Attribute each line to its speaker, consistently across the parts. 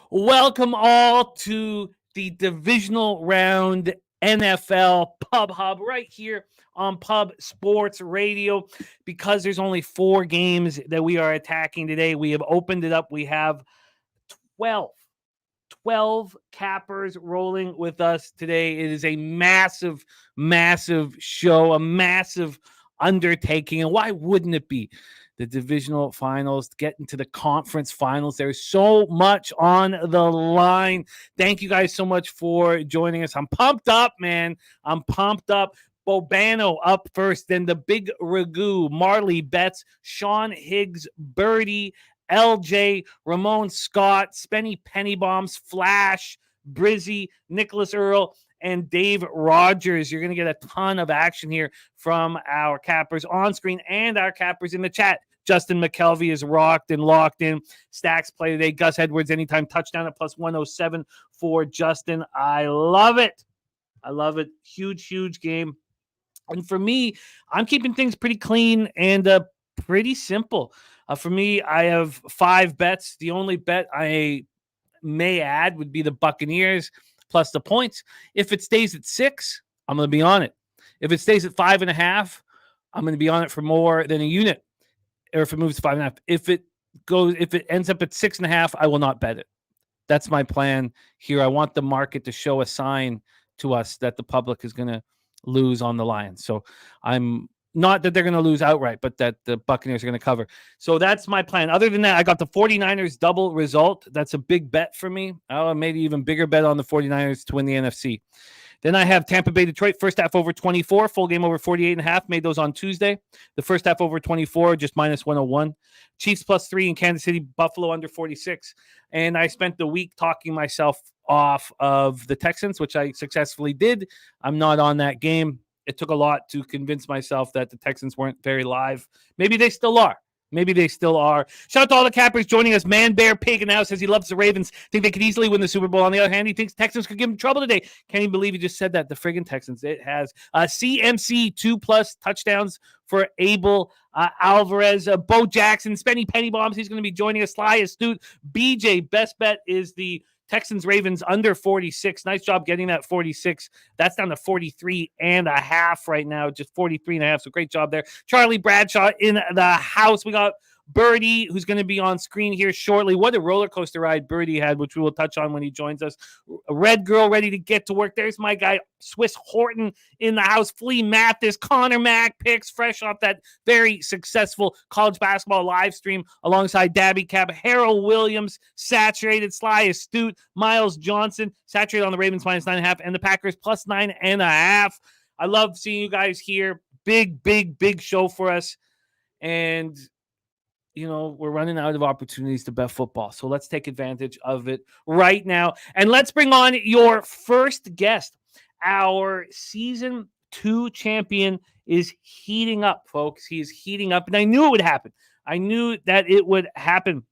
Speaker 1: Welcome all to the divisional round NFL Pub Hub right here on Pub Sports Radio. Because there's only 4 games that we are attacking today, we have opened it up. We have 12 cappers rolling with us today. It is a massive, massive show, a massive undertaking. And why wouldn't it be? The divisional finals, get into the conference finals. There's so much on the line. Thank you guys so much for joining us. I'm pumped up, man. I'm pumped up. Bobano up first, then the big Ragu, Marley Betts, Sean Higgs, Birdie, LJ, Ramon Scott, Spenny Pennybombs, Flash, Brizzy, Nicholas Earl, and Dave Rogers. You're going to get a ton of action here from our cappers on screen and our cappers in the chat. Justin McKelvey is rocked and locked in. Stacks play today. Gus Edwards anytime touchdown at plus 107 for Justin. I love it. I love it. Huge, huge game. And for me, I'm keeping things pretty clean and pretty simple. For me, I have 5 bets. The only bet I may add would be the Buccaneers plus the points. If it stays at 6, I'm going to be on it. If it stays at 5.5, I'm going to be on it for more than a unit. Or if it moves to 5.5, if it ends up at 6.5, I will not bet it. That's my plan here. I want the market to show a sign to us that the public is going to lose on the Lions. So I'm not that they're going to lose outright, but that the Buccaneers are going to cover. So that's my plan. Other than that, I got the 49ers double result. That's a big bet for me. I made an even bigger bet on the 49ers to win the NFC. Then I have Tampa Bay, Detroit, first half over 24, full game over 48.5. Made those on Tuesday. The first half over 24, just minus 101. Chiefs plus 3 in Kansas City, Buffalo under 46. And I spent the week talking myself off of the Texans, which I successfully did. I'm not on that game. It took a lot to convince myself that the Texans weren't very live. Maybe they still are. Shout out to all the cappers joining us. Man Bear Pig and now says he loves the Ravens. Think they could easily win the Super Bowl. On the other hand, he thinks Texans could give him trouble today. Can't even believe he just said that. The friggin' Texans. It has CMC 2+ touchdowns for Abel Alvarez. Bo Jackson, Spenny Pennybombs. He's going to be joining us. Sly Astute. BJ, best bet is the Texans Ravens under 46. Nice job getting that 46. That's down to 43.5 right now, just 43.5. So great job there. Charlie Bradshaw in the house. We got Birdie, who's going to be on screen here shortly. What a roller coaster ride Birdie had, which we will touch on when he joins us. Red Girl ready to get to work. There's my guy, Swiss Horton in the house. Flea Mathis, Connor Mack picks fresh off that very successful college basketball live stream alongside Dabby Cab. Harold Williams, Saturated, Sly Astute, Miles Johnson, Saturated on the Ravens minus 9.5 and the Packers plus 9.5. I love seeing you guys here. Big, big, big show for us. And we're running out of opportunities to bet football. So let's take advantage of it right now. And let's bring on your first guest. Our season 2 champion is heating up, folks. He is heating up. And I knew it would happen. I knew that it would happen.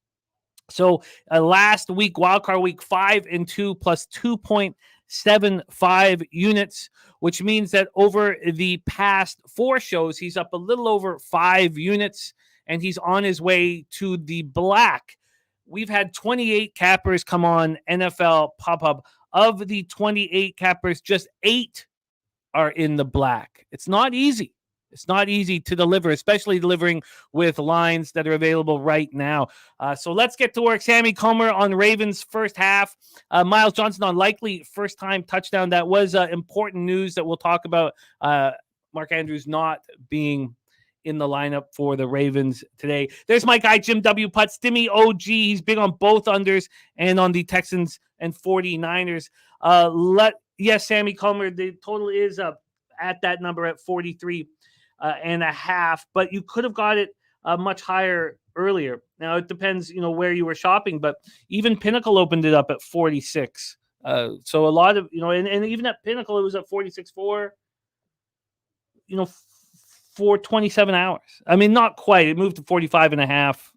Speaker 1: So last week, wildcard week, 5-2 plus 2.75 units, which means that over the past 4 shows, he's up a little over 5 units. And he's on his way to the black. We've had 28 cappers come on NFL Pop-Up. Of the 28 cappers, just 8 are in the black. It's not easy. It's not easy to deliver, especially delivering with lines that are available right now. So let's get to work. Sammy Comer on Ravens first half. Miles Johnson on likely first-time touchdown. That was important news that we'll talk about. Mark Andrews not being in the lineup for the Ravens today. There's my guy, Jim W. Putt, Stimmy OG. He's big on both unders and on the Texans and 49ers. Sammy Comer, the total is up at that number at 43.5, but you could have got it much higher earlier. Now, it depends, where you were shopping, but even Pinnacle opened it up at 46. So a lot of, and even at Pinnacle, it was at 46.4. for 27 hours. I mean, not quite. It moved to 45 and a half.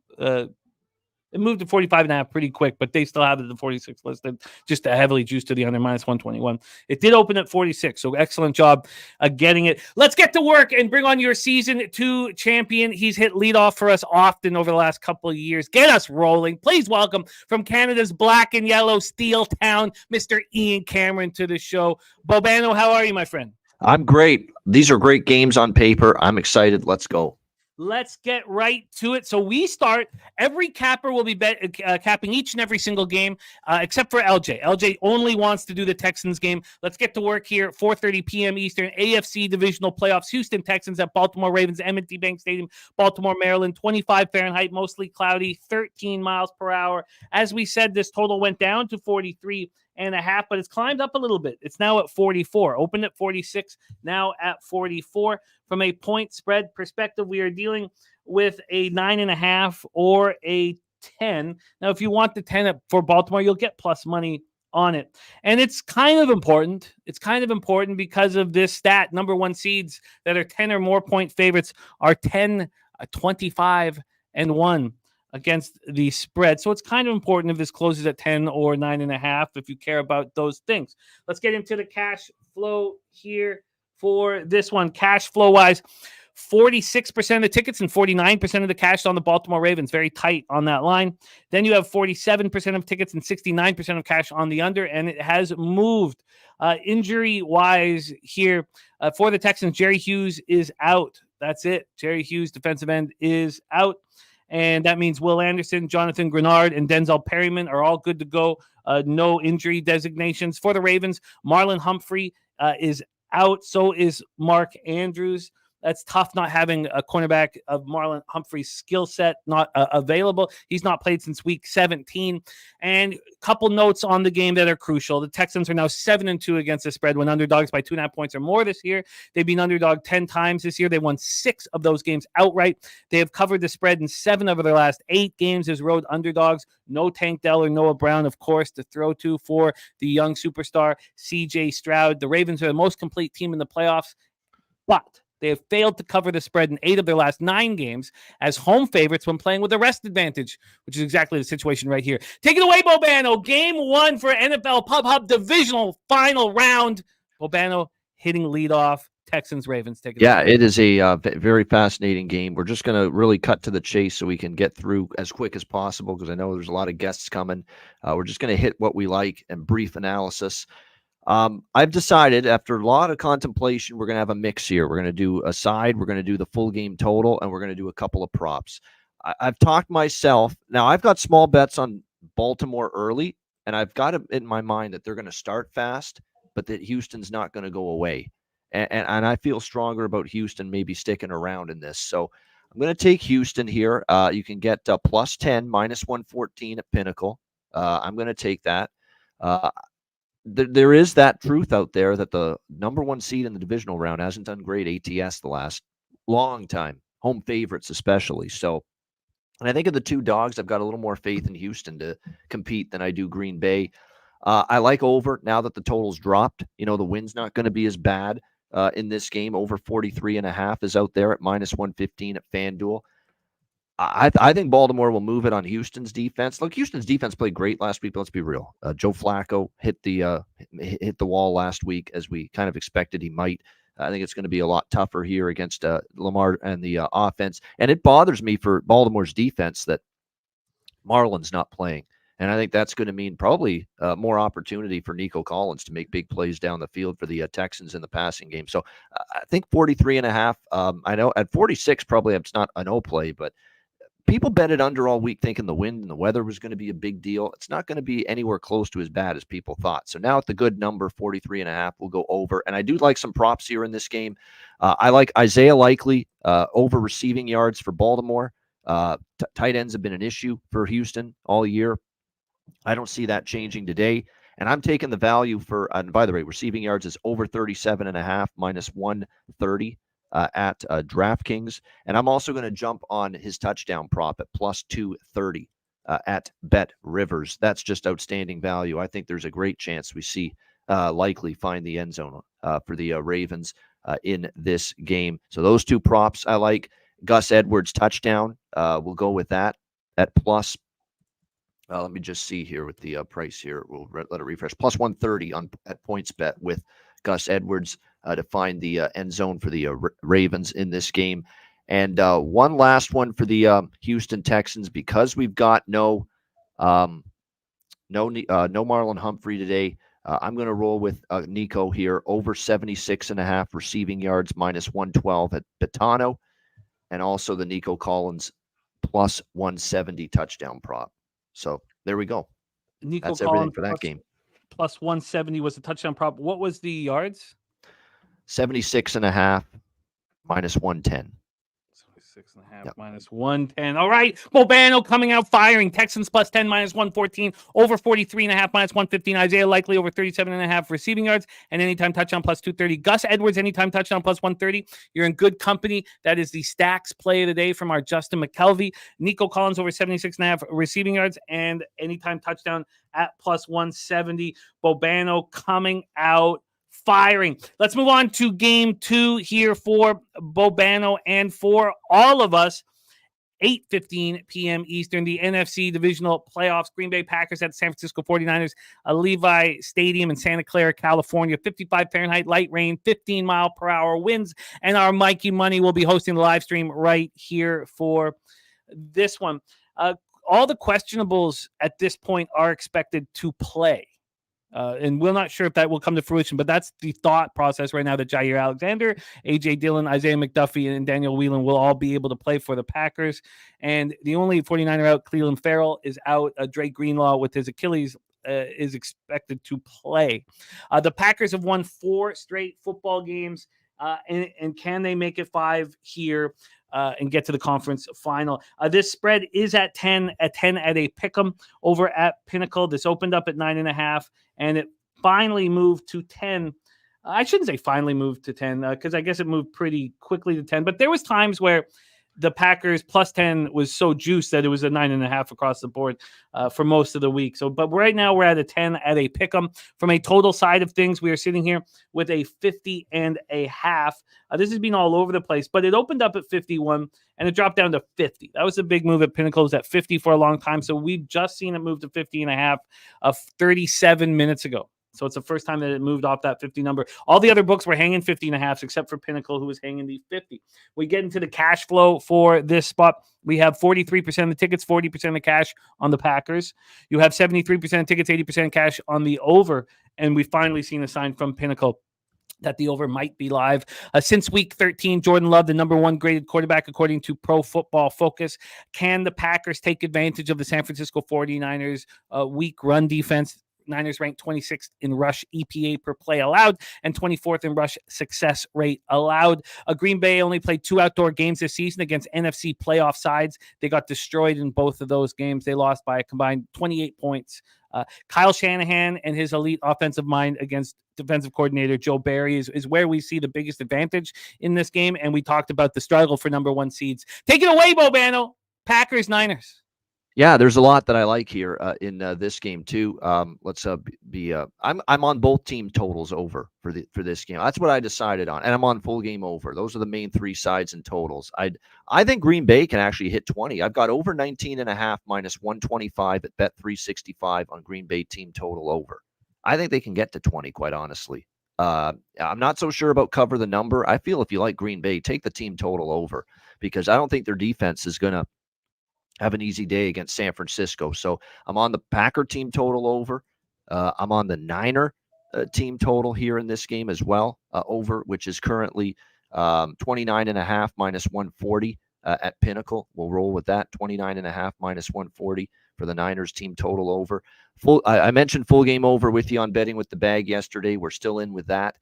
Speaker 1: It moved to 45 and a half pretty quick, but they still have it at 46 listed, just a heavily juiced to the under minus 121. It did open at 46, so excellent job getting it. Let's get to work and bring on your season 2 champion. He's hit leadoff for us often over the last couple of years. Get us rolling. Please welcome from Canada's black and yellow steel town, Mr. Ian Cameron to the show. Bobano, how are you, my friend?
Speaker 2: I'm great. These are great games on paper. I'm excited. Let's go.
Speaker 1: Let's get right to it. So we start. Every capper will be capping each and every single game, except for LJ. LJ only wants to do the Texans game. Let's get to work here. 4:30 p.m. Eastern. AFC Divisional Playoffs. Houston Texans at Baltimore Ravens. M&T Bank Stadium, Baltimore, Maryland. 25 Fahrenheit, mostly cloudy. 13 miles per hour. As we said, this total went down to 43 and a half, but it's climbed up a little bit. It's now at 44. Opened at 46, now at 44. From a point spread perspective, we are dealing with a 9.5 or a 10. Now, if you want the 10 for Baltimore, you'll get plus money on it. And it's kind of important. It's kind of important because of this stat. Number 1 seeds that are 10 or more point favorites are 10, 25, and 1 against the spread. So it's kind of important if this closes at 10 or 9.5 if you care about those things. Let's get into the cash flow here for this one. Cash flow wise, 46% of the tickets and 49% of the cash on the Baltimore Ravens. Very tight on that line. Then you have 47% of tickets and 69% of cash on the under, and it has moved. Injury wise here for the Texans, Jerry Hughes is out. That's it. Jerry Hughes, defensive end, is out. And that means Will Anderson, Jonathan Grenard, and Denzel Perryman are all good to go. No injury designations. For the Ravens, Marlon Humphrey is out. So is Mark Andrews. That's tough not having a cornerback of Marlon Humphrey's skill set not available. He's not played since week 17. And a couple notes on the game that are crucial. The Texans are now 7-2 against the spread when underdogs by 2.5 points or more this year. They've been underdog 10 times this year. They won 6 of those games outright. They have covered the spread in 7 of their last 8 games as road underdogs. No Tank Dell or Noah Brown, of course, to throw to for the young superstar C.J. Stroud. The Ravens are the most complete team in the playoffs, but they have failed to cover the spread in 8 of their last 9 games as home favorites when playing with a rest advantage, which is exactly the situation right here. Take it away, Bobano. Game 1 for NFL Pub Hub Divisional final round. Bobano hitting leadoff. Texans, Ravens. Take it away.
Speaker 2: It is a very fascinating game. We're just going to really cut to the chase so we can get through as quick as possible because I know there's a lot of guests coming. We're just going to hit what we like and brief analysis. I've decided after a lot of contemplation, we're going to have a mix here. We're going to do a side, we're going to do the full game total, and we're going to do a couple of props. I've talked myself. Now, I've got small bets on Baltimore early, and I've got it in my mind that they're going to start fast, but that Houston's not going to go away. And I feel stronger about Houston maybe sticking around in this. So I'm going to take Houston here. You can get plus 10, minus 114 at Pinnacle. I'm going to take that. There is that truth out there that the number 1 seed in the divisional round hasn't done great ATS the last long time, home favorites especially. So, and I think of the 2 dogs, I've got a little more faith in Houston to compete than I do Green Bay. I like over now that the total's dropped. You know, the win's not going to be as bad in this game. Over 43.5 is out there at minus 115 at FanDuel. I think Baltimore will move it on Houston's defense. Look, Houston's defense played great last week, but let's be real. Joe Flacco hit the wall last week as we kind of expected he might. I think it's going to be a lot tougher here against Lamar and the offense. And it bothers me for Baltimore's defense that Marlon's not playing. And I think that's going to mean probably more opportunity for Nico Collins to make big plays down the field for the Texans in the passing game. So I think 43.5. I know at 46, probably it's not a no play, but people betted under all week thinking the wind and the weather was going to be a big deal. It's not going to be anywhere close to as bad as people thought. So now at the good number, 43.5, we'll go over. And I do like some props here in this game. I like Isaiah Likely over receiving yards for Baltimore. Tight ends have been an issue for Houston all year. I don't see that changing today. And I'm taking the value for, and by the way, receiving yards is over 37.5, minus 130. At DraftKings. And I'm also going to jump on his touchdown prop at plus 230 at Bet Rivers. That's just outstanding value. I think there's a great chance we see Likely find the end zone for the Ravens. in this game. So those two props I like. Gus Edwards touchdown. We'll go with that at plus. Let me just see here with the price here. We'll let it refresh. Plus 130 at PointsBet with Gus Edwards to find the end zone for the Ravens in this game. And one last one for the Houston Texans, because we've got no Marlon Humphrey today. I'm going to roll with Nico here, over 76.5 receiving yards, minus 112 at Betano, and also the Nico Collins plus 170 touchdown prop. So there we go.
Speaker 1: Nico
Speaker 2: That's
Speaker 1: Collins
Speaker 2: everything for that game.
Speaker 1: Plus 170 was the touchdown prop. What was the yards?
Speaker 2: 76.5 minus 110.
Speaker 1: 76.5 yep. Minus 110. All right. Bobano coming out firing. Texans plus 10 minus 114. Over 43.5 minus 115. Isaiah Likely over 37.5 receiving yards. And anytime touchdown plus 230. Gus Edwards anytime touchdown plus 130. You're in good company. That is the stacks play of the day from our Justin McKelvey. Nico Collins over 76.5 receiving yards. And anytime touchdown at plus 170. Bobano coming out firing. Let's move on to game 2 here for Bobano and for all of us. 8:15 p.m. Eastern, the NFC Divisional Playoffs. Green Bay Packers at the San Francisco 49ers, a Levi Stadium in Santa Clara, California. 55 Fahrenheit, light rain, 15 mile per hour winds. And our Mikey Money will be hosting the live stream right here for this one. All the questionables at this point are expected to play. And we're not sure if that will come to fruition, but that's the thought process right now, that Jair Alexander, A.J. Dillon, Isaiah McDuffie, and Daniel Whelan will all be able to play for the Packers. And the only 49er out, Cleveland Farrell, is out. Dre Greenlaw with his Achilles is expected to play. The Packers have won 4 straight football games, and can they make it 5 here and get to the conference final? This spread is at 10 at a pick'em over at Pinnacle. This opened up at 9.5, and it finally moved to 10. I shouldn't say finally moved to 10 because I guess it moved pretty quickly to 10. But there was times where the Packers plus 10 was so juiced that it was a 9.5 across the board for most of the week. So, but right now we're at a 10 at a pick'em. From a total side of things, we are sitting here with a 50.5. This has been all over the place, but it opened up at 51 and it dropped down to 50. That was a big move at Pinnacle. It was at 50 for a long time. So we've just seen it move to 50.5 37 minutes ago. So it's the first time that it moved off that 50 number. All the other books were hanging 50.5 except for Pinnacle, who was hanging the 50. We get into the cash flow for this spot. We have 43% of the tickets, 40% of cash on the Packers. You have 73% of tickets, 80% cash on the over. And we've finally seen a sign from Pinnacle that the over might be live. Since week 13, Jordan Love, the number 1 graded quarterback, according to Pro Football Focus. Can the Packers take advantage of the San Francisco 49ers weak run defense? Niners ranked 26th in rush EPA per play allowed and 24th in rush success rate allowed. Green Bay only played 2 outdoor games this season against NFC playoff sides. They got destroyed in both of those games. They lost by a combined 28 points. Kyle Shanahan and his elite offensive mind against defensive coordinator Joe Barry is where we see the biggest advantage in this game. And we talked about the struggle for number 1 seeds. Take it away, Bobano. Packers, Niners.
Speaker 2: Yeah, there's a lot that I like here in this game too. Let's be. I'm on both team totals over for this game. That's what I decided on, and I'm on full game over. Those are the main 3 sides and totals. I think Green Bay can actually hit 20. I've got over 19.5 minus 125 at Bet365 on Green Bay team total over. I think they can get to 20. Quite honestly, I'm not so sure about cover the number. I feel if you like Green Bay, take the team total over because I don't think their defense is gonna have an easy day against San Francisco. So I'm on the Packer team total over. I'm on the Niner team total here in this game as well, over, which is currently 29.5 minus 140 at Pinnacle. We'll roll with that, 29.5 minus 140 for the Niners team total over. I mentioned full game over with you on Betting with the Bag yesterday. We're still in with that.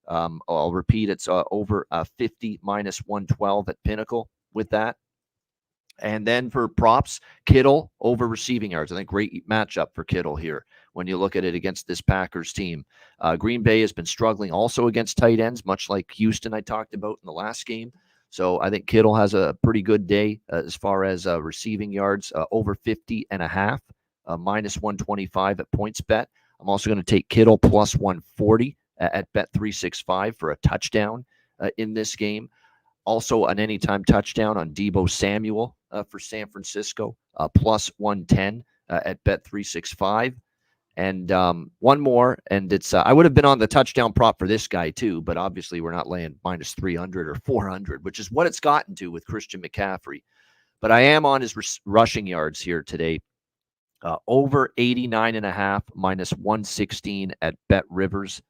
Speaker 2: I'll repeat, it's over 50 minus 112 at Pinnacle with that. And then for props, Kittle over receiving yards. I think great matchup for Kittle here when you look at it against this Packers team. Green Bay has been struggling also against tight ends, much like Houston I talked about in the last game. So I think Kittle has a pretty good day as far as receiving yards, over 50.5, minus 125 at PointsBet. I'm also going to take Kittle plus 140 at Bet365 for a touchdown in this game. Also, an anytime touchdown on Deebo Samuel for San Francisco, plus 110 at Bet365. And one more, and it's I would have been on the touchdown prop for this guy too, but obviously we're not laying minus 300 or 400, which is what it's gotten to with Christian McCaffrey. But I am on his rushing yards here today. Over 89.5, minus 116 at Bet Rivers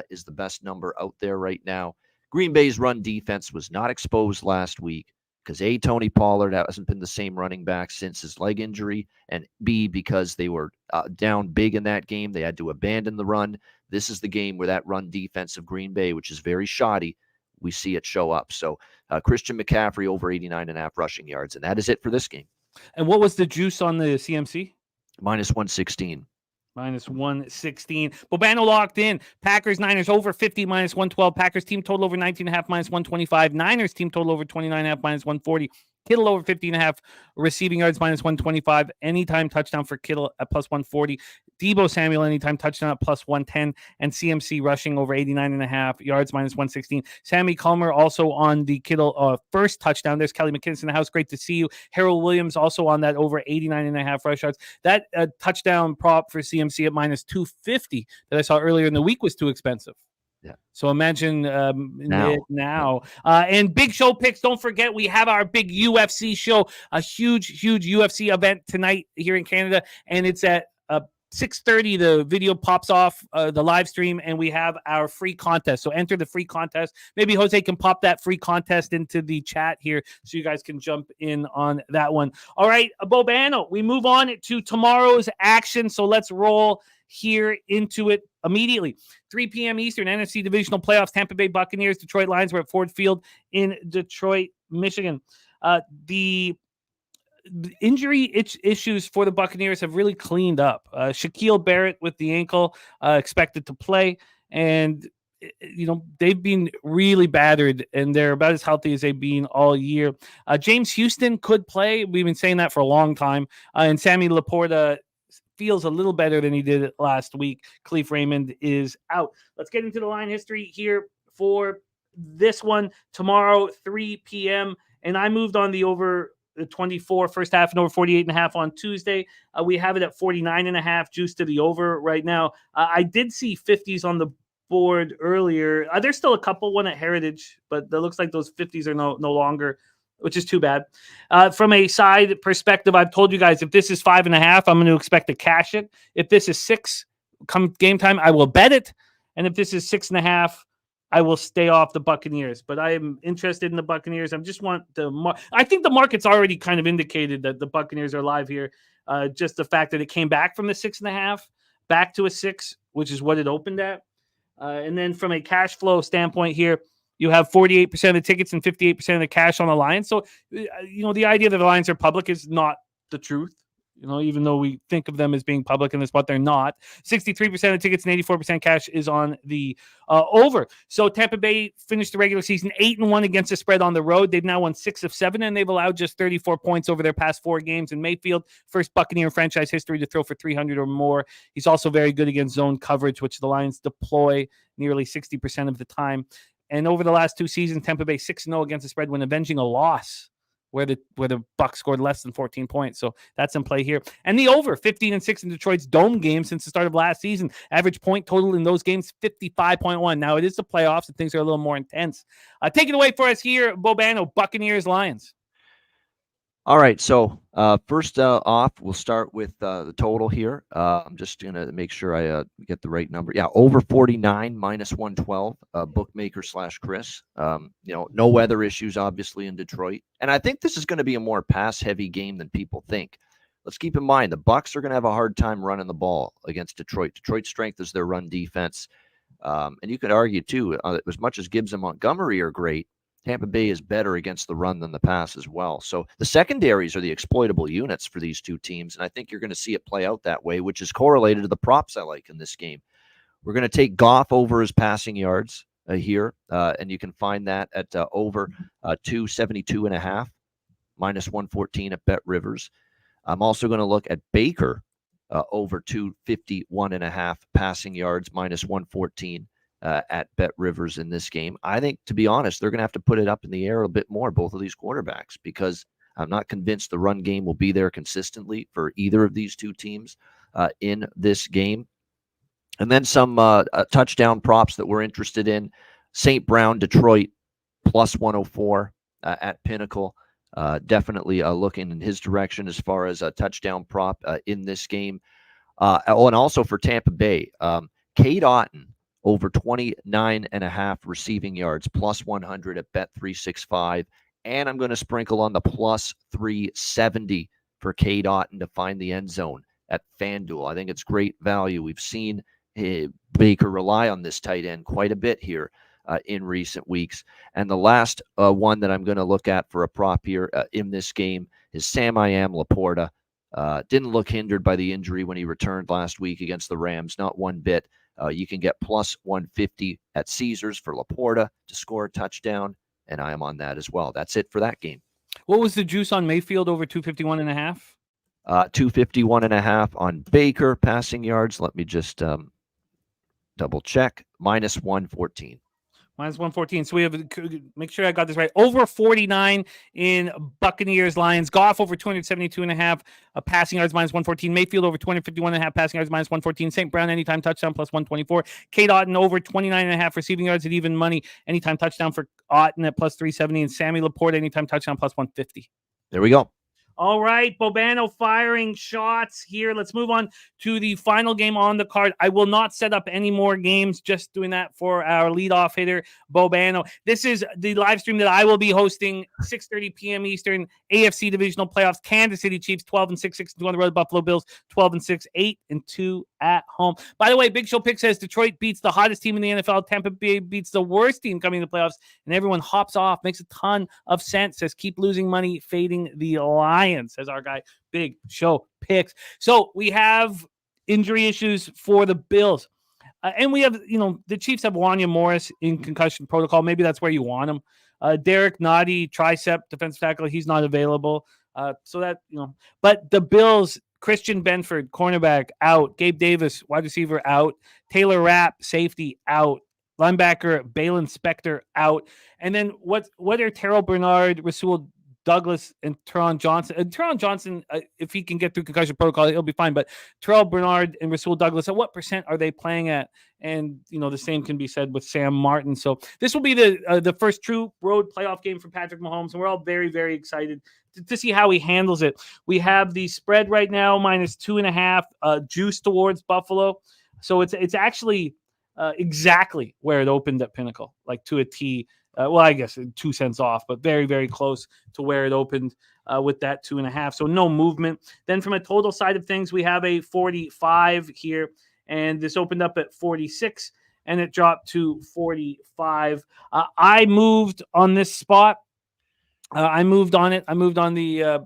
Speaker 2: is the best number out there right now. Green Bay's run defense was not exposed last week because A, Tony Pollard hasn't been the same running back since his leg injury, and B, because they were down big in that game. They had to abandon the run. This is the game where that run defense of Green Bay, which is very shoddy, we see it show up. So Christian McCaffrey over 89.5 rushing yards, and that is it for this game.
Speaker 1: And what was the juice on the CMC?
Speaker 2: Minus 116.
Speaker 1: Minus 116. Bobano locked in. Packers, Niners over 50, minus 112. Packers team total over 19.5, minus 125. Niners team total over 29.5, minus 140. Kittle over 50.5 receiving yards, minus 125. Anytime touchdown for Kittle at plus 140. Deebo Samuel, anytime touchdown at plus 110. And CMC rushing over 89.5 yards, minus 116. Sammy Culmer also on the Kittle first touchdown. There's Kelly McKinnis in the house. Great to see you. Harold Williams also on that over 89.5 rush yards. That touchdown prop for CMC at minus 250 that I saw earlier in the week was too expensive.
Speaker 2: Yeah.
Speaker 1: So imagine now. And big show picks. Don't forget, we have our big UFC show, a huge UFC event tonight here in Canada. And it's at 6:30. The video pops off the live stream, and we have our free contest. So enter the free contest. Maybe Jose can pop that free contest into the chat here so you guys can jump in on that one. All right, Bobano, we move on to tomorrow's action. So let's roll here into it immediately. 3 p.m. Eastern, NFC Divisional Playoffs, Tampa Bay Buccaneers, Detroit Lions. We're at Ford Field in Detroit, Michigan. The injury issues for the Buccaneers have really cleaned up. Shaquille Barrett with the ankle expected to play, and they've been really battered, and they're about as healthy as they've been all year. James Houston could play. We've been saying that for a long time. And Sammy Laporta feels a little better than he did last week. Khalif Raymond is out. Let's get into the line history here for this one. Tomorrow, 3 p.m. And I moved on the over the 24 first half and over 48.5 on Tuesday. We have it at 49.5 juice to the over right now. I did see 50s on the board earlier. There's still a couple, one at Heritage, but it looks like those 50s are no longer, which is too bad. From a side perspective, I've told you guys, if this is 5.5, I'm going to expect to cash it. If this is 6, come game time, I will bet it. And if this is 6.5, I will stay off the Buccaneers. But I am interested in the Buccaneers. I just want I think the market's already kind of indicated that the Buccaneers are live here. Just the fact that it came back from the 6.5 back to a 6, which is what it opened at. And then from a cash flow standpoint here, you have 48% of the tickets and 58% of the cash on the Lions. So, the idea that the Lions are public is not the truth. Even though we think of them as being public in this spot, they're not. 63% of tickets and 84% cash is on the over. So Tampa Bay finished the regular season 8-1 against the spread on the road. They've now won 6 of 7, and they've allowed just 34 points over their past 4 games in Mayfield. First Buccaneer in franchise history to throw for 300 or more. He's also very good against zone coverage, which the Lions deploy nearly 60% of the time. And over the last 2 seasons, Tampa Bay 6-0 against the spread when avenging a loss where the Bucs scored less than 14 points. So that's in play here. And the over 15-6 in Detroit's dome game since the start of last season. Average point total in those games 55.1. Now it is the playoffs and things are a little more intense. Take it away for us here, Bobano, Buccaneers, Lions.
Speaker 2: All right, so first off, we'll start with the total here. I'm just going to make sure I get the right number. Yeah, over 49, minus 112, bookmaker / Chris. No weather issues, obviously, in Detroit. And I think this is going to be a more pass-heavy game than people think. Let's keep in mind, the Bucs are going to have a hard time running the ball against Detroit. Detroit's strength is their run defense. And you could argue, too, as much as Gibbs and Montgomery are great, Tampa Bay is better against the run than the pass as well. So the secondaries are the exploitable units for these two teams, and I think you're going to see it play out that way, which is correlated to the props I like in this game. We're going to take Goff over his passing yards here, and you can find that at over 272.5, minus 114 at Bet Rivers. I'm also going to look at Baker over 251.5 passing yards, minus 114 at Bet Rivers in this game. I think, to be honest, they're going to have to put it up in the air a bit more, both of these quarterbacks, because I'm not convinced the run game will be there consistently for either of these two teams in this game. And then some touchdown props that we're interested in. St. Brown, Detroit, plus 104 at Pinnacle. Definitely looking in his direction as far as a touchdown prop in this game. And also for Tampa Bay, Cade Otton over 29.5 receiving yards, plus 100 at Bet365. And I'm going to sprinkle on the plus 370 for Cade Otton to find the end zone at FanDuel. I think it's great value. We've seen Baker rely on this tight end quite a bit here in recent weeks. And the last one that I'm going to look at for a prop here in this game is Sam I Am Laporta. Didn't look hindered by the injury when he returned last week against the Rams, not one bit. You can get plus 150 at Caesars for Laporta to score a touchdown, and I am on that as well. That's it for that game.
Speaker 1: What was the juice on Mayfield over 251.5?
Speaker 2: 251.5 on Baker passing yards. Let me just double check. Minus 114.
Speaker 1: Minus 114. So we have, make sure I got this right, over 49 in Buccaneers Lions. Goff over 272.5 passing yards, minus 114. Mayfield over 251.5 passing yards, minus 114. St. Brown anytime touchdown, plus 124. Cade Otton over 29.5 receiving yards at even money, anytime touchdown for Otton at plus 370. And Sammy Laporte anytime touchdown, plus 150.
Speaker 2: There we go.
Speaker 1: All right, Bobano firing shots here. Let's move on to the final game on the card. I will not set up any more games, just doing that for our leadoff hitter, Bobano. This is the live stream that I will be hosting, 6:30 p.m. Eastern, AFC Divisional Playoffs, Kansas City Chiefs, 12-6, 6-2 on the road, Buffalo Bills, 12-6, 8-2 at home. By the way, Big Show Pick says Detroit beats the hottest team in the NFL, Tampa Bay beats the worst team coming to the playoffs, and everyone hops off. Makes a ton of sense. Says keep losing money, fading the Lions. As our guy, Big Show Picks. So we have injury issues for the Bills. And we have, the Chiefs have Wanya Morris in concussion protocol. Maybe that's where you want him. Derek Noddy, tricep, defensive tackle, he's not available. So that, but the Bills, Christian Benford, cornerback, out. Gabe Davis, wide receiver, out. Taylor Rapp, safety, out. Linebacker, Balin Spector, out. And then what are Terrell Bernard, Rasul Douglas, and Teron Johnson? And Teron Johnson, if he can get through concussion protocol, he'll be fine. But Terrell Bernard and Rasul Douglas, at what percent are they playing at? And, the same can be said with Sam Martin. So this will be the first true road playoff game for Patrick Mahomes, and we're all very, very excited to see how he handles it. We have the spread right now, minus 2.5, juice towards Buffalo. So it's actually exactly where it opened at Pinnacle, like to a T. Well, I guess 2 cents off, but very, very close to where it opened with that 2.5. So no movement. Then from a total side of things, we have a 45 here, and this opened up at 46, and it dropped to 45. I moved on this spot. I moved on it. I moved on the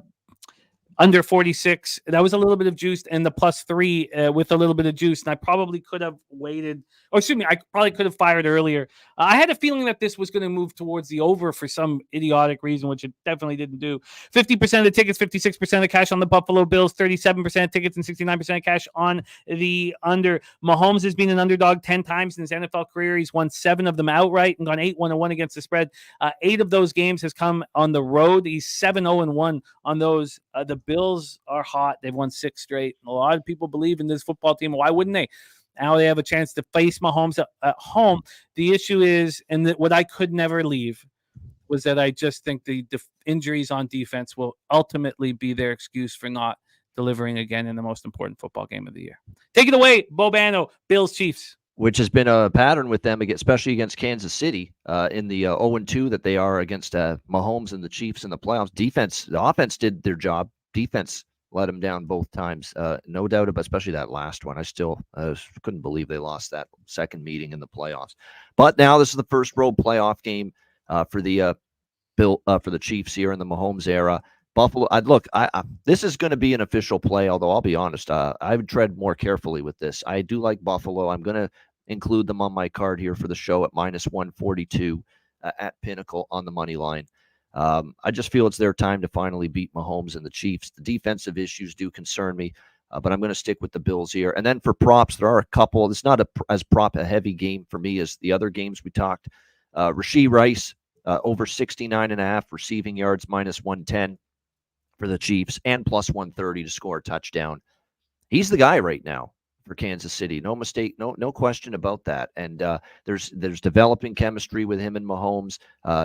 Speaker 1: under 46. That was a little bit of juice, and the +3 with a little bit of juice. And I probably could have waited. Or excuse me, I probably could have fired earlier. I had a feeling that this was going to move towards the over for some idiotic reason, which it definitely didn't do. 50% of the tickets, 56% of cash on the Buffalo Bills, 37% of tickets, and 69% of cash on the under. Mahomes has been an underdog 10 times in his NFL career. He's won 7 of them outright and gone 8-1-1 against the spread. 8 of those games has come on the road. He's 7-0-1 on those. The Bills are hot. They've won 6 straight. A lot of people believe in this football team. Why wouldn't they? Now they have a chance to face Mahomes at home. The issue is, and what I could never leave, was that I just think the injuries on defense will ultimately be their excuse for not delivering again in the most important football game of the year. Take it away, Bobano, Bills Chiefs.
Speaker 2: Which has been a pattern with them, especially against Kansas City in the 0-2 that they are against Mahomes and the Chiefs in the playoffs. The offense did their job. Defense let them down both times. No doubt about, especially that last one. I still couldn't believe they lost that second meeting in the playoffs. But now this is the first road playoff game for the Chiefs here in the Mahomes era. Buffalo, this is going to be an official play, although I'll be honest, I would tread more carefully with this. I do like Buffalo. I'm going to include them on my card here for the show at minus 142 at Pinnacle on the money line. I just feel it's their time to finally beat Mahomes and the Chiefs. The defensive issues do concern me. but I'm going to stick with the Bills here. And then for props, there are a couple. It's not as prop a heavy game for me as the other games we talked. Rashee Rice, over 69.5 receiving yards, -110 for the Chiefs, and +130 to score a touchdown. He's the guy right now for Kansas City. No mistake, no question about that. And there's developing chemistry with him and Mahomes,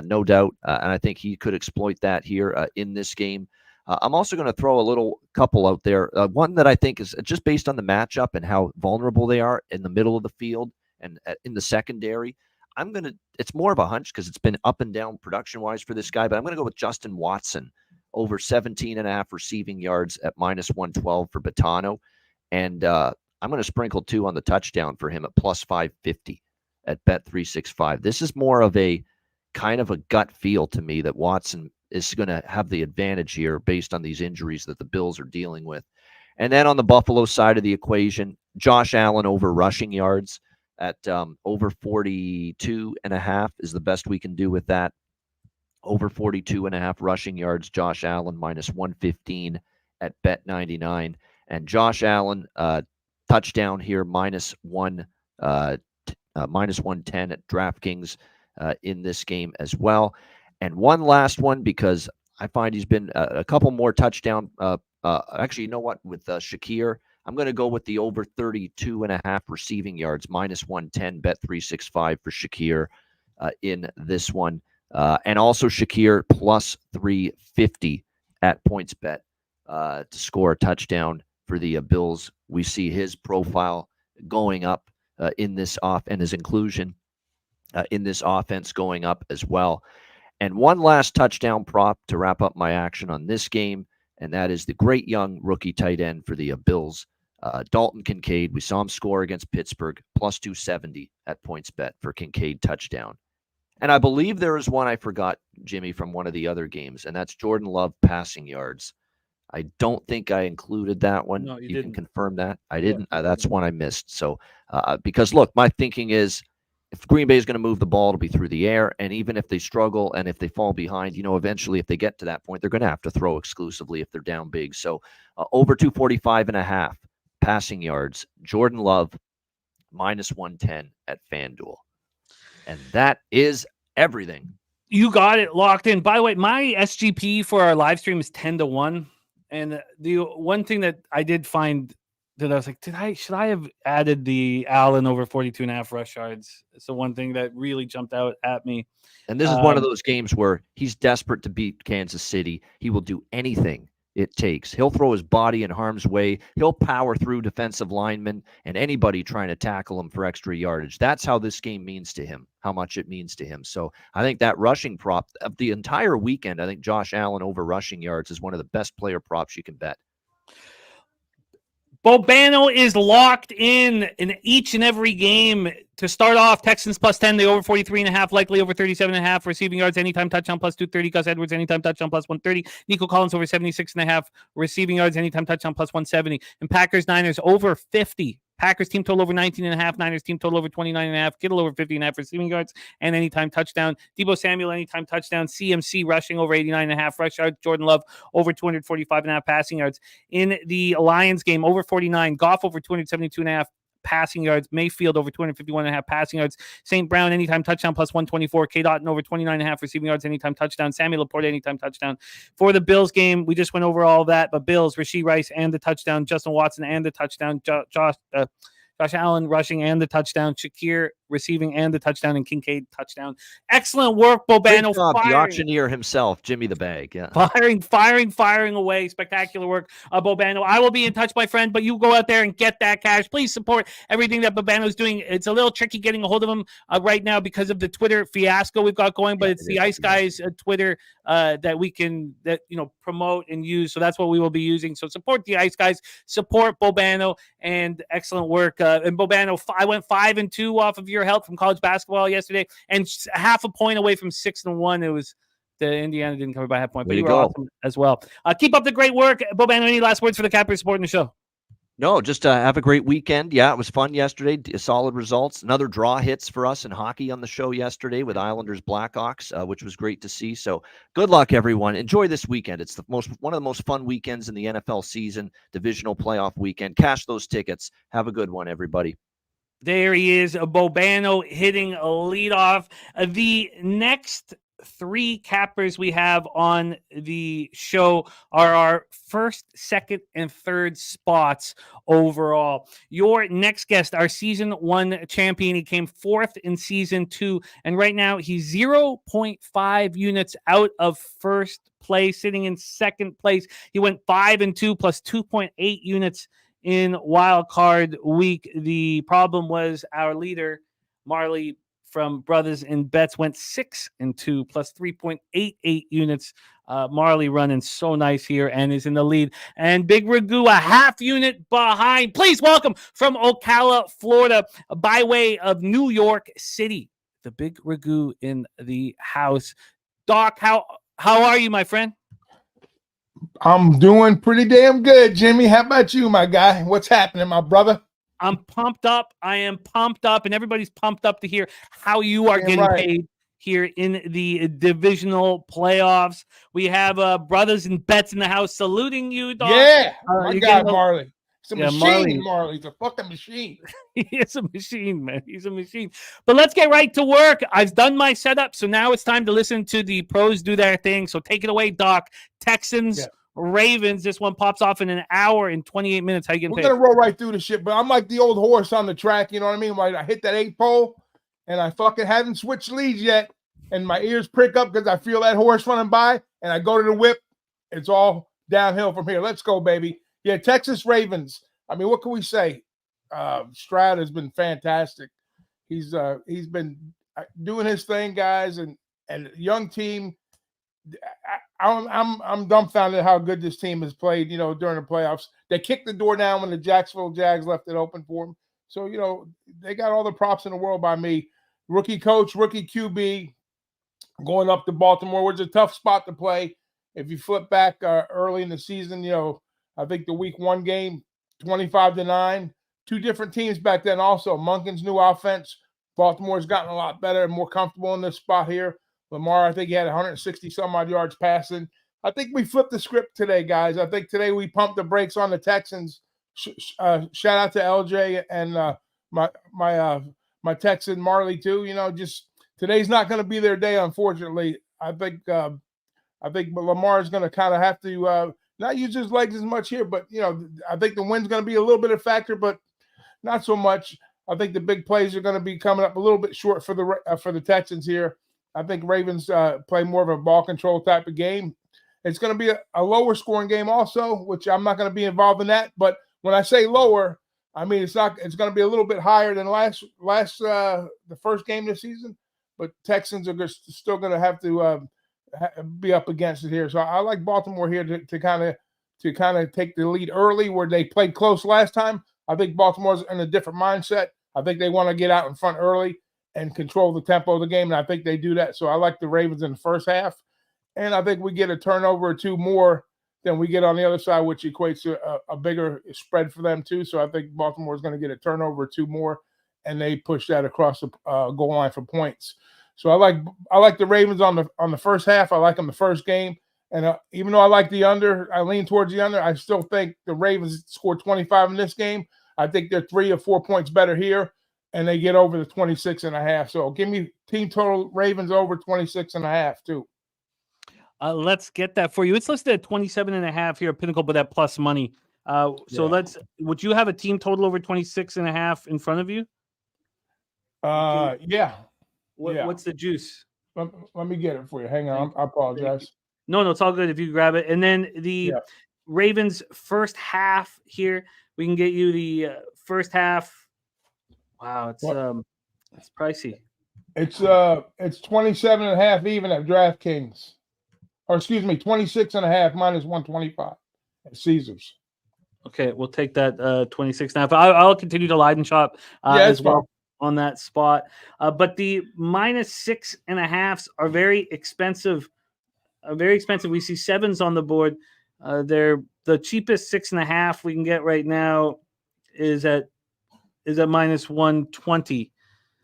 Speaker 2: no doubt. And I think he could exploit that here in this game. I'm also going to throw a little couple out there. One that I think is just based on the matchup and how vulnerable they are in the middle of the field and in the secondary. It's more of a hunch because it's been up and down production-wise for this guy, but I'm going to go with Justin Watson, over 17.5 receiving yards at -112 for Betano. And I'm going to sprinkle 2 on the touchdown for him at +550 at Bet365. This is more of a kind of a gut feel to me that Watson is going to have the advantage here based on these injuries that the Bills are dealing with. And then on the Buffalo side of the equation, Josh Allen over rushing yards at over 42.5 is the best we can do with that. Over 42.5 rushing yards, Josh Allen -115 at Bet99. And Josh Allen, touchdown here, -110 at DraftKings in this game as well. And one last one, because I find he's been a couple more touchdown. Actually, you know what? With Shakir, I'm going to go with the over 32.5 receiving yards, -110, Bet365 for Shakir in this one. And also Shakir +350 at PointsBet to score a touchdown for the Bills. We see his profile going up in this and his inclusion in this offense going up as well. And one last touchdown prop to wrap up my action on this game, and that is the great young rookie tight end for the Bills, Dalton Kincaid. We saw him score against Pittsburgh, +270 at PointsBet for Kincaid touchdown. And I believe there is one I forgot, Jimmy, from one of the other games, and that's Jordan Love passing yards. I don't think I included that one.
Speaker 1: No, you
Speaker 2: can
Speaker 1: didn't.
Speaker 2: confirm that. I didn't. That's one I missed. So, because look, my thinking is if Green Bay is going to move the ball, it'll be through the air. And even if they struggle and if they fall behind, eventually if they get to that point, they're going to have to throw exclusively if they're down big. So over 245.5 passing yards, Jordan Love -110 at FanDuel. And that is everything.
Speaker 1: You got it locked in. By the way, my SGP for our live stream is 10-1. And the one thing that I did find that I was like, should I have added the Allen over 42.5 rush yards? It's the one thing that really jumped out at me.
Speaker 2: And this is one of those games where he's desperate to beat Kansas City. He will do anything it takes. He'll throw his body in harm's way. He'll power through defensive linemen and anybody trying to tackle him for extra yardage. That's how this game means to him, how much it means to him. So I think that rushing prop of the entire weekend, I think Josh Allen over rushing yards is one of the best player props you can bet.
Speaker 1: Bobano is locked in each and every game. To start off, Texans +10, the over 43.5, likely over 37.5 receiving yards, anytime touchdown +230. Gus Edwards, anytime touchdown +130. Nico Collins over 76.5 receiving yards, anytime touchdown +170. And Packers Niners over 50. Packers team total over 19.5. Niners team total over 29.5. Kittle over 50.5 receiving yards and anytime touchdown. Deebo Samuel anytime touchdown. CMC rushing over 89.5 rush yards. Jordan Love over 245.5 passing yards. In the Lions game, over 49. Goff over 272.5 passing yards. Mayfield over 251.5 passing yards. St. Brown anytime touchdown +124. K. Dotton over 29.5 receiving yards anytime touchdown. Sammy Laporte anytime touchdown. For the Bills game, we just went over all that, but Bills, Rashee Rice and the touchdown, Justin Watson and the touchdown, Josh Allen rushing and the touchdown, Shakir receiving and the touchdown, and Kincaid touchdown. Excellent work, Bobano.
Speaker 2: The auctioneer himself, Jimmy the Bag. Yeah.
Speaker 1: Firing away. Spectacular work, Bobano. I will be in touch, my friend, but you go out there and get that cash. Please support everything that Bobano's doing. It's a little tricky getting a hold of him right now because of the Twitter fiasco we've got going, but it's the Ice Guys Twitter that we can promote and use. So that's what we will be using. So support the Ice Guys, support Bobano, and excellent work. And Bobano, I went 5-2 off of your help from college basketball yesterday, and half a point away from 6-1. It was the Indiana didn't cover by half point, but you were awesome as well. Keep up the great work, Bobano. Any last words for the Cappers supporting the show?
Speaker 2: No, just have a great weekend. Yeah, it was fun yesterday. Solid results. Another draw hits for us in hockey on the show yesterday with Islanders Blackhawks, which was great to see. So good luck, everyone. Enjoy this weekend. It's one of the most fun weekends in the NFL season, divisional playoff weekend. Cash those tickets. Have a good one, everybody.
Speaker 1: There he is, Bobano hitting a leadoff. The next three cappers we have on the show are our first, second, and third spots overall. Your next guest, our season 1 champion, he came 4th in season 2, and right now he's 0.5 units out of first place, sitting in second place. He went 5-2 plus 2.8 units in wild card week. The problem was our leader, Marley from Brothers and Betts, went 6-2 plus 3.88 units. Marley running so nice here and is in the lead. And Big Ragu, a half unit behind. Please welcome from Ocala, Florida, by way of New York City, the Big Ragu in the house. Doc, how are you, my friend?
Speaker 3: I'm doing pretty damn good, Jimmy. How about you, my guy? What's happening, my brother?
Speaker 1: I'm pumped up. I am pumped up, and everybody's pumped up to hear how you are getting paid here in the divisional playoffs. We have Brothers and Betts in the house saluting you, Doc.
Speaker 3: Yeah, my guy, Marley. It's a machine, Marley. It's a fucking machine.
Speaker 1: He is a machine, man. He's a machine. But let's get right to work. I've done my setup, so now it's time to listen to the pros do their thing. So take it away, Doc. Texans, Ravens. This one pops off in an hour and 28 minutes. How you getting paid?
Speaker 3: We're going to roll right through the shit, but I'm like the old horse on the track, you know what I mean? Like I hit that 8 pole, and I fucking haven't switched leads yet, and my ears prick up because I feel that horse running by, and I go to the whip. It's all downhill from here. Let's go, baby. Yeah, Texas Ravens. I mean, what can we say? Stroud has been fantastic. He's been doing his thing, guys, and young team. I'm dumbfounded how good this team has played, you know, during the playoffs. They kicked the door down when the Jacksonville Jags left it open for them. So, you know, they got all the props in the world by me. Rookie coach, rookie QB, going up to Baltimore, which is a tough spot to play. If you flip back early in the season, you know, I think the week 1 game, 25-9, 2 different teams back then also. Monken's new offense. Baltimore's gotten a lot better and more comfortable in this spot here. Lamar, I think he had 160-some-odd yards passing. I think we flipped the script today, guys. I think today we pumped the brakes on the Texans. Shout out to LJ and my Texan Marley too. You know, just today's not going to be their day, unfortunately. I think Lamar is going to kind of have to not use his legs as much here, but you know, I think the wind's going to be a little bit of a factor, but not so much. I think the big plays are going to be coming up a little bit short for the Texans here. I think Ravens play more of a ball control type of game. It's going to be a lower scoring game also, which I'm not going to be involved in that. But when I say lower, I mean it's going to be a little bit higher than the first game this season. But Texans are still going to have to be up against it here. So I like Baltimore here to kind of take the lead early, where they played close last time. I think Baltimore's in a different mindset. I think they want to get out in front early and control the tempo of the game, and I think they do that. So I like the Ravens in the first half, and I think we get a turnover or 2 more than we get on the other side, which equates to a bigger spread for them too. So I think Baltimore is going to get a turnover or 2 more, and they push that across the goal line for points. So I like the Ravens on the first half. I like them the first game, and even though I like the under, I lean towards the under. I still think the Ravens scored 25 in this game. I think they're 3 or 4 points better here, and they get over the 26.5. So give me team total Ravens over 26.5 too.
Speaker 1: Let's get that for you. It's listed at 27.5 here at Pinnacle, but at plus money. Would you have a team total over 26.5 in front of you?
Speaker 3: Yeah.
Speaker 1: What's the juice?
Speaker 3: Let me get it for you. Hang on. I apologize.
Speaker 1: No, it's all good if you grab it. And then the Ravens first half here. We can get you the first half. Wow, it's pricey.
Speaker 3: It's 27.5 even at DraftKings. Or excuse me, 26.5 minus 125 at Caesars.
Speaker 1: Okay, we'll take that 26.5. I'll continue to Leiden shop as well on that spot. But the minus 6.5s are very expensive. We see 7s on the board. They're the cheapest 6.5 we can get right now is at minus 120.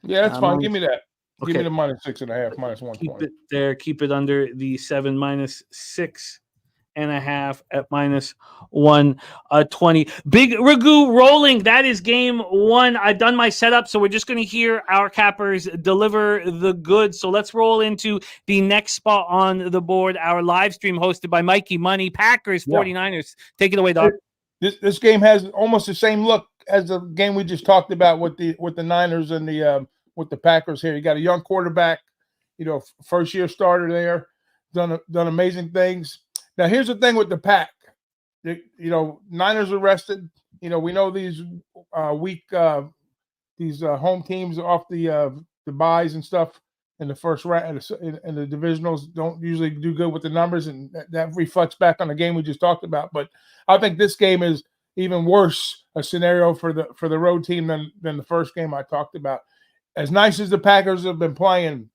Speaker 3: Yeah, that's fine. Give me that.
Speaker 1: Okay.
Speaker 3: Give me the minus 6.5, minus
Speaker 1: Keep
Speaker 3: 120.
Speaker 1: it there. Keep it under the 7, minus 6.5 at minus 120. Big Ragu rolling. That is game 1. I've done my setup, so we're just going to hear our cappers deliver the goods. So let's roll into the next spot on the board. Our live stream hosted by Mikey Money, Packers, 49ers. Take it away, Doc.
Speaker 3: This game has almost the same look as the game we just talked about with the Niners and the with the Packers here. You got a young quarterback, first year starter there, done amazing things. Now here's the thing with the Pack. Niners are rested. We know these weak these home teams off the byes and stuff in the first round and the divisionals don't usually do good with the numbers, and that reflects back on the game we just talked about. But I think this game is even worse a scenario for the road team than the first game I talked about. As nice as the Packers have been playing,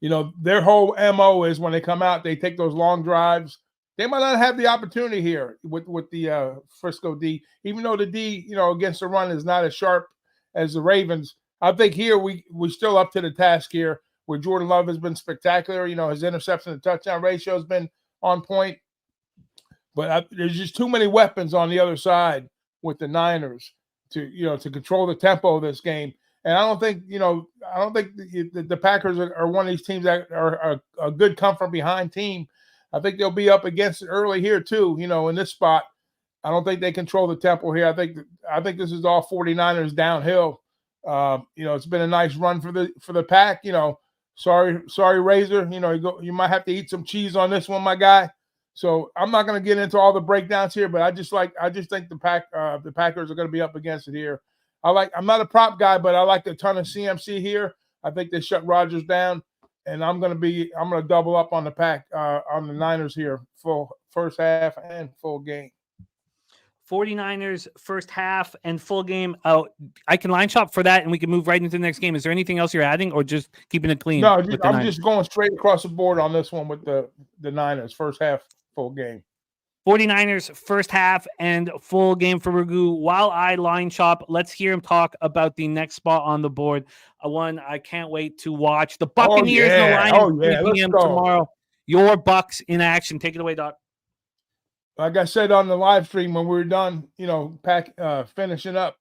Speaker 3: their whole MO is when they come out, they take those long drives. They might not have the opportunity here with the Frisco D, even though the D, against the run is not as sharp as the Ravens. I think here we're still up to the task here, where Jordan Love has been spectacular. His interception to touchdown ratio has been on point. But there's just too many weapons on the other side with the Niners to control the tempo of this game. And I don't think the Packers are one of these teams that are a good come from behind team. I think they'll be up against it early here too, in this spot. I don't think they control the tempo here. I think this is all 49ers downhill. It's been a nice run for the Pack. Sorry, Razor. You might have to eat some cheese on this one, my guy. So I'm not going to get into all the breakdowns here, but I just think the Packers are going to be up against it here. I'm not a prop guy, but I like a ton of CMC here. I think they shut Rodgers down, and I'm going to double up on the Pack on the Niners here, full first half and full game.
Speaker 1: 49ers first half and full game. I can line shop for that, and we can move right into the next game. Is there anything else you're adding, or just keeping it clean?
Speaker 3: No, I'm just going straight across the board on this one with the Niners first half, full game.
Speaker 1: 49ers first half and full game for Ragu. While I line shop, let's hear him talk about the next spot on the board. One I can't wait to watch. The Buccaneers and the Lions 3 p.m. tomorrow. Your Bucks in action. Take it away, Doc.
Speaker 3: Like I said on the live stream when we were done, finishing up,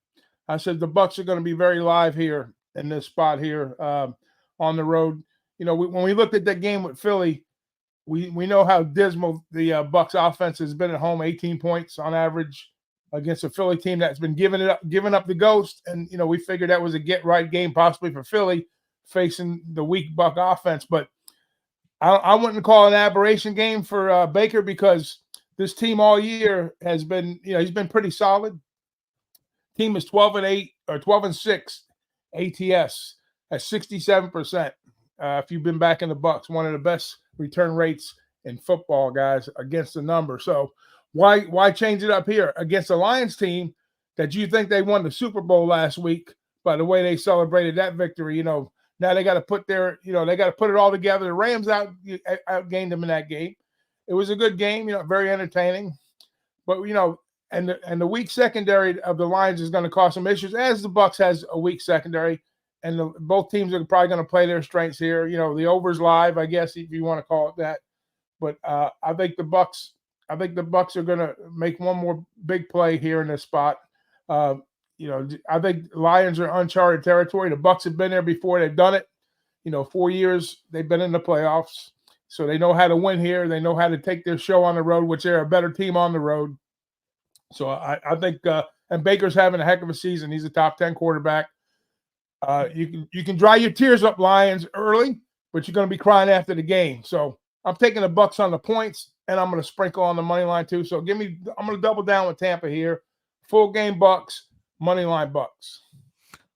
Speaker 3: I said the Bucks are going to be very live here in this spot here on the road. When we looked at that game with Philly, we know how dismal the Bucks offense has been at home, 18 points on average against a Philly team that's been giving up the ghost. And, we figured that was a get-right game possibly for Philly facing the weak Buck offense. But I wouldn't call it an aberration game for Baker because this team all year has been, he's been pretty solid. Team is 12-8 or 12-6 ATS at 67%. If you've been back in the Bucks, one of the best return rates in football, guys, against the number. So why change it up here against the Lions team that you think they won the Super Bowl last week by the way they celebrated that victory? Now they got to put they got to put it all together. The Rams outgained them in that game. It was a good game, very entertaining. But and the weak secondary of the Lions is going to cause some issues, as the Bucks has a weak secondary. And both teams are probably going to play their strengths here. The over's live, I guess, if you want to call it that. But I think the Bucks are going to make one more big play here in this spot. I think Lions are uncharted territory. The Bucks have been there before; they've done it. 4 years they've been in the playoffs, so they know how to win here. They know how to take their show on the road, which they're a better team on the road. So I think, and Baker's having a heck of a season. He's a top 10 quarterback. You can dry your tears up, Lions, early, but you're going to be crying after the game. So I'm taking the Bucks on the points, and I'm going to sprinkle on the money line too. So I'm going to double down with Tampa here. Full game Bucks, money line Bucks.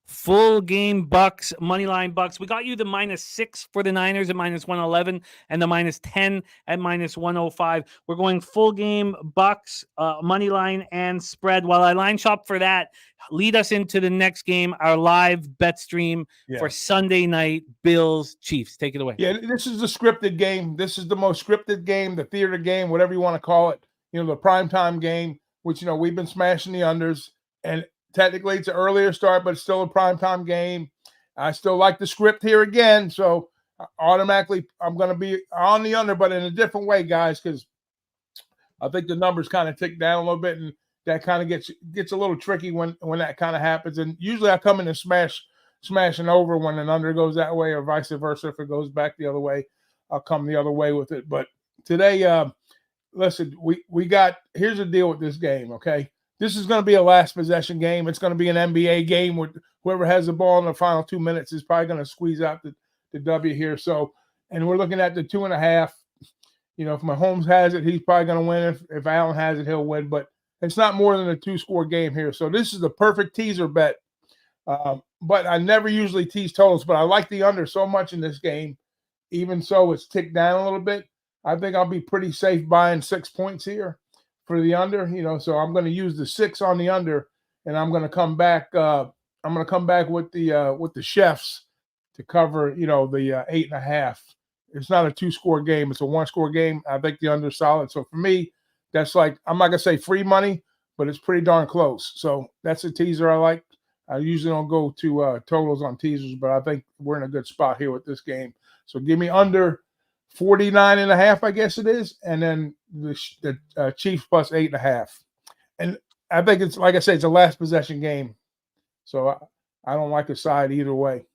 Speaker 1: Full game Bucks, money line Bucks. We got you the -6 for the Niners at -111 and the -10 at -105. We're going full game Bucks, money line and spread. While I line shop for that, lead us into the next game, our live bet stream for Sunday night, Bills Chiefs. Take it away.
Speaker 3: Yeah, this is the scripted game. This is the most scripted game, the theater game, whatever you want to call it. The primetime game, which we've been smashing the unders. and technically it's an earlier start, but it's still a primetime game. I still like the script here again, so automatically I'm going to be on the under, but in a different way, guys, because I think the numbers kind of tick down a little bit, and that kind of gets a little tricky when that kind of happens. And usually I come in and smashing over when an under goes that way, or vice versa. If it goes back the other way, I'll come the other way with it. But today, listen, here's the deal with this game, okay? This is going to be a last possession game. It's going to be an NBA game with whoever has the ball in the final 2 minutes is probably going to squeeze out the W here. So, and we're looking at the 2.5. You know, if Mahomes has it, he's probably going to win. If Allen has it, he'll win. But it's not more than a 2-score game here. So this is the perfect teaser bet. But I never usually tease totals, but I like the under so much in this game. Even so, it's ticked down a little bit. I think I'll be pretty safe buying 6 points here for the under. You know, so I'm going to use the 6 on the under, and I'm going to come back. I'm going to come back with the chefs to cover. You know, the 8.5. It's not a 2-score game. It's a 1-score game. I think the under is solid. So for me, that's like, I'm not going to say free money, but it's pretty darn close. So that's a teaser I like. I usually don't go to totals on teasers, but I think we're in a good spot here with this game. So give me under 49.5, I guess it is. And then the Chiefs plus 8.5. And I think it's, like I said, it's a last possession game. So I don't like a side either way.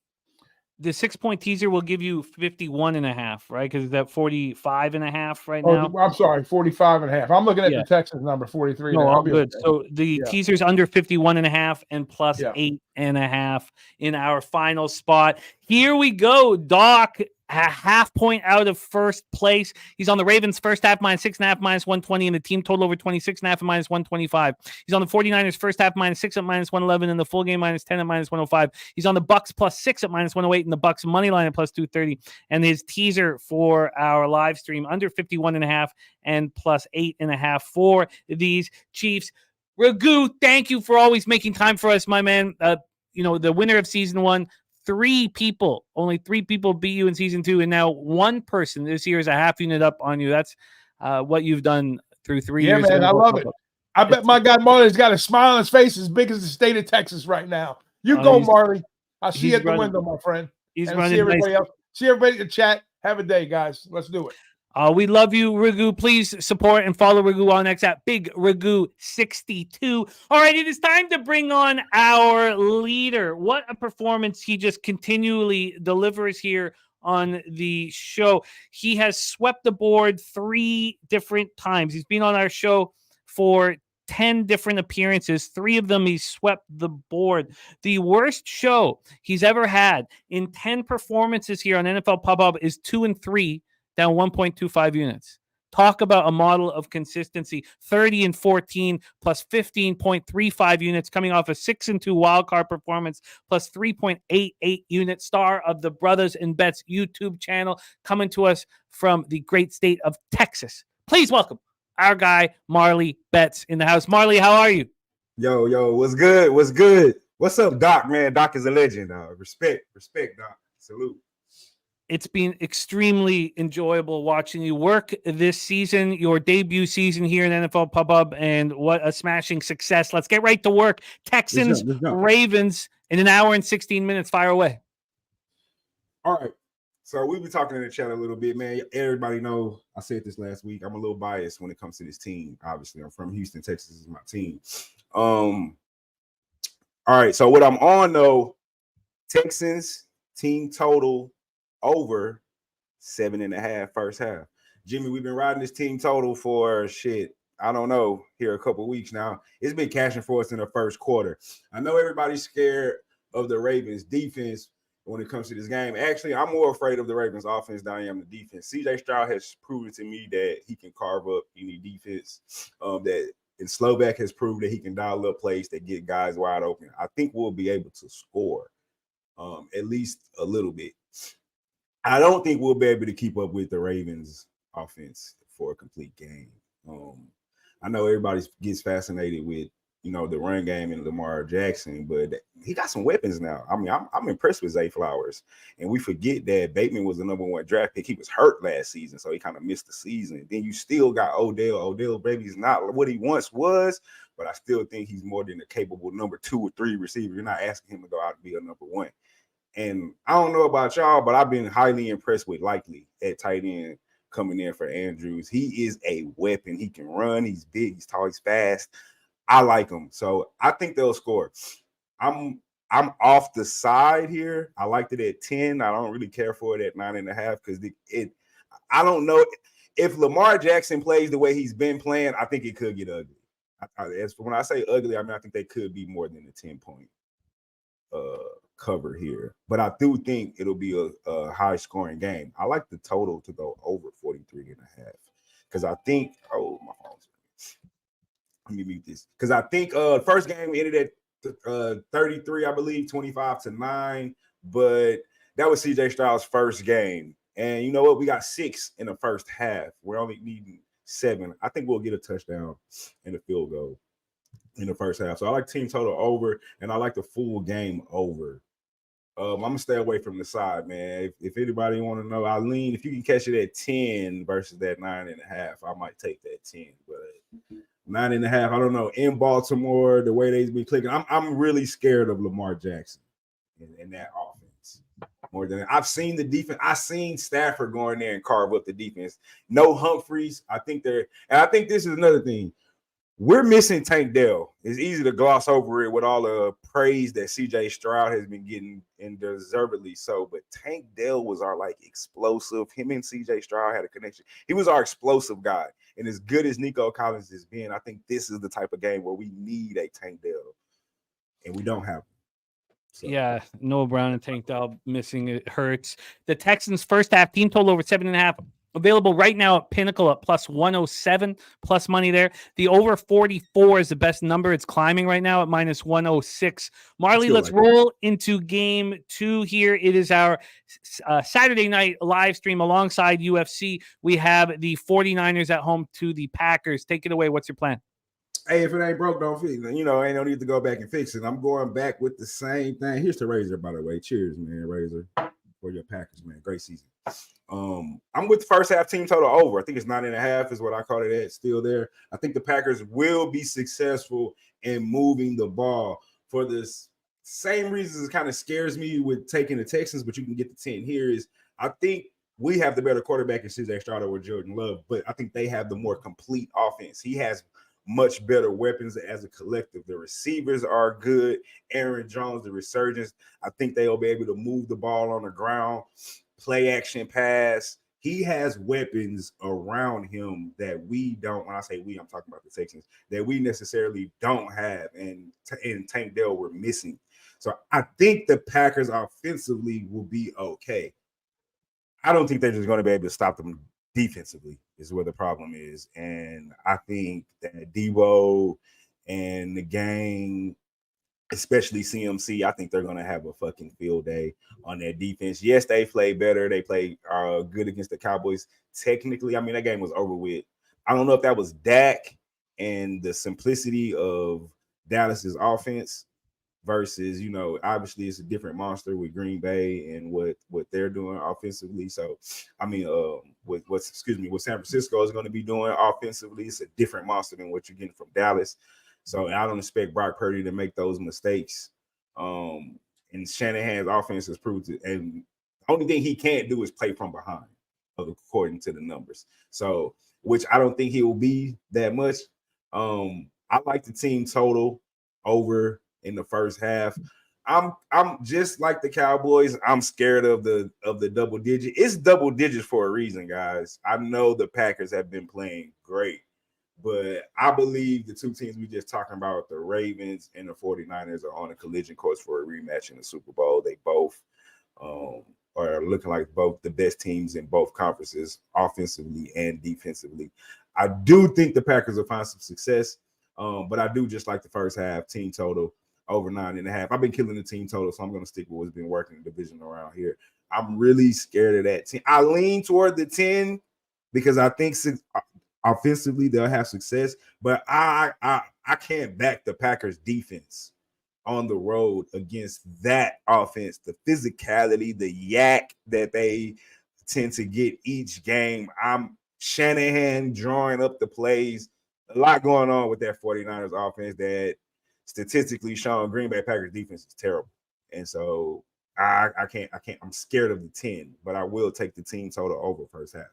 Speaker 1: The 6-point teaser will give you 51.5, right? Because it's at 45.5 right now.
Speaker 3: I'm sorry, 45.5. I'm looking at the Texans number 43.
Speaker 1: No, all good. Okay. So the teaser's under 51.5 and plus 8.5 in our final spot. Here we go, Doc. A half point out of first place. He's on the Ravens first half -6.5 -120, and the team total over 26.5 and -125. He's on the 49ers first half -6 at -111, and the full game -10 at -105. He's on the Bucks +6 at -108, and the Bucks money line at +230. And his teaser for our live stream under 51.5 and plus 8.5 for these Chiefs. Raghu, thank you for always making time for us, my man. You know, the winner of season 1. Only three people beat you in season 2, and now one person this year is a half unit up on you. That's what you've done through 3 years.
Speaker 3: Yeah, man, I love it. I bet my guy Marley's got a smile on his face as big as the state of Texas right now. You go, Marley. I'll see you at the window, my friend.
Speaker 1: He's
Speaker 3: running.
Speaker 1: See everybody
Speaker 3: else. See everybody in the chat. Have a day, guys. Let's do it.
Speaker 1: We love you, Raghu. Please support and follow Raghu on X at Big Raghu62. All right, it is time to bring on our leader. What a performance he just continually delivers here on the show. He has swept the board 3 different times. He's been on our show for 10 different appearances. 3 of them, he swept the board. The worst show he's ever had in 10 performances here on NFL Pub Up is 2-3. Down 1.25 units. Talk about a model of consistency. 30-14 plus 15.35 units coming off a 6-2 wildcard performance plus 3.88 unit. Star of the Brothers and Betts YouTube channel coming to us from the great state of Texas. Please welcome our guy, Marley Betts, in the house. Marley, how are you?
Speaker 4: Yo, what's good? What's good? What's up, Doc, man? Doc is a legend. Respect, Doc. Salute.
Speaker 1: It's been extremely enjoyable watching you work this season, your debut season here in NFL Pub Up, and what a smashing success. Let's get right to work. Texans, Ravens in 1 hour and 16 minutes. Fire away.
Speaker 4: All right. So we've been talking in the chat a little bit, man. Everybody know I said this last week. I'm a little biased when it comes to this team. Obviously, I'm from Houston, Texas is my team. All right. So what I'm on, though, Texans team total over 7.5 first half. Jimmy, we've been riding this team total for I don't know, here a couple of weeks now. It's been cashing for us in the first quarter. I know everybody's scared of the Ravens defense when it comes to this game. Actually, I'm more afraid of the Ravens offense than I am the defense. CJ Stroud has proven to me that he can carve up any defense. And Slovak has proved that he can dial up plays that get guys wide open. I think we'll be able to score at least a little bit. I don't think we'll be able to keep up with the Ravens offense for a complete game. I know everybody gets fascinated with the run game and Lamar Jackson, but he got some weapons now. I mean, I'm impressed with Zay Flowers, and we forget that Bateman was the number 1 draft pick. He was hurt last season, so he kind of missed the season. Then you still got Odell. Odell, baby, is not what he once was, but I still think he's more than a capable number 2 or 3 receiver. You're not asking him to go out and be a number 1. And I don't know about y'all, but I've been highly impressed with Likely at tight end coming in for Andrews. He is a weapon. He can run. He's big. He's tall. He's fast. I like them, so I think they'll score. I'm off the side here. I liked it at 10. I don't really care for it at 9.5 because I don't know if Lamar Jackson plays the way he's been playing. I think it could get ugly. When I say ugly, I mean I think they could be more than a 10-point cover here. But I do think it'll be a high scoring game. I like the total to go over 43.5 because I think my phone's. Let me mute this because I think first game ended at 33, I believe, 25-9. But that was CJ Stroud's first game. And you know what? We got 6 in the first half. We're only needing 7. I think we'll get a touchdown and a field goal in the first half. So I like team total over, and I like the full game over. I'm going to stay away from the side, man. If anybody want to know, I lean. If you can catch it at 10 versus that 9.5, I might take that 10. But 9.5, I don't know. In Baltimore, the way they've been clicking, I'm really scared of Lamar Jackson in that offense. More than I've seen the defense. I've seen Stafford go in there and carve up the defense. No Humphreys. I think this is another thing. We're missing Tank Dell. It's easy to gloss over it with all the praise that CJ Stroud has been getting, and deservedly so. But Tank Dell was our explosive. Him and CJ Stroud had a connection. He was our explosive guy. And as good as Nico Collins has been, I think this is the type of game where we need a Tank Dell, and we don't have him.
Speaker 1: So. Yeah, Noah Brown and Tank Dell missing. It hurts. The Texans' first half team total over 7.5. Available right now at Pinnacle at plus 107, plus money there. The over 44 is the best number. It's climbing right now at minus 106. Marley, let's roll into game 2 here. It is our Saturday night live stream alongside UFC. We have the 49ers at home to the Packers. Take it away. What's your plan?
Speaker 4: Hey, if it ain't broke, don't fix it. Ain't no need to go back and fix it. I'm going back with the same thing. Here's the Razor, by the way. Cheers, man, Razor, for your Packers, man. Great season. I'm with the first half team total over. I think it's 9.5 is what I call it at. Still there. I think the Packers will be successful in moving the ball for the same reasons it kind of scares me with taking the Texans, but you can get the 10 here is I think we have the better quarterback in CJ Stroud or Jordan Love, but I think they have the more complete offense. He has much better weapons as a collective. The receivers are good. Aaron Jones, the resurgence, I think they'll be able to move the ball on the ground. Play action pass. He has weapons around him that we don't. When I say we, I'm talking about the Texans, that we necessarily don't have. And Tank Dell we're missing. So I think the Packers offensively will be okay. I don't think they're just going to be able to stop them defensively is where the problem is. And I think that Debo and the gang, especially CMC, I think they're going to have a fucking field day on their defense. Yes, they play better. They play good against the Cowboys. Technically, I mean, that game was over with. I don't know if that was Dak and the simplicity of Dallas's offense versus, obviously it's a different monster with Green Bay and what they're doing offensively. So, I mean, what San Francisco is going to be doing offensively, it's a different monster than what you're getting from Dallas. So I don't expect Brock Purdy to make those mistakes. And Shanahan's offense has proved it. And the only thing he can't do is play from behind, according to the numbers. So, which I don't think he will be that much. I like the team total over in the first half. I'm just like the Cowboys. I'm scared of the double digit. It's double digits for a reason, guys. I know the Packers have been playing great. But I believe the two teams we just talking about, the Ravens and the 49ers, are on a collision course for a rematch in the Super Bowl. They both are looking like both the best teams in both conferences, offensively and defensively. I do think the Packers will find some success, but I do just like the first half team total over 9.5. I've been killing the team total, so I'm going to stick with what's been working in the division around here. I'm really scared of that team. I lean toward the 10 because I think offensively they'll have success, but I can't back the Packers defense on the road against that offense, the physicality, the yak that they tend to get each game. I'm Shanahan drawing up the plays. A lot going on with that 49ers offense that statistically shown Green Bay Packers defense is terrible. And so I can't. I'm scared of the 10, but I will take the team total over first half.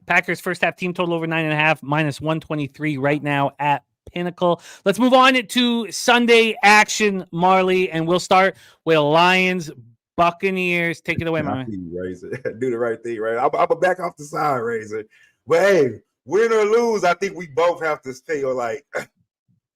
Speaker 1: Packers first half team total over 9.5 minus 123 right now at Pinnacle. Let's move on to Sunday action, Marley, and we'll start with Lions Buccaneers. Take it away, my man.
Speaker 4: Razor. Do the right thing, right? I'm a back off the side, Razor. But hey, win or lose, I think we both have to feel like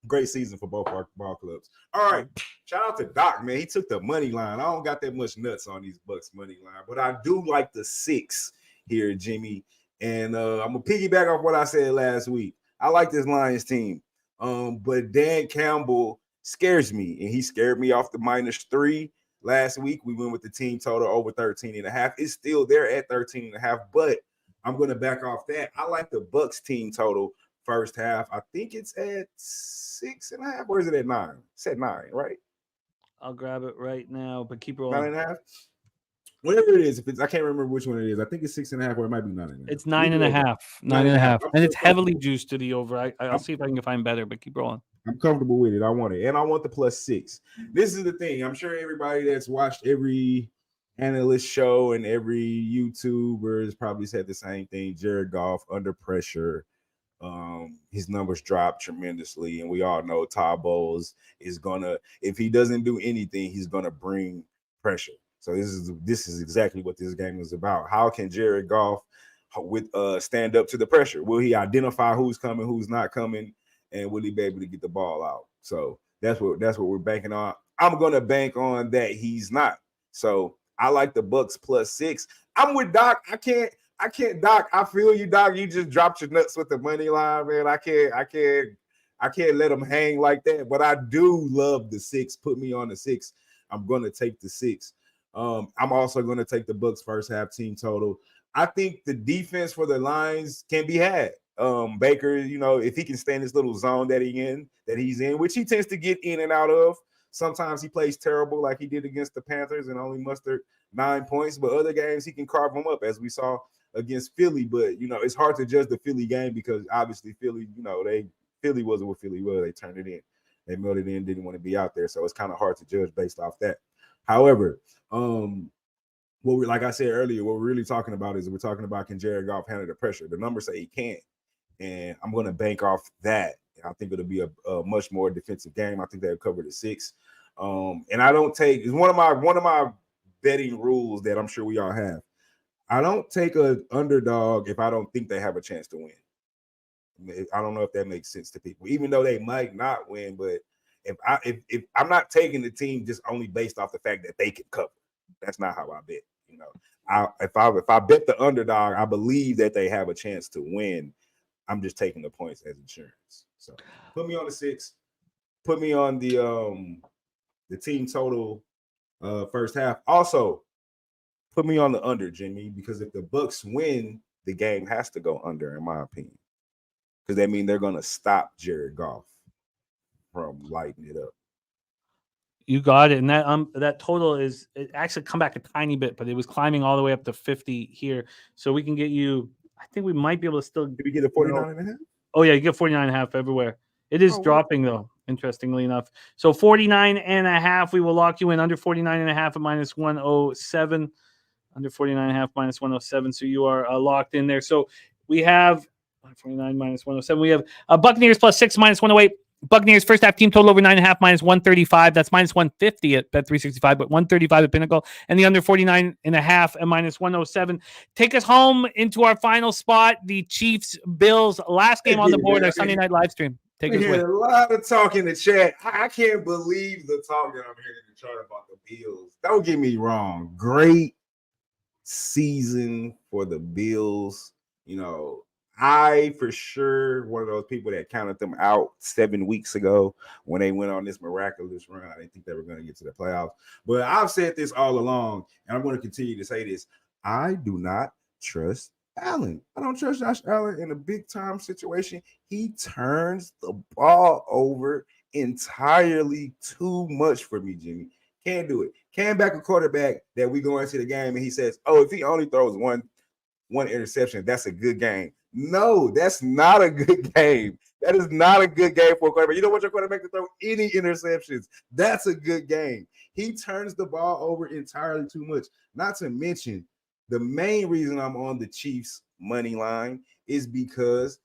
Speaker 4: great season for both our ball clubs. All right, shout out to Doc, man. He took the money line. I don't got that much nuts on these Bucks money line, but I do like the 6 here, Jimmy. And I'm gonna piggyback off what I said last week. I like this Lions team, but Dan Campbell scares me, and he scared me off the -3 last week. We went with the team total over 13.5. It's still there at 13.5, but I'm gonna back off that. I like the Bucks team total first half. I think it's at 6.5. Where is it at 9? It's at 9, right?
Speaker 1: I'll grab it right now, but keep rolling.
Speaker 4: 9.5. Whatever it is, if it's I can't remember which one it is. I think it's 6.5, or it might be 9.5.
Speaker 1: It's 9.5. 9.5. And it's heavily juiced to the over. I'll see if I can find better, but keep rolling.
Speaker 4: I'm comfortable with it. I want it. And I want the +6. This is the thing. I'm sure everybody that's watched every analyst show and every YouTuber has probably said the same thing. Jared Goff under pressure. His numbers dropped tremendously. And we all know Todd Bowles is gonna, if he doesn't do anything, he's gonna bring pressure. So this is exactly what this game is about. How can Jared Goff stand up to the pressure? Will he identify who's coming, who's not coming, and will he be able to get the ball out? So that's what we're banking on. I'm gonna bank on that he's not. So I like the Bucks +6. I'm with Doc. I can't, Doc. I feel you, Doc. You just dropped your nuts with the money line, man. I can't let them hang like that. But I do love the 6. Put me on the 6. I'm gonna take the 6. I'm also going to take the Bucks first half team total. I think the defense for the Lions can be had. Baker, if he can stay in this little zone that he's in, which he tends to get in and out of. Sometimes he plays terrible like he did against the Panthers and only mustered 9 points, but other games he can carve them up, as we saw against Philly. But, it's hard to judge the Philly game because obviously Philly, Philly wasn't what Philly was. They turned it in. They mailed it in, didn't want to be out there. So it's kind of hard to judge based off that. However, like I said earlier, what we're really talking about is we're talking about can Jared Goff handle the pressure. The numbers say he can, and I'm going to bank off that. I think it'll be a much more defensive game. I think they'll cover the 6. And I don't take, it's one of my betting rules that I'm sure we all have. I don't take an underdog if I don't think they have a chance to win. I don't know if that makes sense to people, even though they might not win, but if I'm not taking the team just only based off the fact that they can cover, that's not how I bet. If I bet the underdog, I believe that they have a chance to win. I'm just taking the points as insurance. So put me on the 6. Put me on the team total first half. Also, put me on the under, Jimmy, because if the Bucks win, the game has to go under, in my opinion, because that means they're going to stop Jared Goff from lighting it up.
Speaker 1: You got it. And that total is, it actually come back a tiny bit, but it was climbing all the way up to 50 here. So we can get you, I think we might be able to still.
Speaker 4: Did we get a 49.5?
Speaker 1: Oh yeah, you get 49.5 everywhere. It is dropping though, interestingly enough. So 49.5, we will lock you in under 49.5 at -107. Under 49.5 -107. So you are locked in there. So we have 49 -107. We have Buccaneers +6 -108. Buccaneers first half team total over 9.5 -135. That's -150 at Bet365, but 135 at Pinnacle, and the under 49.5 at -107. Take us home into our final spot, the Chiefs Bills, last game on the board, our Sunday night live stream. Take us away.
Speaker 4: A lot of talk in the chat. I can't believe the talk that I'm hearing in the chat about the Bills. Don't get me wrong. Great season for the Bills. I, for sure, one of those people that counted them out 7 weeks ago when they went on this miraculous run. I didn't think they were going to get to the playoffs. But I've said this all along, and I'm going to continue to say this. I do not trust Allen. I don't trust Josh Allen in a big time situation. He turns the ball over entirely too much for me, Jimmy. Can't do it. Can't back a quarterback that we go into the game and he says, "Oh, if he only throws one interception, that's a good game." No, that's not a good game. That is not a good game for a quarterback. You don't want your quarterback to throw any interceptions. That's a good game. He turns the ball over entirely too much. Not to mention, the main reason I'm on the Chiefs money line is because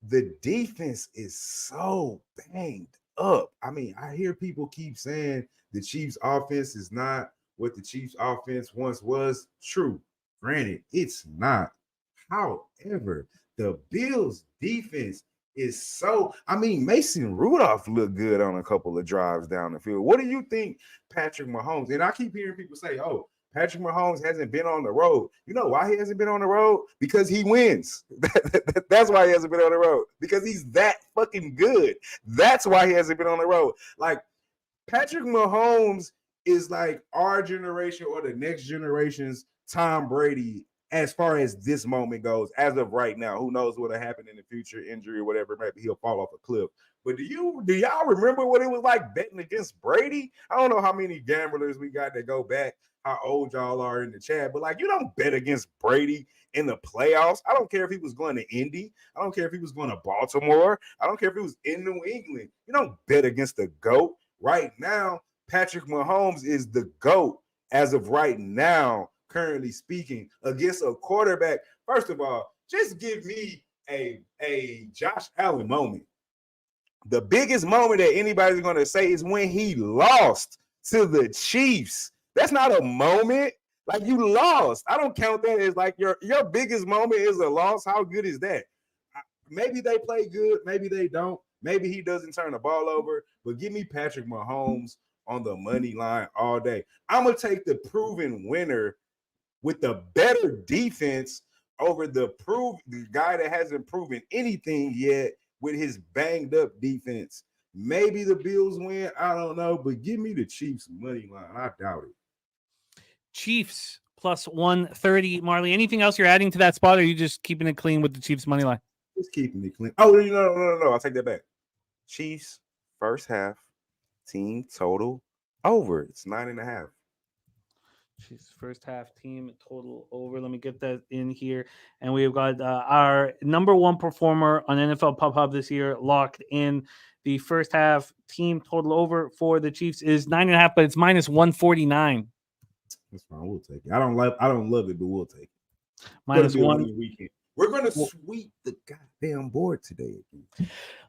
Speaker 4: the defense is so banged up. I mean, I hear people keep saying the Chiefs offense is not what the Chiefs offense once was. True. Granted, it's not. However, the Bills defense is so, I mean, Mason Rudolph looked good on a couple of drives down the field. What do you think Patrick Mahomes, and I keep hearing people say, "Oh, Patrick Mahomes hasn't been on the road." You know why he hasn't been on the road? Because he wins. That's why he hasn't been on the road. Because he's that fucking good. That's why he hasn't been on the road. Like, Patrick Mahomes is like our generation or the next generation's Tom Brady as far as this moment goes. As of right now, who knows what'll happen in the future, injury or whatever. Maybe he'll fall off a cliff. But do y'all remember what it was like betting against Brady? I don't know how many gamblers we got that go back, how old y'all are in the chat, but like, you don't bet against Brady in the playoffs. I don't care if he was going to Indy. I don't care if he was going to Baltimore. I don't care if he was in New England. You don't bet against the GOAT. Right now, Patrick Mahomes is the GOAT as of right now, currently speaking, against a quarterback. First of all, just give me a Josh Allen moment. The biggest moment that anybody's going to say is when he lost to the Chiefs. That's not a moment. Like, you lost. I don't count that as like your biggest moment is a loss. How good is that? Maybe they play good. Maybe they don't. Maybe he doesn't turn the ball over. But give me Patrick Mahomes on the money line all day. I'm going to take the proven winner with the better defense over the guy that hasn't proven anything yet with his banged up defense. Maybe the Bills win. I don't know. But give me the Chiefs money line. I doubt it.
Speaker 1: Chiefs plus 130. Marley, anything else you're adding to that spot, or are you just keeping it clean with the Chiefs money line?
Speaker 4: Just keeping it clean. Oh, no. I'll take that back. Chiefs first half team total over. It's 9.5.
Speaker 1: Chiefs first half team total over. Let me get that in here. And we've got our number one performer on NFL Pub Hub this year locked in. The first half team total over for the Chiefs is 9.5, but it's minus 149.
Speaker 4: That's fine. We'll take it. I don't love it, but we'll take it.
Speaker 1: Minus one.
Speaker 4: Weekend. We're gonna sweep the goddamn board today.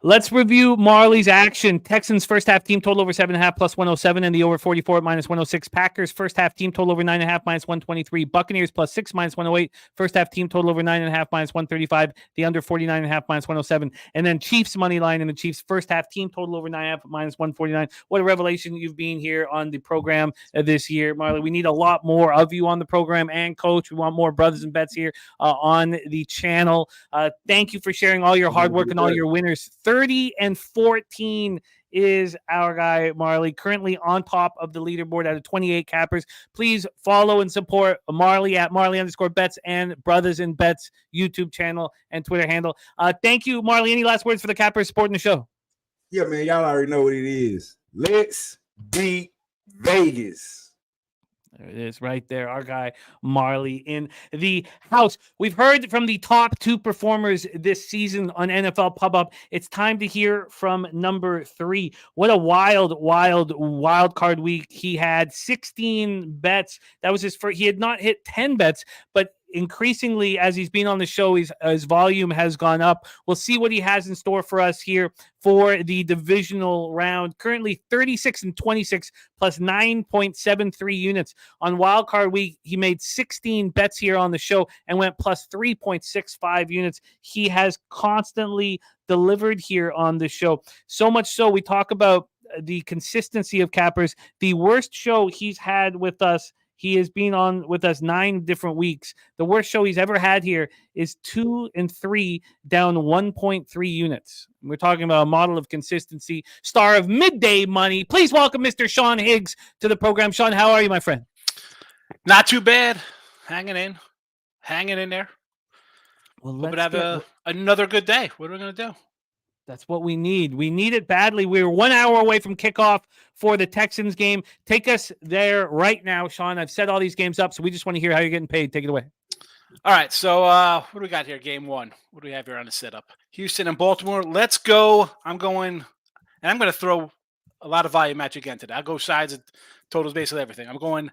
Speaker 1: Let's review Marley's action. Texans first half team total over 7.5 plus 107, and the over 44 at minus 106. Packers first half team total over 9.5 minus 123. Buccaneers plus 6 minus 108. First half team total over 9.5 minus 135. The under 49.5 minus 107. And then Chiefs money line in the Chiefs first half team total over 9.5 minus 149. What a revelation you've been here on the program this year, Marley. We need a lot more of you on the program, and coach. We want more brothers and bets here on the channel. Thank you for sharing all your hard work and all your winners. 30-14 is our guy Marley, currently on top of the leaderboard out of 28 cappers. Please follow and support Marley at Marley_Betts and Brothers and Bets YouTube channel and Twitter handle. Thank you, Marley. Any last words for the cappers supporting the show?
Speaker 4: Yeah, man, y'all already know what it is. Let's beat Vegas.
Speaker 1: There it is right there. Our guy, Marley, in the house. We've heard from the top two performers this season on NFL Pub Up. It's time to hear from number 3. What a wild card week he had. 16 bets. That was his first. He had not hit 10 bets, but increasingly, as he's been on the show, his volume has gone up. We'll see what he has in store for us here for the divisional round. Currently 36-26 plus 9.73 units. On wildcard week, he made 16 bets here on the show and went plus 3.65 units. He has constantly delivered here on the show. So much so, we talk about the consistency of cappers. The worst show he's had with us, he has been on with us 9 different weeks. The worst show he's ever had here is 2-3, down 1.3 units. We're talking about a model of consistency. Star of Midday Money. Please welcome Mr. Sean Higgs to the program. Sean, how are you, my friend?
Speaker 5: Not too bad. Hanging in. hanging in there.
Speaker 1: Well,
Speaker 5: Hope it
Speaker 1: let's
Speaker 5: have another good day. What are we going to do?
Speaker 1: That's what we need. We need it badly. We're 1 hour away from kickoff for the Texans game. Take us there right now, Sean. I've set all these games up, so we just want to hear how you're getting paid. Take it away.
Speaker 5: All right, so what do we got here? Game 1. What do we have here on the setup? Houston and Baltimore. Let's go. I'm going to throw a lot of volume at you again today. I'll go sides and totals, basically everything. I'm going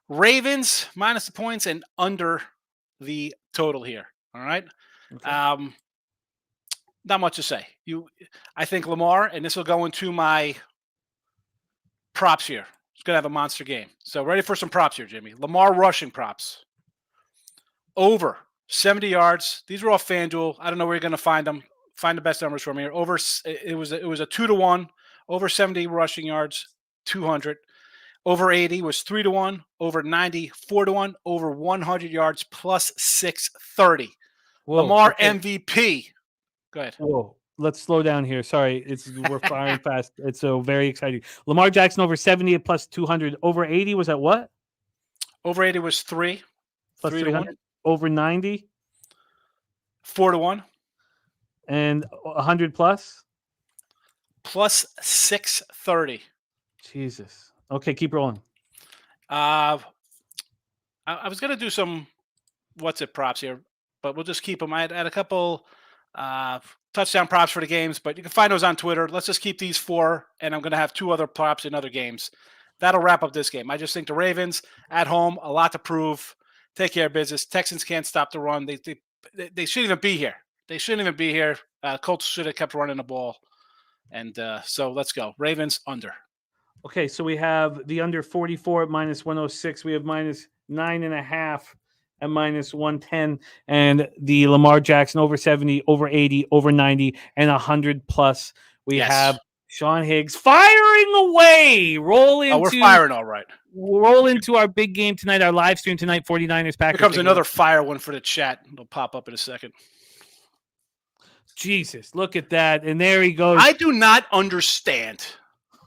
Speaker 5: Ravens minus the points and under the total here. All right. Okay. Not much to say. I think Lamar, and this will go into my props here. It's going to have a monster game. So ready for some props here, Jimmy. Lamar rushing props. Over 70 yards. These are all FanDuel. I don't know where you're going to find them. Find the best numbers for me here. It was a 2-1. Over 70 rushing yards, 200. Over 80 was 3-1. Over 90, 4-1. Over 100 yards plus 630. Whoa, Lamar okay. MVP. Go ahead.
Speaker 1: Whoa. Let's slow down here. Sorry, we're firing fast. It's so very exciting. Lamar Jackson over 70 plus 200. Over 80 was at what?
Speaker 5: Over 80 was 3.
Speaker 1: Plus 300. Over 90?
Speaker 5: 4-1.
Speaker 1: And 100 plus?
Speaker 5: Plus 630.
Speaker 1: Jesus. Okay, keep rolling.
Speaker 5: I was going to do some props here, but we'll just keep them. I had a couple touchdown props for the games, but you can find those on Twitter. Let's just keep these 4, and I'm going to have 2 other props in other games. That'll wrap up this game. I just think the Ravens at home, a lot to prove. Take care of business. Texans can't stop the run. They shouldn't even be here. They shouldn't even be here. Colts should have kept running the ball. And so let's go. Ravens under.
Speaker 1: Okay, so we have the under 44 at minus 106. We have minus 9.5 at minus 110. And the Lamar Jackson over 70, over 80, over 90, and 100 plus. We have Sean Higgs firing away.
Speaker 5: We're firing all right.
Speaker 1: Roll into our big game tonight, our live stream tonight, 49ers Packers.
Speaker 5: Here comes another fire one for the chat. It'll pop up in a second.
Speaker 1: Jesus, look at that. And there he goes.
Speaker 5: I do not understand.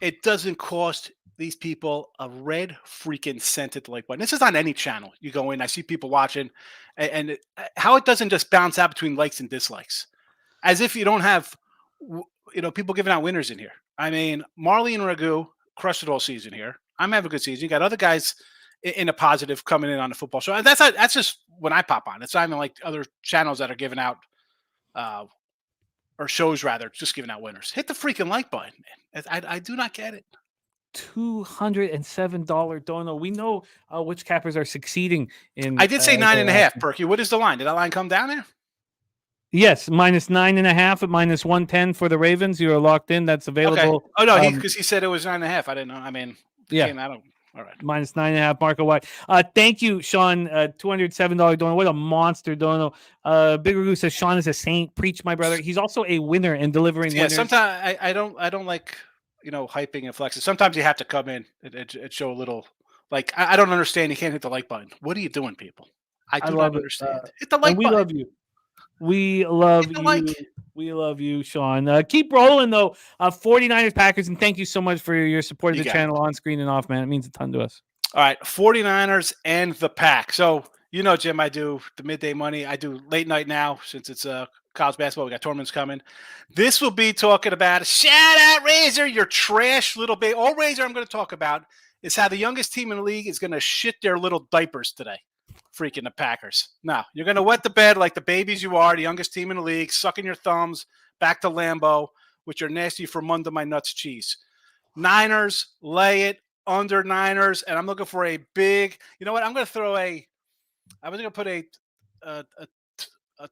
Speaker 5: It doesn't cost these people a red freaking cent at the like button. This is on any channel. You go in, I see people watching, and how it doesn't just bounce out between likes and dislikes. As if you don't have, people giving out winners in here. I mean, Marley and Ragu crushed it all season here. I'm having a good season. You got other guys in a positive coming in on the football show. That's just when I pop on. It's not even like other channels that are giving out or shows rather, just giving out winners. Hit the freaking like button, man. I do not get it.
Speaker 1: $207 dono. We know which cappers are succeeding in.
Speaker 5: I did say 9.5, Perky. What is the line? Did that line come down there?
Speaker 1: Yes, minus 9.5 at minus 110 for the Ravens. You are locked in. That's available.
Speaker 5: Okay. Oh no, because he said it was 9.5. I didn't know. I mean,
Speaker 1: yeah,
Speaker 5: I don't. All right.
Speaker 1: Minus 9.5 market wide. Thank you, Sean. $207 dono. What a monster dono. Big Ragu says Sean is a saint. Preach, my brother. He's also a winner and delivering.
Speaker 5: Yeah.
Speaker 1: Winners.
Speaker 5: Sometimes I don't like hyping and flexing. Sometimes you have to come in and show a little. Like I don't understand. You can't hit the like button. What are you doing, people? I do not understand. Hit the like button.
Speaker 1: We love you. We love you.
Speaker 5: Like.
Speaker 1: We love you, Sean. Keep rolling, though. 49ers Packers, and thank you so much for your support of the channel on screen and off, man. It means a ton to us.
Speaker 5: All right, 49ers and the Pack. So, Jim, I do the midday money. I do late night now since it's college basketball. We got tournaments coming. This will be talking about, shout out, Razor, your trash little baby. All Razor I'm going to talk about is how the youngest team in the league is going to shit their little diapers today. Freaking the Packers. Now, you're going to wet the bed like the babies you are, the youngest team in the league, sucking your thumbs back to Lambeau with your nasty from under my nuts cheese. Niners, lay it, under Niners, and I'm looking for a big, I'm going to throw I was going to put a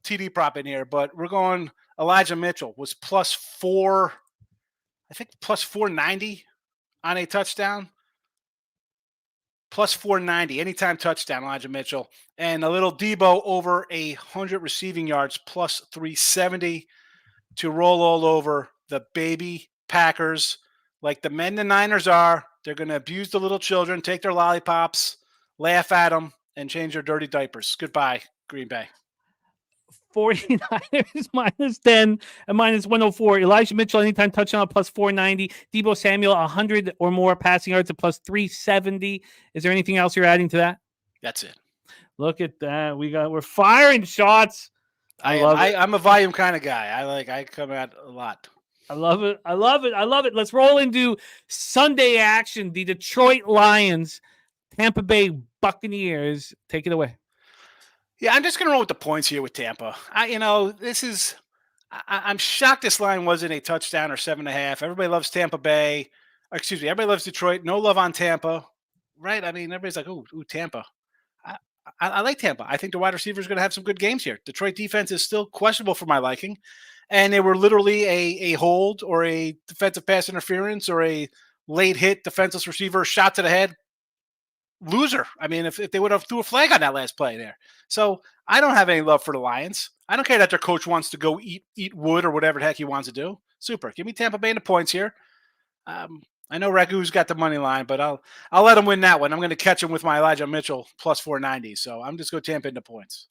Speaker 5: TD prop in here, but we're going Elijah Mitchell was plus 490 on a touchdown. Plus 490, anytime touchdown, Elijah Mitchell. And a little Debo over 100 receiving yards, plus 370 to roll all over the baby Packers. Like the men the Niners are, they're going to abuse the little children, take their lollipops, laugh at them, and change their dirty diapers. Goodbye, Green Bay.
Speaker 1: 49ers minus 10 and minus 104. Elijah Mitchell, anytime touchdown, plus 490. Debo Samuel, 100 or more passing yards at plus 370. Is there anything else you're adding to that?
Speaker 5: That's it.
Speaker 1: Look at that. We're firing shots.
Speaker 5: I'm a volume kind of guy. I come out a lot.
Speaker 1: I love it. I love it. I love it. Let's roll into Sunday action. The Detroit Lions, Tampa Bay Buccaneers. Take it away.
Speaker 5: Yeah, I'm just going to roll with the points here with Tampa. I'm shocked this line wasn't a touchdown or 7.5. Everybody loves Tampa Bay. Everybody loves Detroit. No love on Tampa, right? I mean, everybody's like, ooh, Tampa. I like Tampa. I think the wide receiver is going to have some good games here. Detroit defense is still questionable for my liking. And they were literally a hold or a defensive pass interference or a late hit defenseless receiver shot to the head. Loser. I mean, if they would have threw a flag on that last play there. So I don't have any love for the Lions. I don't care that their coach wants to go eat wood or whatever the heck he wants to do. Super. Give me Tampa Bay in the points here. I know Ragu's got the money line, but I'll let him win that one. I'm going to catch him with my Elijah Mitchell plus 490. So I'm just going to Tampa in the points.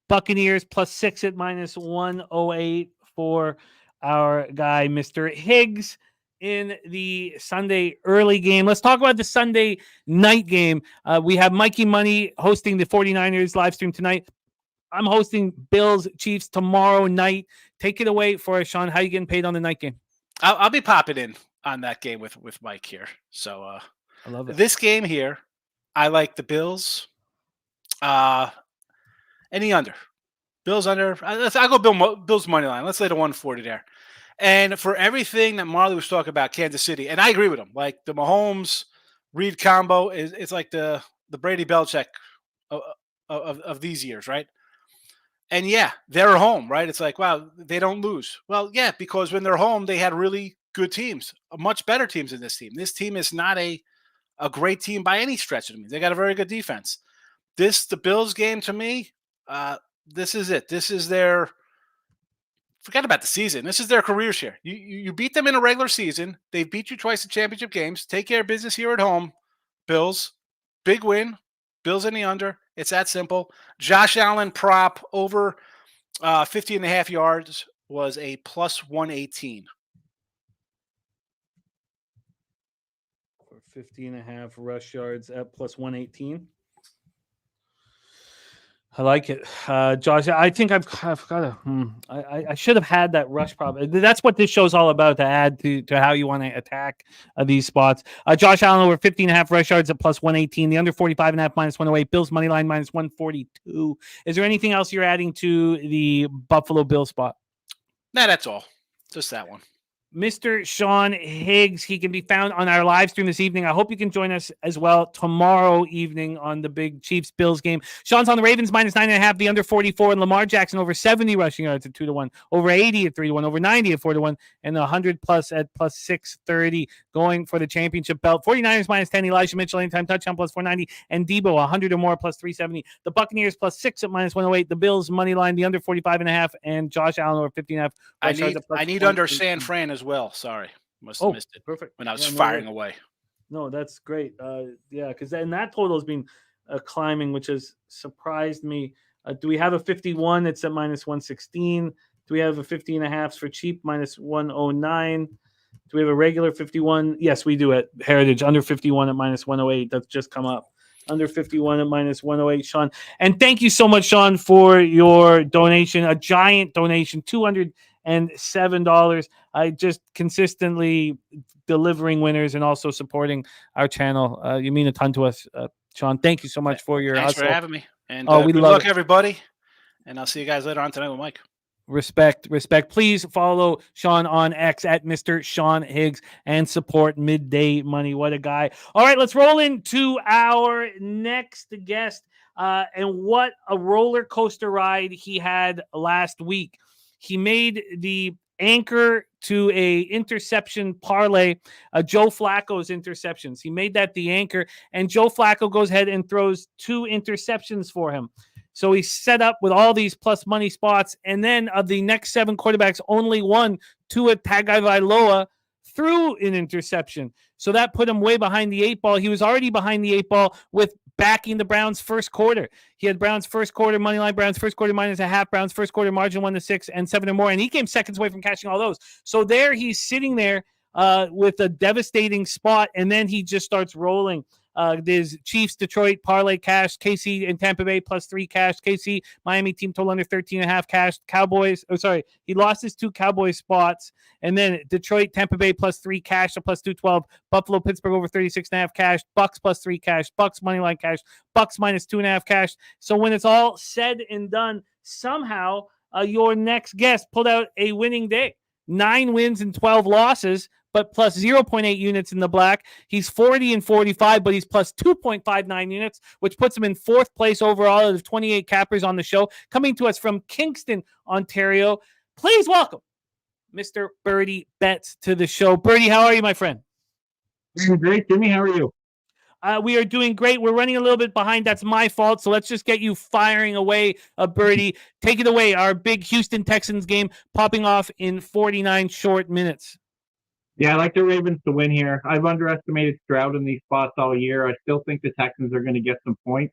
Speaker 1: Buccaneers +6 at -108 for our guy, Mr. Higgs, in the Sunday early game. Let's talk about the Sunday night game. We have Mikey Money hosting the 49ers live stream tonight. I'm hosting Bills Chiefs tomorrow night. Take it away for us, Sean. How you getting paid on the night game?
Speaker 5: I'll be popping in on that game with Mike here. So
Speaker 1: I love it.
Speaker 5: This game here, I like the Bills. Any under. Bills under. I'll go Bills money line. Let's lay the 140 there. And for everything that Marley was talking about, Kansas City, and I agree with him. Like the Mahomes Reed combo it's like the Brady Belichick of these years, right? And yeah, they're home, right? It's like, wow, they don't lose. Well, yeah, because when they're home, they had really good teams, much better teams than this team. This team is not a great team by any stretch of the means. They got a very good defense. The Bills game to me, this is it. This is their forget about the season. This is their careers here. You beat them in a regular season. They beat you twice in championship games. Take care of business here at home. Bills, big win. Bills in the under. It's that simple. Josh Allen prop over 50.5 yards was a plus 118.
Speaker 1: For 50.5 rush yards at plus 118. I like it. Josh, I think I've got to, I should have had that rush prop. That's what this show's all about, to add to how you want to attack these spots. Josh Allen over 50.5 rush yards at plus 118. The under 45.5 -108. Bills money line -142. Is there anything else you're adding to the Buffalo Bills spot?
Speaker 5: Nah, that's all. Just that one.
Speaker 1: Mr. Sean Higgs. He can be found on our live stream this evening. I hope you can join us as well tomorrow evening on the big Chiefs-Bills game. Sean's on the Ravens -9.5, the under 44, and Lamar Jackson over 70 rushing yards at 2-1, over 80 at 3-1, over 90 at 4-1, and 100 plus at plus 630 going for the championship belt. 49ers -10, Elijah Mitchell anytime touchdown plus 490, and Debo 100 or more plus 370. The Buccaneers +6 at -108. The Bills money line, the under 45.5, and Josh Allen over 50.5.
Speaker 5: I need under San Fran as well. Sorry, must have missed it.
Speaker 1: Perfect.
Speaker 5: When I was firing away.
Speaker 1: No, that's great. Yeah, because then that total has been climbing, which has surprised me. Do we have a 51? It's at -116. Do we have a 50.5 for cheap -109? Do we have a regular 51? Yes, we do at Heritage. Under 51 at -108. That's just come up. Under 51 at -108, Sean. And thank you so much, Sean, for your donation. A giant donation, $207. I just consistently delivering winners and also supporting our channel. You mean a ton to us, Sean. Thank you so much for your
Speaker 5: Thanks
Speaker 1: hustle.
Speaker 5: for having me. And
Speaker 1: we
Speaker 5: good
Speaker 1: love
Speaker 5: luck,
Speaker 1: it.
Speaker 5: everybody. And I'll see you guys later on tonight with Mike.
Speaker 1: Respect. Please follow Sean on X at Mr. Sean Higgs and support Midday Money. What a guy. All right, let's roll into our next guest. And what a roller coaster ride he had last week. He made the anchor to a interception parlay, Joe Flacco's interceptions. He made that the anchor, and Joe Flacco goes ahead and throws 2 interceptions for him. So he's set up with all these plus money spots, and then of the next 7 quarterbacks, only one, Tua Tagovailoa, threw an interception. So that put him way behind the 8 ball. He was already behind the 8 ball with backing the Browns first quarter. He had Browns first quarter money line, Browns first quarter -0.5, Browns first quarter margin 1-6, and 7 or more. And he came seconds away from catching all those. So there he's sitting there with a devastating spot, and then he just starts rolling. There's Chiefs, Detroit, parlay cash. KC and Tampa Bay +3 cash. KC, Miami team total under 13.5 cash. Cowboys, he lost his 2 Cowboys spots. And then Detroit, Tampa Bay +3 cash to +212. Buffalo, Pittsburgh over 36.5 cash. Bucks +3 cash. Bucks money line cash. Bucks -2.5 cash. So when it's all said and done, somehow your next guest pulled out a winning day. 9 wins and 12 losses, but plus 0.8 units in the black. He's 40 and 45, but he's plus 2.59 units, which puts him in 4th place overall out of 28 cappers on the show. Coming to us from Kingston, Ontario, please welcome Mr. Birdie Betts to the show. Birdie, how are you, my friend?
Speaker 6: Great, Jimmy. How are you?
Speaker 1: We are doing great. We're running a little bit behind. That's my fault. So let's just get you firing away, Birdie. Take it away. Our big Houston Texans game popping off in 49 short minutes.
Speaker 6: Yeah, I like the Ravens to win here. I've underestimated Stroud in these spots all year. I still think the Texans are going to get some points.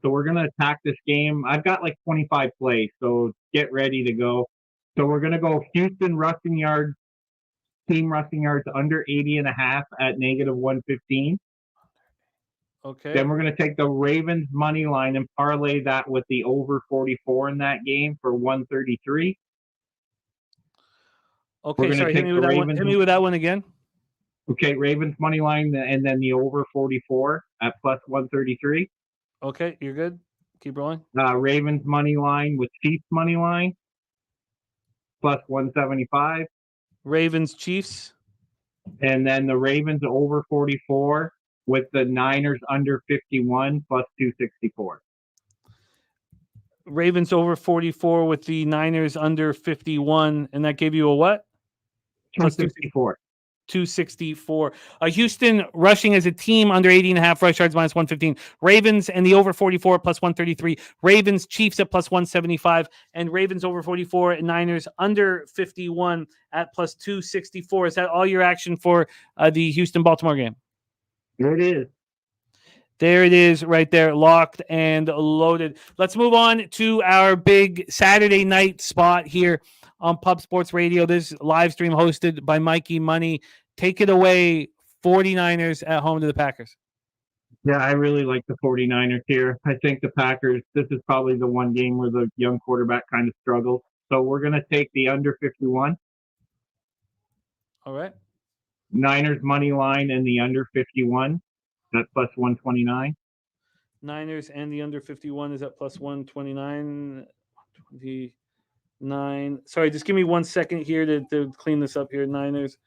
Speaker 6: So we're going to attack this game. I've got like 25 plays, so get ready to go. So we're going to go Houston rushing yards, team rushing yards under 80.5 at -115.
Speaker 1: Okay.
Speaker 6: Then we're going to take the Ravens money line and parlay that with the over 44 in that game for 133.
Speaker 1: Okay, sorry, hit me with that one again.
Speaker 6: Okay, Ravens money line and then the over 44 at plus 133.
Speaker 1: Okay, you're good. Keep rolling.
Speaker 6: Ravens money line with Chiefs money line plus 175.
Speaker 1: Ravens, Chiefs.
Speaker 6: And then the Ravens over 44 with the Niners under 51 plus 264.
Speaker 1: Ravens over 44 with the Niners under 51. And that gave you a what?
Speaker 6: Plus 264.
Speaker 1: 264. Houston rushing as a team under 80.5 rush yards -115. Ravens and the over 44 plus 133. Ravens, Chiefs at plus 175. And Ravens over 44 and Niners under 51 at plus 264. Is that all your action for the Houston-Baltimore game?
Speaker 6: There it is.
Speaker 1: There it is right there, locked and loaded. Let's move on to our big Saturday night spot here on Pub Sports Radio. This live stream hosted by Mikey Money. Take it away, 49ers at home to the Packers.
Speaker 6: Yeah, I really like the 49ers here. I think the Packers, this is probably the one game where the young quarterback kind of struggles. So we're going to take the under 51.
Speaker 1: All right.
Speaker 6: Niners money line and the under 51. That's plus 129.
Speaker 1: Niners and the under 51 is at plus 129. 29. Sorry, just give me 1 second here to clean this up here. Niners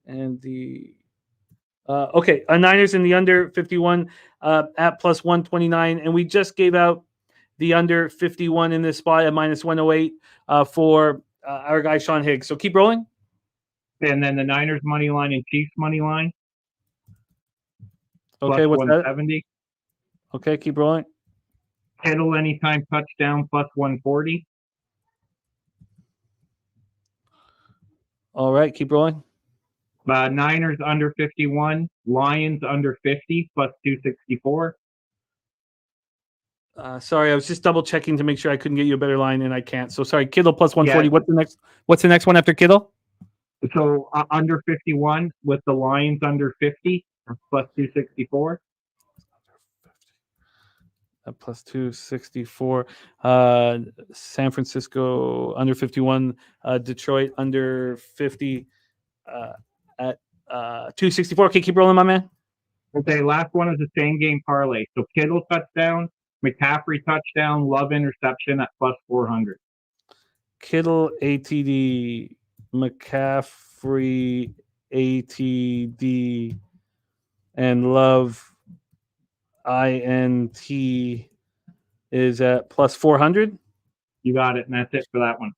Speaker 1: and the Niners and the under 51 at plus 129. And we just gave out the under 51 in this spot at minus 108 for our guy Sean Higgs. So keep rolling.
Speaker 6: And then the Niners money line and Chiefs money line.
Speaker 1: Okay, what's
Speaker 6: 170.
Speaker 1: That? Okay, keep rolling.
Speaker 6: Kittle anytime touchdown plus 140.
Speaker 1: All right, keep rolling.
Speaker 6: Niners under 51. Lions under 50 plus 264.
Speaker 1: Sorry, I was just double checking to make sure I couldn't get you a better line, and I can't. So sorry, Kittle plus 140.
Speaker 6: Yeah.
Speaker 1: What's the next one after Kittle?
Speaker 6: So under 51 with the Lions under 50 plus 264.
Speaker 1: Plus 264. San Francisco under 51. Detroit under 50 at 264. Okay, keep rolling, my man.
Speaker 6: Okay, last one is the same game parlay. So Kittle touchdown, McCaffrey touchdown, Love interception at plus 400.
Speaker 1: Kittle ATD, McCaffrey ATD, and Love INT is at plus 400.
Speaker 6: You got it, and that's it for that one.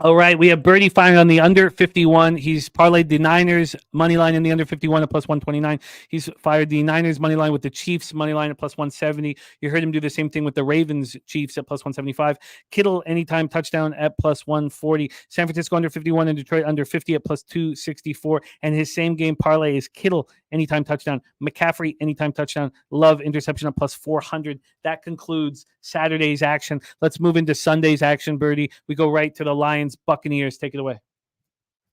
Speaker 1: All right, we have Birdie firing on the under 51. He's parlayed the Niners money line in the under 51 at plus 129. He's fired the Niners money line with the Chiefs money line at plus 170. You heard him do the same thing with the Ravens Chiefs at plus 175. Kittle anytime touchdown at plus 140. San Francisco under 51 and Detroit under 50 at plus 264. And his same game parlay is Kittle anytime touchdown, McCaffrey anytime touchdown, Love interception at plus 400. That concludes Saturday's action. Let's move into Sunday's action, Birdie. We go right to the Lions Buccaneers. Take it away.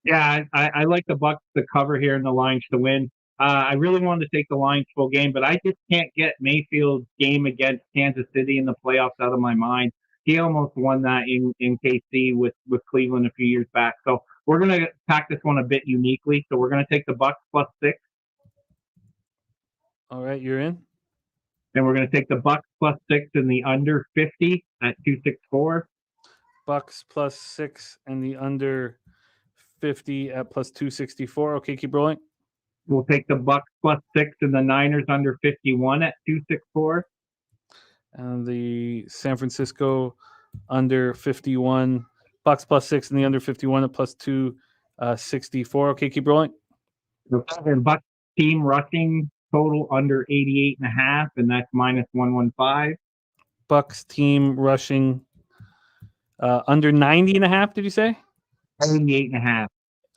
Speaker 6: Yeah, I like the Bucs to cover here and the Lions to win. I really wanted to take the Lions full game, but I just can't get Mayfield's game against Kansas City in the playoffs out of my mind. He almost won that in KC with Cleveland a few years back. So we're going to attack this one a bit uniquely. So we're going to take the Bucs +6.
Speaker 1: All right, you're in.
Speaker 6: Then we're going to take the Bucs +6 and the under 50 at 264.
Speaker 1: Bucks +6 and the under 50 at +264. Okay, keep rolling.
Speaker 6: We'll take the Bucs +6 and the Niners under 51 at 264.
Speaker 1: And the San Francisco under 51. Bucks +6 and the under 51 at +264. Okay, keep rolling.
Speaker 6: The Bucs team rushing total under 88.5, and that's -115.
Speaker 1: Bucks team rushing under 90.5. Did you say?
Speaker 6: 88.5.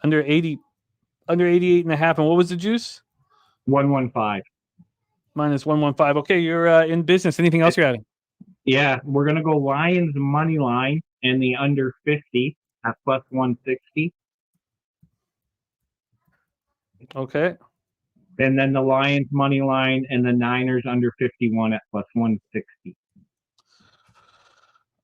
Speaker 1: Under 88.5. And what was the juice?
Speaker 6: 115.
Speaker 1: -115. Okay, you're in business. Anything else you're adding?
Speaker 6: Yeah, we're going to go Lions money line and the under 50 at +160.
Speaker 1: Okay.
Speaker 6: And then the Lions money line and the Niners under 51 at +160.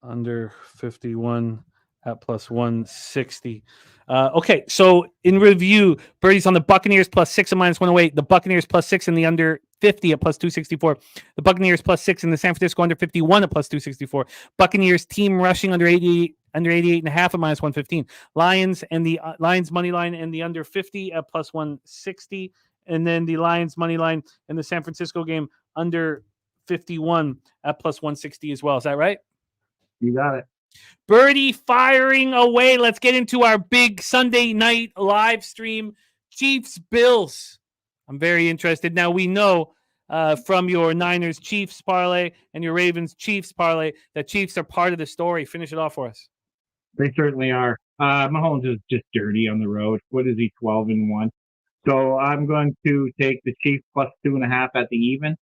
Speaker 1: Under 51 at +160. Okay, so in review, Birdie's on the Buccaneers +6 and -108. The Buccaneers +6 and the under 50 at +264. The Buccaneers +6 and the San Francisco under 51 at +264. Buccaneers team rushing under 88.5 at -115. Lions and the Lions money line and the under 50 at +160. And then the Lions money line and the San Francisco game under 51 at +160 as well. Is that right?
Speaker 6: You got it.
Speaker 1: Birdie firing away. Let's get into our big Sunday night live stream. Chiefs Bills. I'm very interested. Now we know from your Niners Chiefs parlay and your Ravens Chiefs parlay that Chiefs are part of the story. Finish it off for us.
Speaker 6: They certainly are. Mahomes is just dirty on the road. What is he, 12-1? So I'm going to take the Chiefs +2.5 at the even.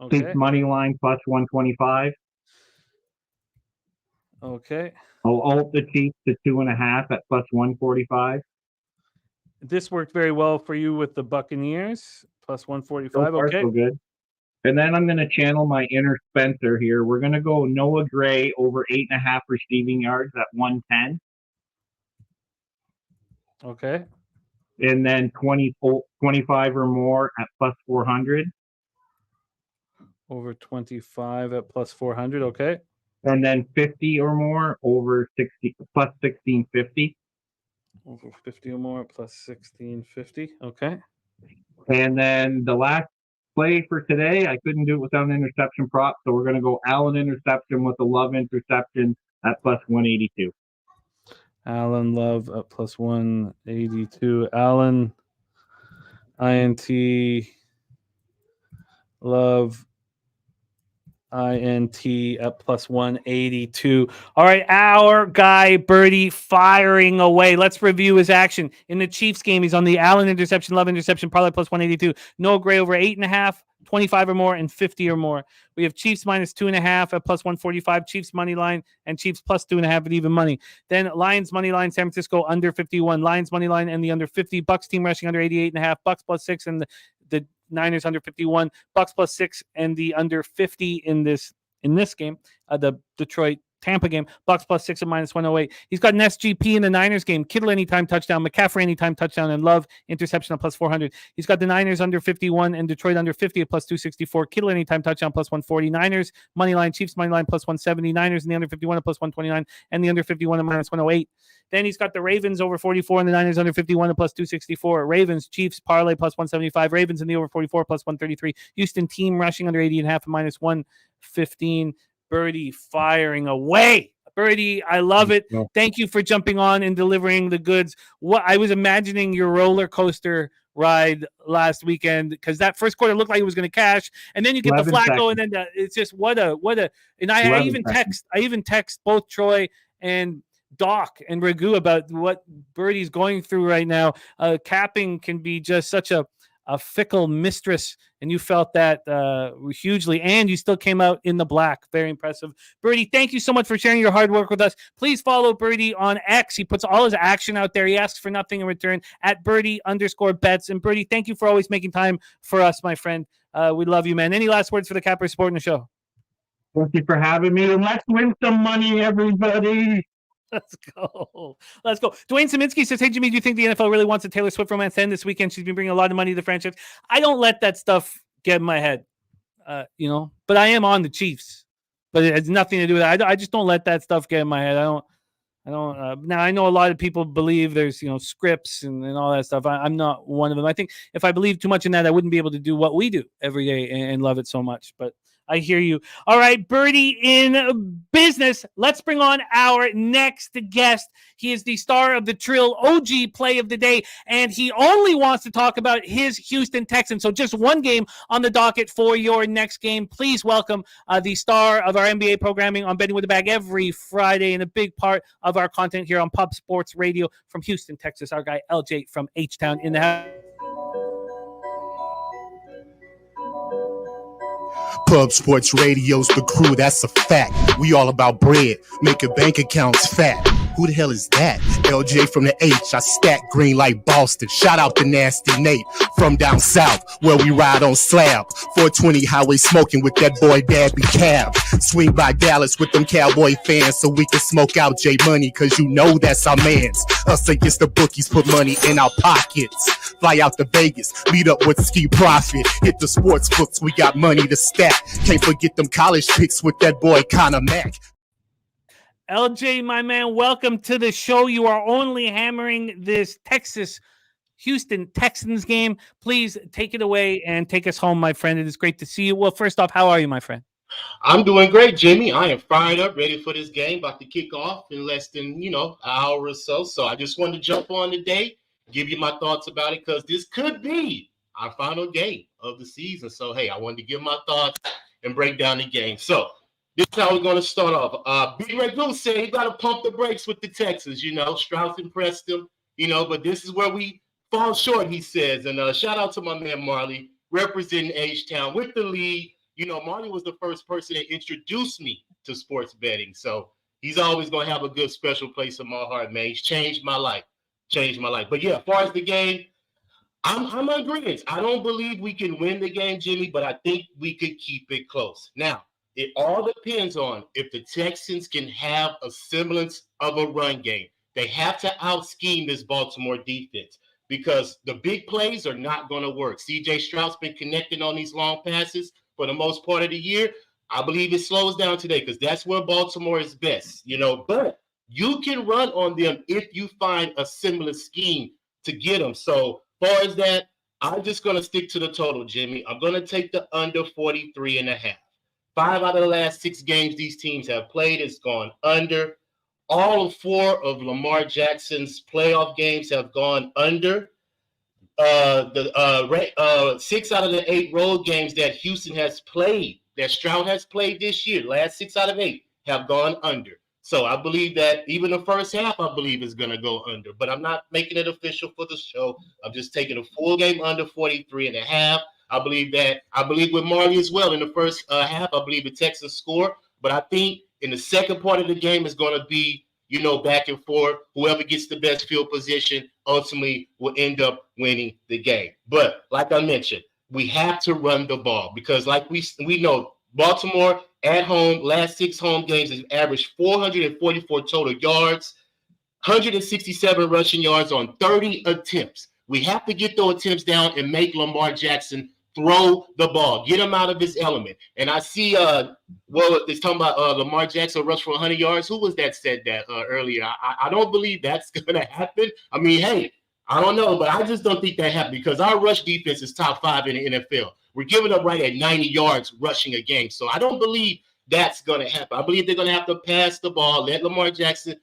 Speaker 1: Okay.
Speaker 6: Chiefs money line +125.
Speaker 1: Okay.
Speaker 6: I'll alt the Chiefs to 2.5 at +145.
Speaker 1: This worked very well for you with the Buccaneers +145.
Speaker 6: So far,
Speaker 1: Okay.
Speaker 6: so good. And then I'm going to channel my inner Spencer here. We're going to go Noah Gray over 8.5 receiving yards at 110.
Speaker 1: Okay.
Speaker 6: And then 25 or more at +400.
Speaker 1: Over 25 at +400. Okay.
Speaker 6: And then 50 or more over 60 +1650.
Speaker 1: Over 50 or more +1650. Okay.
Speaker 6: And then the last play for today, I couldn't do it without an interception prop, so we're going to go Allen interception with the Love interception at +182.
Speaker 1: Allen Love at +182. Allen INT Love INT at +182. All right, our guy Birdie firing away. Let's review his action in the Chiefs game. He's on the Allen interception, Love interception, parlay +182. Noah Gray over 8.5, 25 or more, and 50 or more. We have Chiefs -2.5 at +145. Chiefs money line and Chiefs +2.5 at even money. Then Lions money line, San Francisco under 51. Lions money line and the under 50. Bucks team rushing under 88.5. Bucks +6 and the Niners under 51. Bucks +6 and the under 50 in this game. The Detroit Tampa game. Bucks +6 and -108. He's got an SGP in the Niners game. Kittle anytime touchdown. McCaffrey anytime touchdown. And Love interception at +400. He's got the Niners under 51 and Detroit under 50 at +264. Kittle anytime touchdown +140. Niners money line. Chiefs money line +170. Niners in the under 51 at +129 and the under 51 at -108. Then he's got the Ravens over 44 and the Niners under 51 at +264. Ravens Chiefs parlay +175. Ravens in the over 44 +133. Houston team rushing under 80.5 at -115. Birdie firing away. Birdie, I love it. Thank you for jumping on and delivering the goods. What I was imagining your roller coaster ride last weekend, because that first quarter looked like it was going to cash, and then you get the Flacco, and then it's just what a. And I even text both Troy and Doc and Ragu about what Birdie's going through right now. Capping can be just such a a fickle mistress, and you felt that hugely, and you still came out in the black. Very impressive. Birdie, thank you so much for sharing your hard work with us. Please follow Birdie on X. He puts all his action out there. He asks for nothing in return at Birdie_Betts. And Birdie, thank you for always making time for us, my friend. We love you, man. Any last words for the Capper supporting the show?
Speaker 6: Thank you for having me, and let's win some money, everybody.
Speaker 1: Let's go. Let's go. Dwayne Saminsky says, hey, Jimmy, do you think the NFL really wants a Taylor Swift romance to end this weekend? She's been bringing a lot of money to the franchise. I don't let that stuff get in my head, but I am on the Chiefs. But it has nothing to do with that. I just don't let that stuff get in my head. I don't. Now, I know a lot of people believe there's, scripts and all that stuff. I'm not one of them. I think if I believed too much in that, I wouldn't be able to do what we do every day and love it so much. But I hear you. All right, Birdie in business. Let's bring on our next guest. He is the star of the Trill OG play of the day, and he only wants to talk about his Houston Texans. So just one game on the docket for your next game. Please welcome the star of our NBA programming on Betting with the Bag every Friday and a big part of our content here on Pub Sports Radio from Houston, Texas. Our guy LJ from H-Town in the house.
Speaker 7: Pub Sports Radio's the crew, that's a fact. We all about bread, making bank accounts fat. Who the hell is that? LJ from the H, I stack green like Boston. Shout out to Nasty Nate from down south, where we ride on slab. 420 highway smoking with that boy Dabby Cab. Swing by Dallas with them Cowboy fans so we can smoke out J Money, cause you know that's our mans. Us against the bookies, put money in our pockets. Fly out to Vegas, meet up with Ski Profit. Hit the sports books, we got money to stack. Can't forget them college picks with that boy Connor Mack.
Speaker 1: LJ, my man, welcome to the show. You are only hammering this Houston Texans game. Please take it away and take us home, my friend. It is great to see you. Well, first off, how are you, my friend?
Speaker 8: I'm doing great, Jimmy. I am fired up, ready for this game. About to kick off in less than, an hour or so. So I just wanted to jump on today, give you my thoughts about it, because this could be our final game of the season. So, hey, I wanted to give my thoughts and break down the game. So, this is how we're going to start off. Big Red Goose said he got to pump the brakes with the Texans. Strauss impressed him, but this is where we fall short, he says. And shout out to my man Marley, representing H-Town with the lead. Marley was the first person that introduced me to sports betting. So he's always going to have a good special place in my heart, man. He's changed my life. But, yeah, as far as the game, I'm in agreement. I don't believe we can win the game, Jimmy, but I think we could keep it close. Now, it all depends on if the Texans can have a semblance of a run game. They have to out-scheme this Baltimore defense because the big plays are not going to work. C.J. Stroud's been connecting on these long passes for the most part of the year. I believe it slows down today because that's where Baltimore is best, But you can run on them if you find a similar scheme to get them. So as far as that, I'm just going to stick to the total, Jimmy. I'm going to take the under 43.5. 5 out of the last 6 games these teams have played has gone under. All 4 of Lamar Jackson's playoff games have gone under. 6 out of the 8 road games that Houston has played, that Stroud has played this year, last 6 out of 8 have gone under. So I believe that even the first half, I believe, is going to go under. But I'm not making it official for the show. I'm just taking a full game under 43.5. I believe with Marley as well in the first half. I believe the Texans score. But I think in the second part of the game is going to be, back and forth. Whoever gets the best field position ultimately will end up winning the game. But like I mentioned, we have to run the ball because like we know, Baltimore at home, last 6 home games has averaged 444 total yards, 167 rushing yards on 30 attempts. We have to get those attempts down and make Lamar Jackson throw the ball, get him out of his element. And I see, it's talking about Lamar Jackson rush for 100 yards. Who was that said that earlier? I don't believe that's going to happen. I mean, hey, I don't know, but I just don't think that happened because our rush defense is top 5 in the NFL. We're giving up right at 90 yards rushing a game. So I don't believe that's going to happen. I believe they're going to have to pass the ball, let Lamar Jackson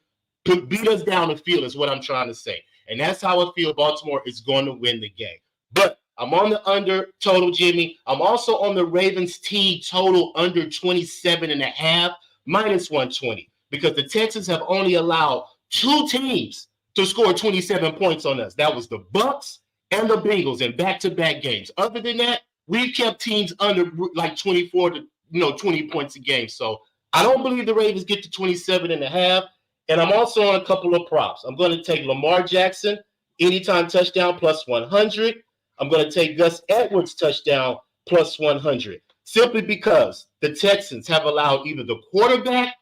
Speaker 8: beat us down the field is what I'm trying to say. And that's how I feel Baltimore is going to win the game. But I'm on the under total, Jimmy. I'm also on the Ravens team total under 27.5, minus 120, because the Texans have only allowed 2 teams to score 27 points on us. That was the Bucs and the Bengals in back-to-back games. Other than that, we've kept teams under like 24 to 20 points a game. So I don't believe the Ravens get to 27.5. And I'm also on a couple of props. I'm going to take Lamar Jackson, anytime touchdown, plus 100. I'm going to take Gus Edwards touchdown, plus 100. Simply because the Texans have allowed either the quarterback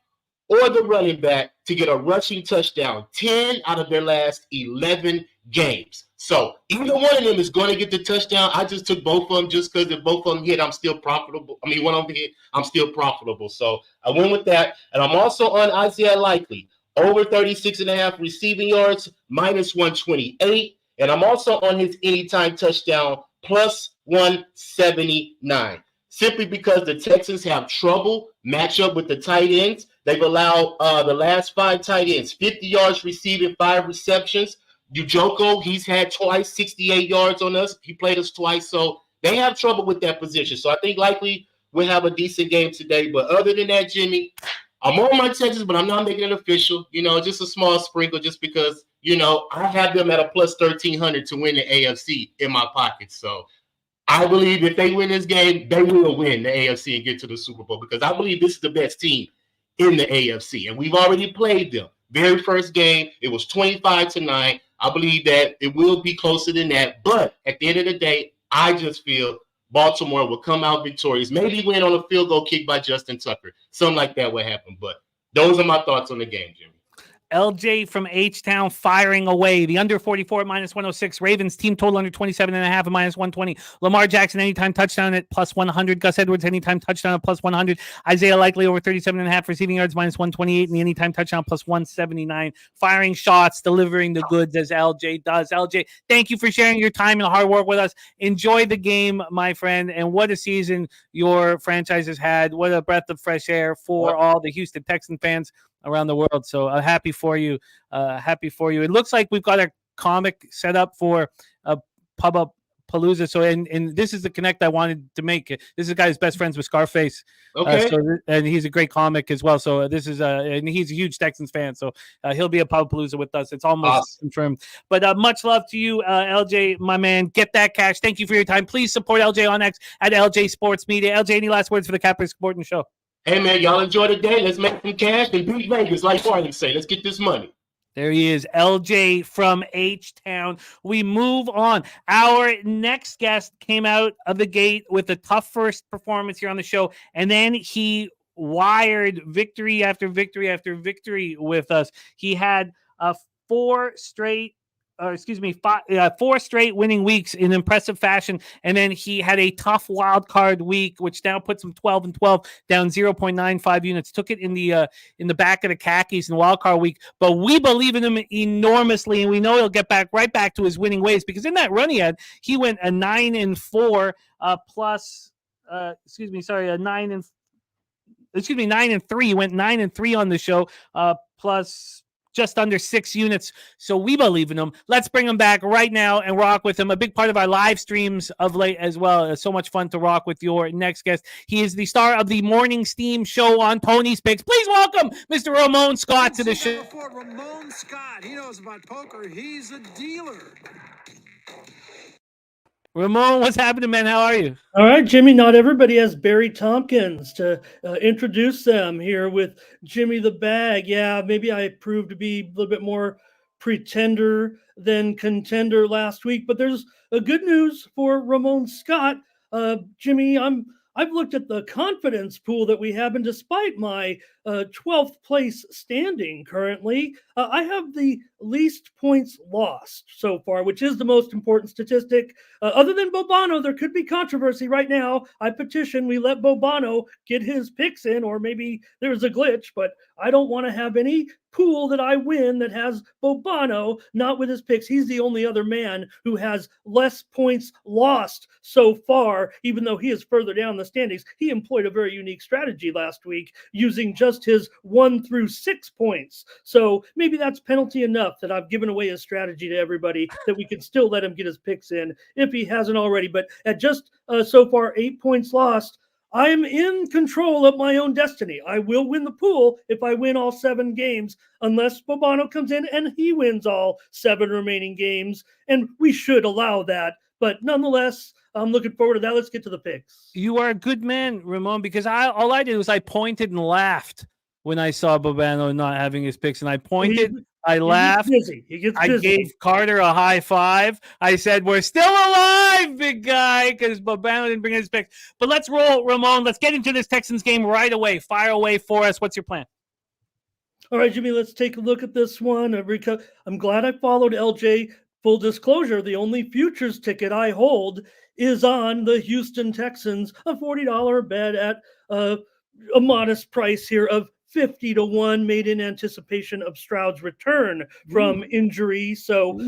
Speaker 8: or the running back to get a rushing touchdown 10 out of their last 11 games. So either one of them is going to get the touchdown. I just took both of them just because if both of them hit, I'm still profitable. I mean, one of them hit, I'm still profitable. So I went with that. And I'm also on Isaiah Likely, over 36.5 receiving yards, minus 128. And I'm also on his anytime touchdown, plus 179. Simply because the Texans have trouble match up with the tight ends. They've allowed the last 5 tight ends 50 yards receiving, 5 receptions. Ujoko, he's had twice 68 yards on us. He played us twice. So they have trouble with that position. So I think likely we'll have a decent game today. But other than that, Jimmy, I'm on my Texans, but I'm not making it official. Just a small sprinkle just because, I have them at a plus 1,300 to win the AFC in my pocket. So I believe if they win this game, they will win the AFC and get to the Super Bowl because I believe this is the best team in the AFC. And we've already played them. Very first game, it was 25-9. I believe that it will be closer than that. But at the end of the day, I just feel Baltimore will come out victorious. Maybe win on a field goal kick by Justin Tucker. Something like that will happen. But those are my thoughts on the game, Jimmy.
Speaker 1: LJ from H-Town firing away. The under 44 at minus 106. Ravens team total under 27.5 at minus 120. Lamar Jackson anytime touchdown at plus 100. Gus Edwards anytime touchdown at plus 100. Isaiah Likely over 37.5 receiving yards minus 128. And the anytime touchdown plus 179. Firing shots, delivering the goods as LJ does. LJ, thank you for sharing your time and hard work with us. Enjoy the game, my friend. And what a season your franchise has had. What a breath of fresh air for all the Houston Texan fans around the world. So happy for you. Happy for you. It looks like we've got a comic set up for a Pub Up Palooza. So, and this is the connect I wanted to make. This is a guy who's best friends with Scarface.
Speaker 8: Okay.
Speaker 1: And he's a great comic as well. So this is and he's a huge Texans fan. So he'll be a Pub Palooza with us. It's almost confirmed. But much love to you, LJ, my man. Get that cash. Thank you for your time. Please support LJ on X at LJ Sports Media. LJ, any last words for the Capper Sporting Show?
Speaker 8: Hey, man, y'all enjoy the day. Let's make some cash and beat Vegas, like Marley say. Let's get this money.
Speaker 1: There he is, LJ from H-Town. We move on. Our next guest came out of the gate with a tough first performance here on the show, and then he wired victory after victory after victory with us. He had 4 straight winning weeks in impressive fashion. And then he had a tough wild card week, which now puts him 12-12, down 0.95 units. Took it in the back of the khakis in the wild card week. But we believe in him enormously, and we know he'll get right back to his winning ways because in that run he went a 9-4 plus. 9-3. He went 9-3 on the show, plus just under 6 units. So we believe in him. Let's bring him back right now and rock with him. A big part of our live streams of late as well. It's so much fun to rock with your next guest. He is the star of the Morning Steam show on Tony's Picks. Please welcome Mr. Ramon Scott to the show.
Speaker 9: For Ramon Scott, he knows about poker. He's a dealer.
Speaker 1: Ramon, what's happening, man? How are you?
Speaker 10: All right, Jimmy. Not everybody has Barry Tompkins to introduce them here with Jimmy the Bag. Yeah, maybe I proved to be a little bit more pretender than contender last week, but there's a good news for Ramon Scott. Jimmy, I've looked at the confidence pool that we have, and despite my 12th place standing currently, I have the least points lost so far, which is the most important statistic. Other than Bobano, there could be controversy right now. I petition we let Bobano get his picks in, or maybe there's a glitch, but I don't want to have any pool that I win that has Bobano not with his picks. He's the only other man who has less points lost so far, even though he is further down the standings. He employed a very unique strategy last week using just his 1 through 6 points. So maybe that's penalty enough that I've given away his strategy to everybody that we can still let him get his picks in if he hasn't already. But at just so far 8 points lost, I'm in control of my own destiny. I will win the pool if I win all 7 games, unless Bobano comes in and he wins all 7 remaining games. And we should allow that. But nonetheless, I'm looking forward to that. Let's get to the picks.
Speaker 1: You are a good man, Ramon, because all I did was I pointed and laughed when I saw Bobano not having his picks. And I pointed, I laughed.
Speaker 10: He gets busy.
Speaker 1: I gave Carter a high five. I said, we're still alive, big guy, because Bobano didn't bring in his picks. But let's roll, Ramon. Let's get into this Texans game right away. Fire away for us. What's your plan?
Speaker 10: All right, Jimmy, let's take a look at this one. I'm glad I followed LJ. Full disclosure, the only futures ticket I hold is on the Houston Texans, a $40 bet at a modest price here of 50-1, made in anticipation of Stroud's return from injury. So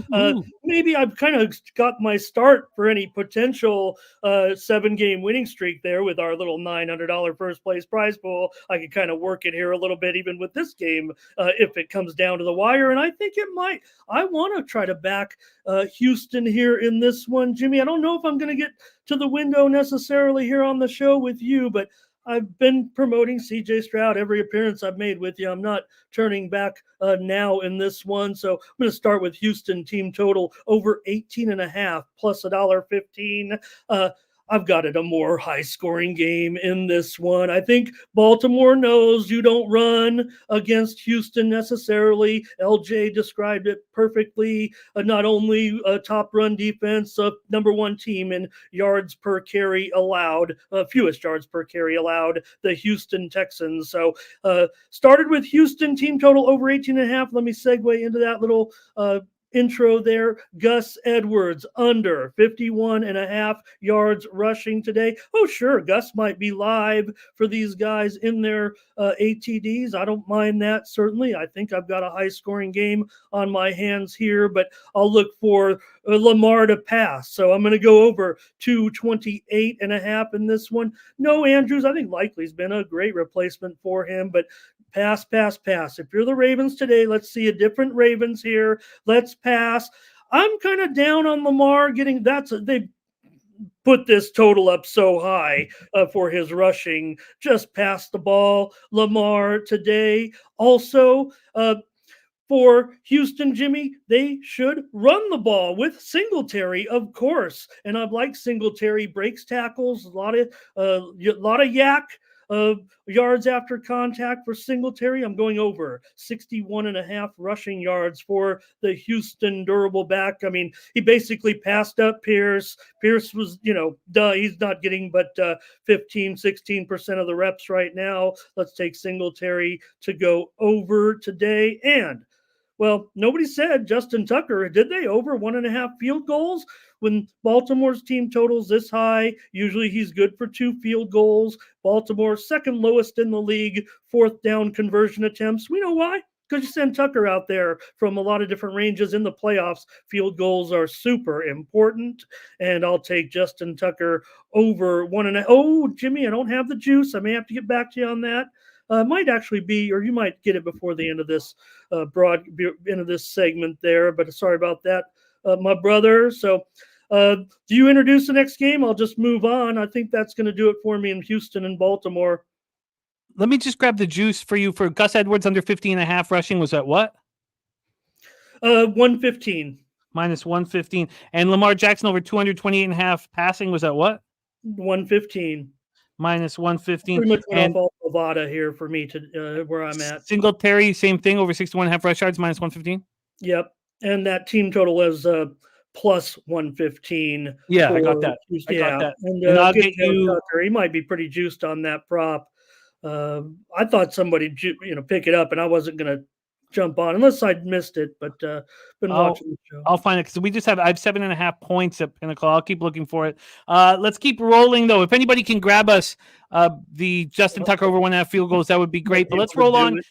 Speaker 10: maybe I've kind of got my start for any potential 7-game winning streak there with our little $900 first place prize pool. I can kind of work it here a little bit, even with this game, if it comes down to the wire. And I think it might. I want to try to back Houston here in this one. Jimmy, I don't know if I'm going to get to the window necessarily here on the show with you, but I've been promoting CJ Stroud every appearance I've made with you. I'm not turning back now in this one. So I'm going to start with Houston team total over 18.5 plus $1.15. I've got it a more high-scoring game in this one. I think Baltimore knows you don't run against Houston necessarily. LJ described it perfectly. Not only a top run defense, number 1 team in yards per carry allowed, fewest yards per carry allowed, the Houston Texans. So started with Houston team total over 18.5. Let me segue into that little intro there. Gus Edwards under 51.5 yards rushing today. Oh, sure, Gus might be live for these guys in their ATDs. I don't mind that, certainly. I think I've got a high-scoring game on my hands here, but I'll look for Lamar to pass. So I'm going to go over 228.5 in this one. No Andrews. I think Likely's been a great replacement for him, but pass. If you're the Ravens today, let's see a different Ravens here. Let's pass. I'm kind of down on Lamar getting they put this total up so high for his rushing. Just pass the ball, Lamar today. Also, for Houston, Jimmy, they should run the ball with Singletary, of course. And I've liked Singletary, breaks tackles, a lot of yak. Yards after contact for Singletary. I'm going over 61.5 rushing yards for the Houston durable back. I mean, he basically passed up Pierce. Pierce was, he's not getting but 15-16% of the reps right now. Let's take Singletary to go over today. And well, nobody said Justin Tucker. Did they over 1.5 field goals? When Baltimore's team totals this high, usually he's good for 2 field goals. Baltimore, second lowest in the league, 4th down conversion attempts. We know why. Because you send Tucker out there from a lot of different ranges in the playoffs. Field goals are super important. And I'll take Justin Tucker over 1.5. Oh, Jimmy, I don't have the juice. I may have to get back to you on that. Might actually be, or you might get it before the end of this end of this segment there. But sorry about that, my brother. So do you introduce the next game? I'll just move on. I think that's going to do it for me in Houston and Baltimore.
Speaker 1: Let me just grab the juice for you for Gus Edwards under 50.5 rushing. Was that what?
Speaker 10: 115.
Speaker 1: Minus 115. And Lamar Jackson over 228.5 passing. Was that what?
Speaker 10: 115.
Speaker 1: Minus 115.
Speaker 10: Pretty much went off all Bovada here for me to where I'm at.
Speaker 1: Singletary, same thing, over 61.5 rush yards, minus 115.
Speaker 10: Yep. And that team total is plus 115.
Speaker 1: Yeah, I got that. I got that.
Speaker 10: And I'll get you. Tucker. He might be pretty juiced on that prop. I thought somebody pick it up, and I wasn't going to jump on unless I missed it, but been watching the show.
Speaker 1: I'll find it because I have 7.5 points at Pinnacle. I'll keep looking for it. Let's keep rolling though. If anybody can grab us the Justin Tucker over 1.5 field goals, that would be great. But let's roll on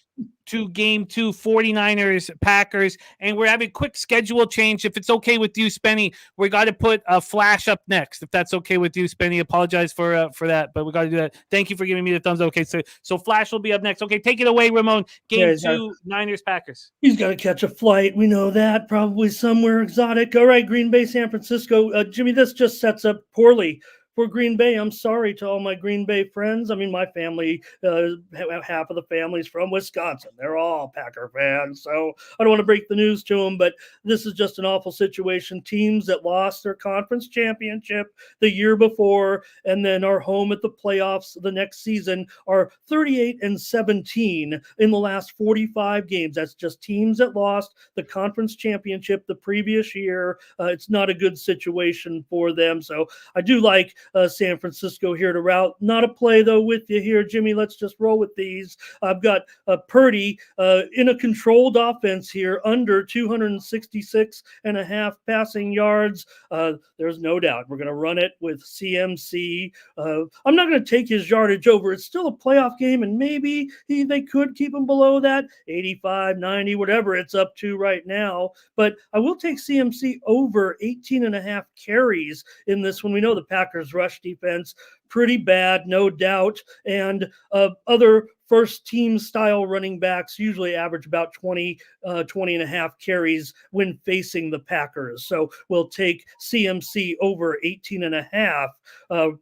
Speaker 1: to game 2, 49ers, Packers. And we're having a quick schedule change. If it's okay with you, Spenny, we got to put a flash up next. If that's okay with you, Spenny, apologize for that, but we got to do that. Thank you for giving me the thumbs. Okay, so flash will be up next. Okay, take it away, Ramon. Game 2, Niners, Packers.
Speaker 10: He's got to catch a flight. We know that. Probably somewhere exotic. All right, Green Bay, San Francisco. Jimmy, this just sets up poorly for Green Bay. I'm sorry to all my Green Bay friends. I mean, my family, half of the family's from Wisconsin. They're all Packer fans. So I don't want to break the news to them, but this is just an awful situation. Teams that lost their conference championship the year before and then are home at the playoffs the next season are 38-17 in the last 45 games. That's just teams that lost the conference championship the previous year. It's not a good situation for them. So I do like San Francisco here to route. Not a play, though, with you here, Jimmy. Let's just roll with these. I've got Purdy in a controlled offense here, under 266.5 passing yards. There's no doubt we're going to run it with CMC. I'm not going to take his yardage over. It's still a playoff game, and maybe they could keep him below that, 85, 90, whatever it's up to right now. But I will take CMC over 18.5 carries in this one. We know the Packers' rush defense pretty bad, no doubt. And other first team style running backs usually average about 20 and a half carries when facing the Packers. So we'll take CMC over 18 and a half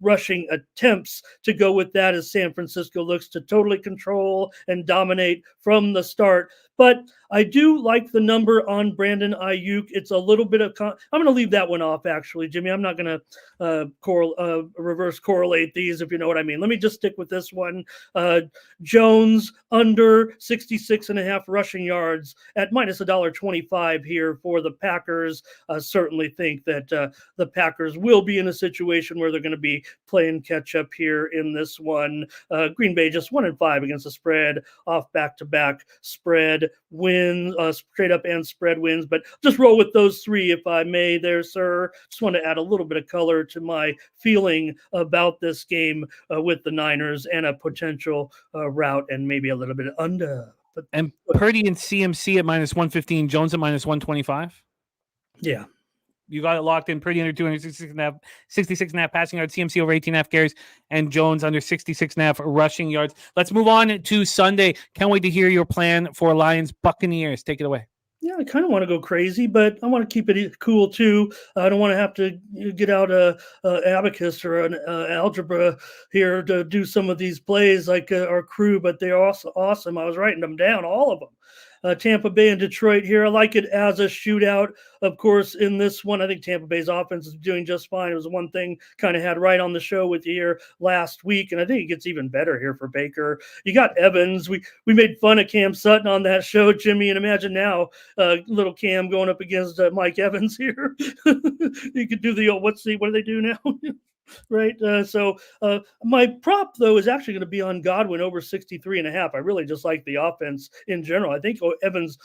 Speaker 10: rushing attempts to go with that, as San Francisco looks to totally control and dominate from the start. But I do like the number on Brandon Ayuk. It's a little bit of I'm going to leave that one off, actually, Jimmy. I'm not going to reverse correlate these, if you know what I mean. Let me just stick with this one. Jones under 66.5 rushing yards at minus $1.25 here for the Packers. Certainly think that the Packers will be in a situation where they're going to be playing catch up here in this one. Green Bay just 1-5 against the spread, off back-to-back spread wins, straight up and spread wins. But just roll with those three, if I may there, sir. Just want to add a little bit of color to my feeling about this game with the Niners and a potential route and maybe a little bit under. But,
Speaker 1: and Purdy and CMC at minus 115, Jones at minus 125.
Speaker 10: Yeah.
Speaker 1: You got it locked in. Purdy under 66.5 passing yards, CMC over 18.5 carries, and Jones under 66.5 rushing yards. Let's move on to Sunday. Can't wait to hear your plan for Lions Buccaneers. Take it away.
Speaker 10: Yeah, I kind of want to go crazy, but I want to keep it cool too. I don't want to have to get out a abacus or an algebra here to do some of these plays like our crew, but they're also awesome. I was writing them down, all of them. Tampa Bay and Detroit here. I like it as a shootout. Of course, in this one, I think Tampa Bay's offense is doing just fine. It was one thing kind of had right on the show with you here last week, and I think it gets even better here for Baker. You got Evans. We made fun of Cam Sutton on that show, Jimmy, and imagine now little Cam going up against Mike Evans here. You could do the old, what do they do now? Right. So my prop, though, is actually going to be on Godwin over 63.5. I really just like the offense in general. I think Evans'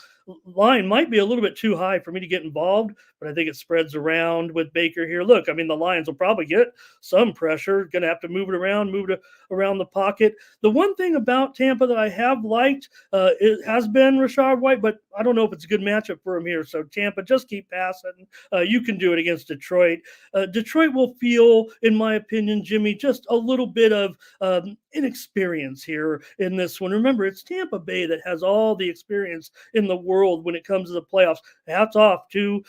Speaker 10: line might be a little bit too high for me to get involved, but I think it spreads around with Baker here. Look, I mean, the Lions will probably get some pressure, going to have to move it around the pocket. The one thing about Tampa that I have liked it has been Rachaad White, but I don't know if it's a good matchup for him here. So Tampa, just keep passing. You can do it against Detroit. Detroit will feel, in my opinion, Jimmy, just a little bit of inexperience here in this one. Remember, it's Tampa Bay that has all the experience in the world when it comes to the playoffs. Hats off to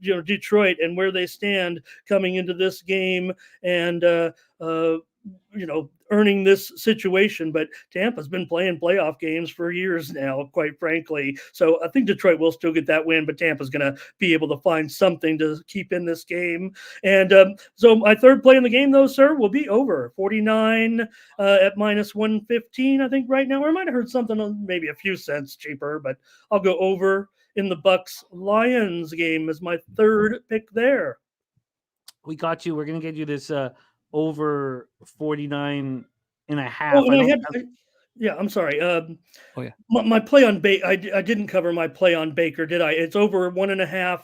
Speaker 10: Detroit and where they stand coming into this game and earning this situation. But Tampa's been playing playoff games for years now, quite frankly. So I think Detroit will still get that win, but Tampa's going to be able to find something to keep in this game. And so my third play in the game, though, sir, will be over 49 at minus 115, I think, right now. Or I might have heard something on maybe a few cents cheaper, but I'll go over in the Bucs-Lions game as my third pick there.
Speaker 1: We got you. We're going to get you this over 49 and a half.
Speaker 10: I'm sorry. My play on Baker, I didn't cover my play on Baker, did I? It's over 1.5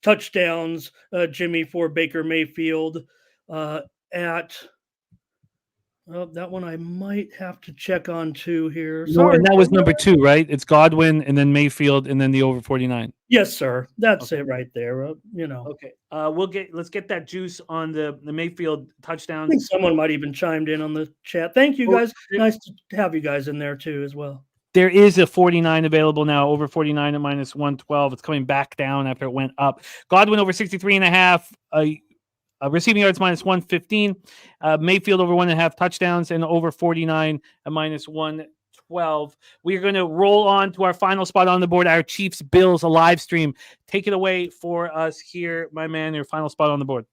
Speaker 10: touchdowns, Jimmy, for Baker Mayfield that one I might have to check on too here.
Speaker 1: Sorry. And that was number 2, right? It's Godwin and then Mayfield and then the over 49.
Speaker 10: Yes, sir. That's it right there.
Speaker 1: Okay. Let's get that juice on the Mayfield touchdowns.
Speaker 10: I think someone might even chimed in on the chat. Thank you, guys. Nice to have you guys in there too as well.
Speaker 1: There is a 49 available now, over 49 at minus 112. It's coming back down after it went up. Godwin over 63.5. Receiving yards minus 115. Mayfield over 1.5 touchdowns and over 49 at minus 112. We are going to roll on to our final spot on the board, our Chiefs Bills, a live stream. Take it away for us here, my man, your final spot on the board.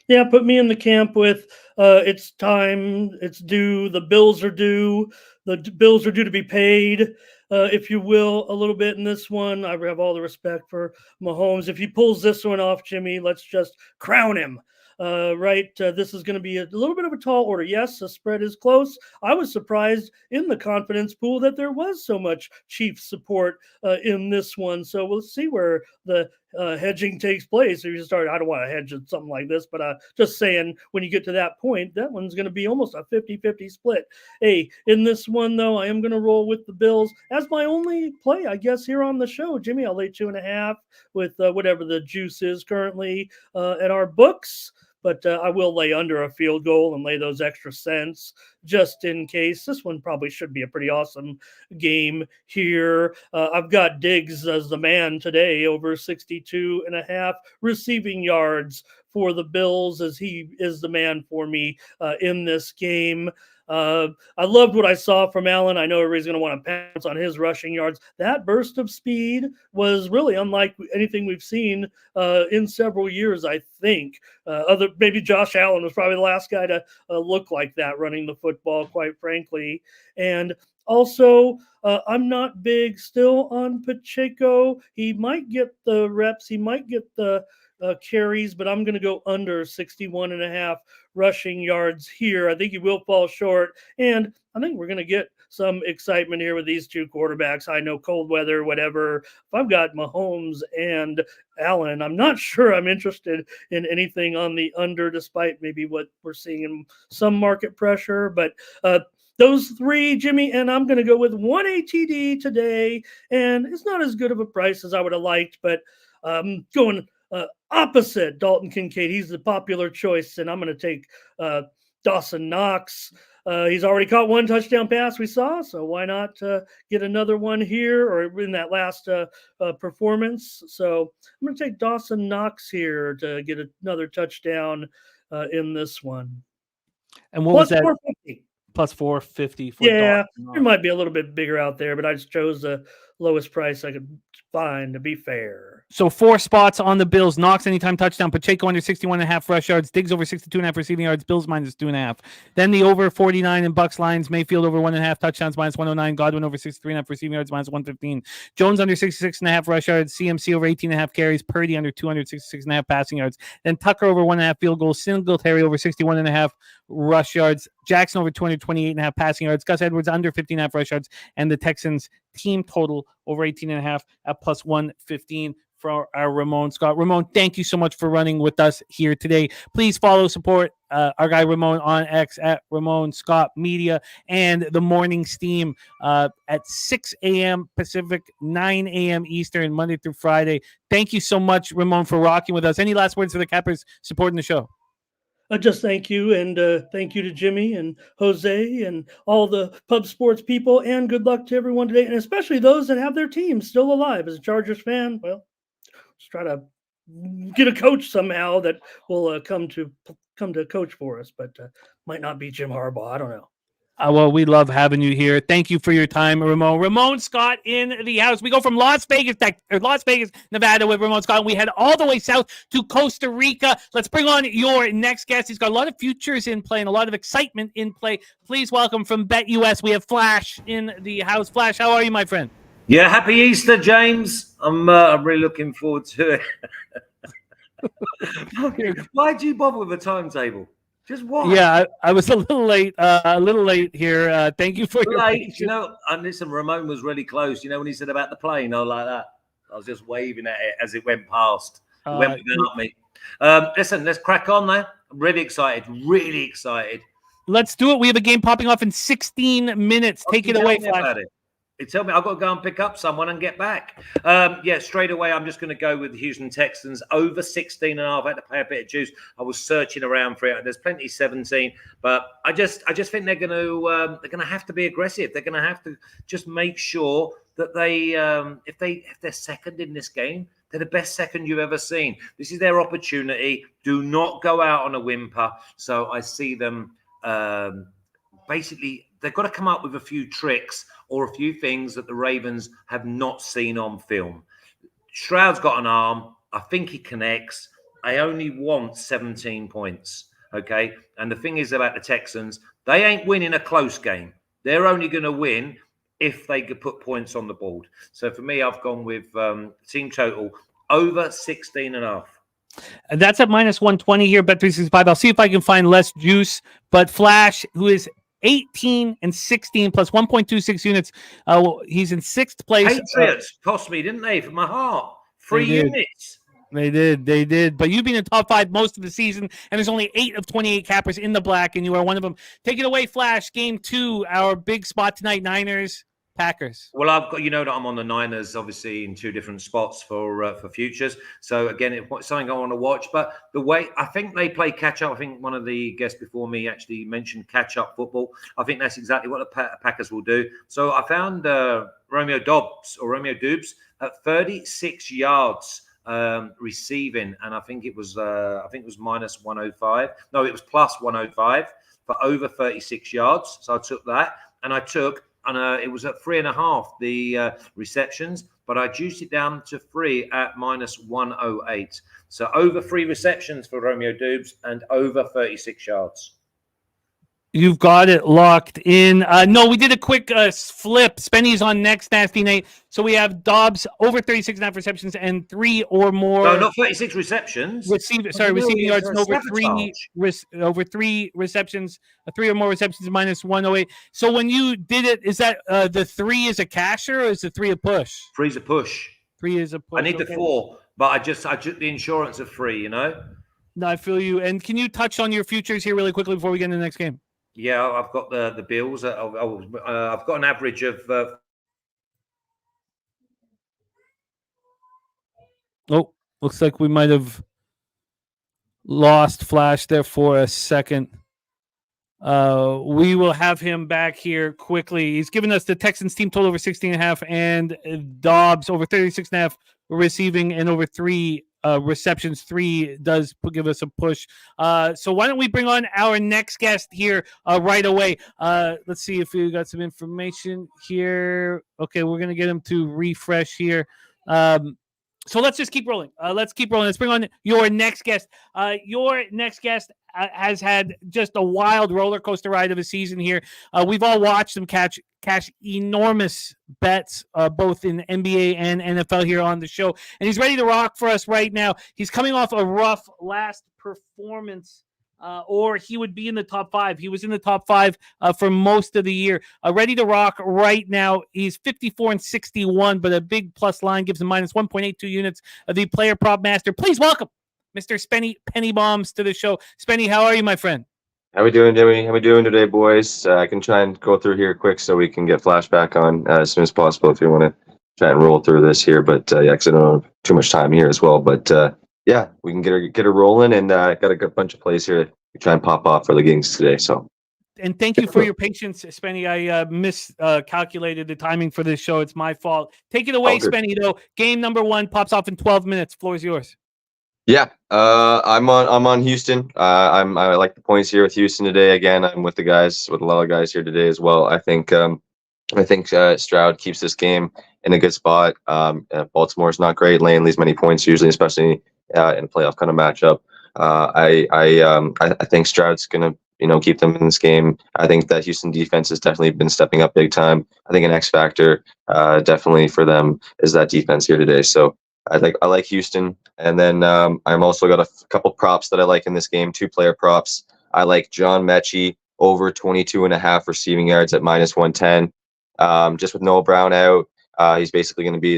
Speaker 10: Yeah, put me in the camp with it's time, it's due, the bills are due, the bills are due to be paid, if you will, a little bit in this one. I have all the respect for Mahomes. If he pulls this one off, Jimmy, let's just crown him. This is going to be a little bit of a tall order. Yes, the spread is close. I was surprised in the confidence pool that there was so much Chiefs support in this one. So we'll see where the hedging takes place. If you start, I don't want to hedge something like this, but just saying, when you get to that point, that one's going to be almost a 50-50 split. Hey, in this one, though, I am going to roll with the Bills as my only play, I guess, here on the show. Jimmy, I'll lay 2.5 with whatever the juice is currently at our books. But I will lay under a field goal and lay those extra cents just in case. This one probably should be a pretty awesome game here. I've got Diggs as the man today, over 62.5 receiving yards for the Bills, as he is the man for me in this game. I loved what I saw from Allen. I know everybody's going to want to pounce on his rushing yards. That burst of speed was really unlike anything we've seen in several years, I think. Maybe Josh Allen was probably the last guy to look like that running the football, quite frankly. And also, I'm not big still on Pacheco. He might get the reps. He might get the carries, but I'm going to go under 61.5 rushing yards here. I think he will fall short, and I think we're going to get some excitement here with these two quarterbacks. I know cold weather, whatever. If I've got Mahomes and Allen, I'm not sure I'm interested in anything on the under, despite maybe what we're seeing in some market pressure. But those three, Jimmy, and I'm going to go with 1 ATD today, and it's not as good of a price as I would have liked, but going opposite Dalton Kincaid. He's the popular choice, and I'm going to take Dawson Knox. He's already caught one touchdown pass we saw, so why not get another one here or in that last performance? So I'm going to take Dawson Knox here to get another touchdown in this one.
Speaker 1: And what
Speaker 10: Plus
Speaker 1: was that?
Speaker 10: 450.
Speaker 1: Plus 450.
Speaker 10: Yeah, it might be a little bit bigger out there, but I just chose the lowest price I could find to be fair.
Speaker 1: So 4 spots on the Bills. Knox anytime touchdown. Pacheco under 61.5 rush yards. Diggs over 62.5 receiving yards. Bills minus 2.5. Then the over 49 in Bucks lines. Mayfield over 1.5 touchdowns minus 109. Godwin over 63.5 receiving yards minus 115. Jones under 66.5 rush yards. CMC over 18.5 carries. Purdy under 266.5 passing yards. Then Tucker over 1.5 field goals. Singletary over 61.5 rush yards. Jackson over 228.5 passing yards. Gus Edwards under 15.5 rush yards. And the Texans team total over 18.5 at plus 115 for our Ramon Scott. Ramon, thank you so much for running with us here today. Please follow, support our guy Ramon on X at Ramon Scott Media, and the morning steam at 6 a.m. Pacific, 9 a.m. Eastern, Monday through Friday. Thank you so much, Ramon, for rocking with us. Any last words for the Cappers supporting the show?
Speaker 10: Just thank you, and thank you to Jimmy and Jose and all the pub sports people, and good luck to everyone today, and especially those that have their team still alive. As a Chargers fan, well, just try to get a coach somehow that will come to coach for us, but might not be Jim Harbaugh. I don't know.
Speaker 1: Well, we love having you here. Thank you for your time, Ramon. Ramon Scott in the house. We go from Las Vegas, Nevada with Ramon Scott, and we head all the way south to Costa Rica. Let's bring on your next guest. He's got a lot of futures in play and a lot of excitement in play. Please welcome from BetUS, we have Flash in the house. Flash, how are you, my friend?
Speaker 11: Yeah, happy Easter, James. I'm really looking forward to it. Why do you bother with a timetable? Just why?
Speaker 1: Yeah, I was a little late here. Thank you for your patience.
Speaker 11: You know, and listen, Ramon was really close. You know, when he said about the plane, I was like that. I was just waving at it as it went past. It went without me. Listen, let's crack on there. I'm really excited. Really excited.
Speaker 1: Let's do it. We have a game popping off in 16 minutes. Take it away, Flash.
Speaker 11: Tell me, I've got to go and pick up someone and get back. Straight away, I'm just going to go with the Houston Texans over 16.5. I had to pay a bit of juice. I was searching around for it. There's plenty 17, but I just think they're going to have to be aggressive. They're going to have to just make sure that they if they're second in this game, They're the best second you've ever seen. This is their opportunity. Do not go out on a whimper. So I see them basically, they've got to come up with a few tricks or a few things that the Ravens have not seen on film. Stroud's got an arm. I think he connects. I only want 17 points. Okay. And the thing is about the Texans, they ain't winning a close game. They're only going to win if they could put points on the board. So for me, I've gone with team total over 16.5.
Speaker 1: And that's at minus 120 here, Bet365. I'll see if I can find less juice. But Flash, who is 18 and 16 plus 1.26 units, he's in sixth place.
Speaker 11: Patriots cost me, didn't they, for my heart? 3 units.
Speaker 1: They did. But you've been in top 5 most of the season, and there's only 8 of 28 cappers in the black, and you are one of them. Take it away, Flash. Game 2, our big spot tonight, Niners, Packers.
Speaker 11: Well, I've got, that I'm on the Niners, obviously, in 2 different spots for futures. So, again, it's something I want to watch. But the way I think they play catch-up, I think one of the guests before me actually mentioned catch-up football. I think that's exactly what the Packers will do. So, I found Romeo Doubs at 36 yards receiving, and I think it was minus 105. No, it was plus 105 for over 36 yards. So I took that, and it was at 3.5 the receptions, but I juiced it down to 3 at minus 108. So over 3 receptions for Romeo Doubs and over 36 yards.
Speaker 1: You've got it locked in. No, we did a quick flip. Spenny's on next, Nasty Nate. So we have Dobbs over 36.5 receptions and 3 or more.
Speaker 11: No, not 36 receptions.
Speaker 1: Receiving yards and over 3 receptions, 3 or more receptions minus 108. So when you did it, is that the 3 is a casher or is the 3 a push?
Speaker 11: 3 is a push.
Speaker 1: 3 is a push.
Speaker 11: I need the 4, but I just the insurance of 3. No,
Speaker 1: I feel you. And can you touch on your futures here really quickly before we get into the next game?
Speaker 11: Yeah, I've got the Bills. I've got an average of.
Speaker 1: Looks like we might have lost Flash there for a second. We will have him back here quickly. He's given us the Texans team total over 16.5 and Dobbs over 36.5 receiving and over 3 receptions. 3 does give us a push. So why don't we bring on our next guest here right away? Let's see if we got some information here. Okay, we're going to get him to refresh here. So let's just keep rolling. Let's bring on your next guest. Your next guest has had just a wild roller coaster ride of a season here. We've all watched him cash enormous bets, both in NBA and NFL here on the show. And he's ready to rock for us right now. He's coming off a rough last performance, or he would be in the top 5. He was in the top 5 for most of the year. Ready to rock right now. He's 54 and 61, but a big plus line gives him minus 1.82 units of the player prop master. Please welcome Mr. Spenny Penny Bombs to the show. Spenny, how are you, my friend?
Speaker 12: How we doing, Jimmy? How we doing today, boys? I can try and go through here quick so we can get flashback on as soon as possible if you want to try and roll through this here. But because I don't have too much time here as well. But we can get her rolling, and got a good bunch of plays here to try and pop off for the games today. So.
Speaker 1: And thank you for your patience, Spenny. I miscalculated the timing for this show. It's my fault. Take it away, Spenny, though. Game number 1 pops off in 12 minutes. Floor is yours.
Speaker 12: Yeah, I'm on Houston. I like the points here with Houston today. Again, I'm with a lot of guys here today as well. I think Stroud keeps this game in a good spot. Baltimore's not great laying these many points usually, especially in a playoff kind of matchup. I think Stroud's gonna keep them in this game. I think that Houston defense has definitely been stepping up big time. I think an X factor definitely for them is that defense here today. So I like Houston, and then I'm also got a couple props that I like in this game. 2 player props. I like John Mechie over 22.5 receiving yards at minus 110. Just with Noah Brown out, he's basically going to be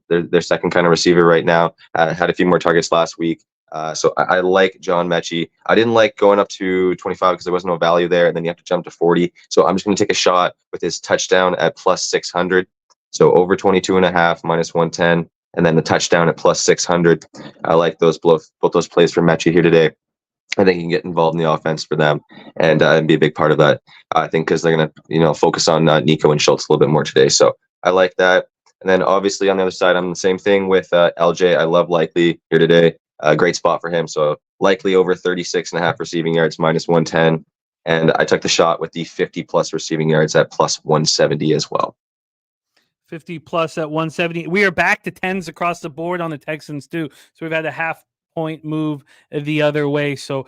Speaker 12: their second kind of receiver right now. Had a few more targets last week, so I like John Mechie. I didn't like going up to 25 because there was no value there, and then you have to jump to 40. So I'm just going to take a shot with his touchdown at plus 600. So over 22.5 minus 110. And then the touchdown at plus 600. I like both those plays for Mechie here today. I think he can get involved in the offense for them and be a big part of that. I think because they're going to focus on Nico and Schultz a little bit more today. So I like that. And then obviously on the other side, I'm the same thing with LJ. I love Likely here today. Great spot for him. So Likely over 36.5 receiving yards, -110. And I took the shot with the 50+ receiving yards at +170 as well.
Speaker 1: 50 plus at 170. We are back to 10s across the board on the Texans too. So we've had a half-point move the other way. So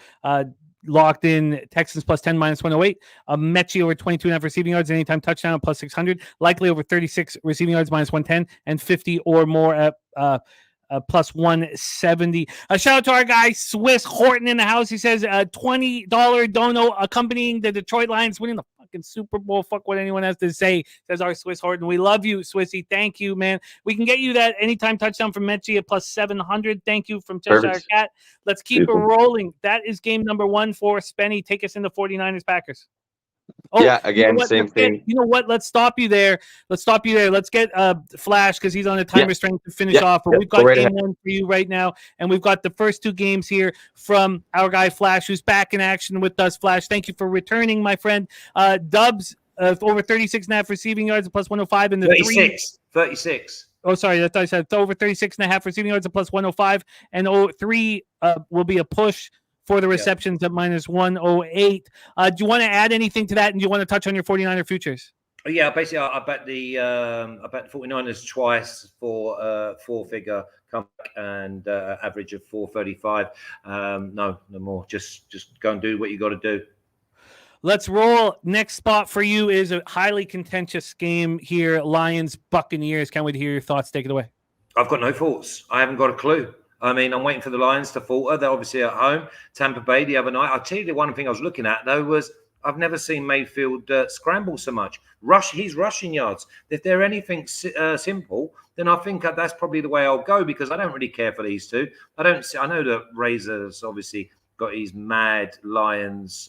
Speaker 1: locked in Texans +10 -108. Mechie over 22.5 receiving yards, anytime touchdown +600. Likely over 36 receiving yards -110, and 50 or more at +170. Shout out to our guy Swiss Horton in the house. He says $20 dono accompanying the Detroit Lions winning the fucking Super Bowl. Fuck what anyone has to say, says our Swiss Horton. We love you, Swissy. Thank you, man. We can get you that anytime touchdown from Mechie at +700. Thank you from Cheshire Cat. Let's keep it rolling. That is game number 1 for Spenny. Take us into 49ers Packers. Oh,
Speaker 12: yeah, again,
Speaker 1: you know
Speaker 12: same thing.
Speaker 1: You know what? Let's stop you there. Let's get Flash because he's on a time restraint to finish off. But we've got game 1 for you right now, and we've got the first 2 games here from our guy Flash, who's back in action with us. Flash, thank you for returning, my friend. Dubs over 36.5 receiving yards at +105, and the
Speaker 11: 36.
Speaker 1: Oh, sorry, I thought I said over 36.5 receiving yards at +105, and 3 will be a push for the receptions at -108. Do you want to add anything to that? And do you want to touch on your 49er futures?
Speaker 11: Yeah, basically, I bet the 49ers twice for 4-figure comeback and average of 435. No more. Just go and do what you got to do.
Speaker 1: Let's roll. Next spot for you is a highly contentious game here. Lions Buccaneers. Can't wait to hear your thoughts. Take it away.
Speaker 11: I've got no thoughts. I haven't got a clue. I mean, I'm waiting for the Lions to falter. They're obviously at home. Tampa Bay the other night. I'll tell you the one thing I was looking at, though, was I've never seen Mayfield scramble so much. His rushing yards. If they're anything simple, then I think that's probably the way I'll go, because I don't really care for these two. I know that Razor's obviously got his mad Lions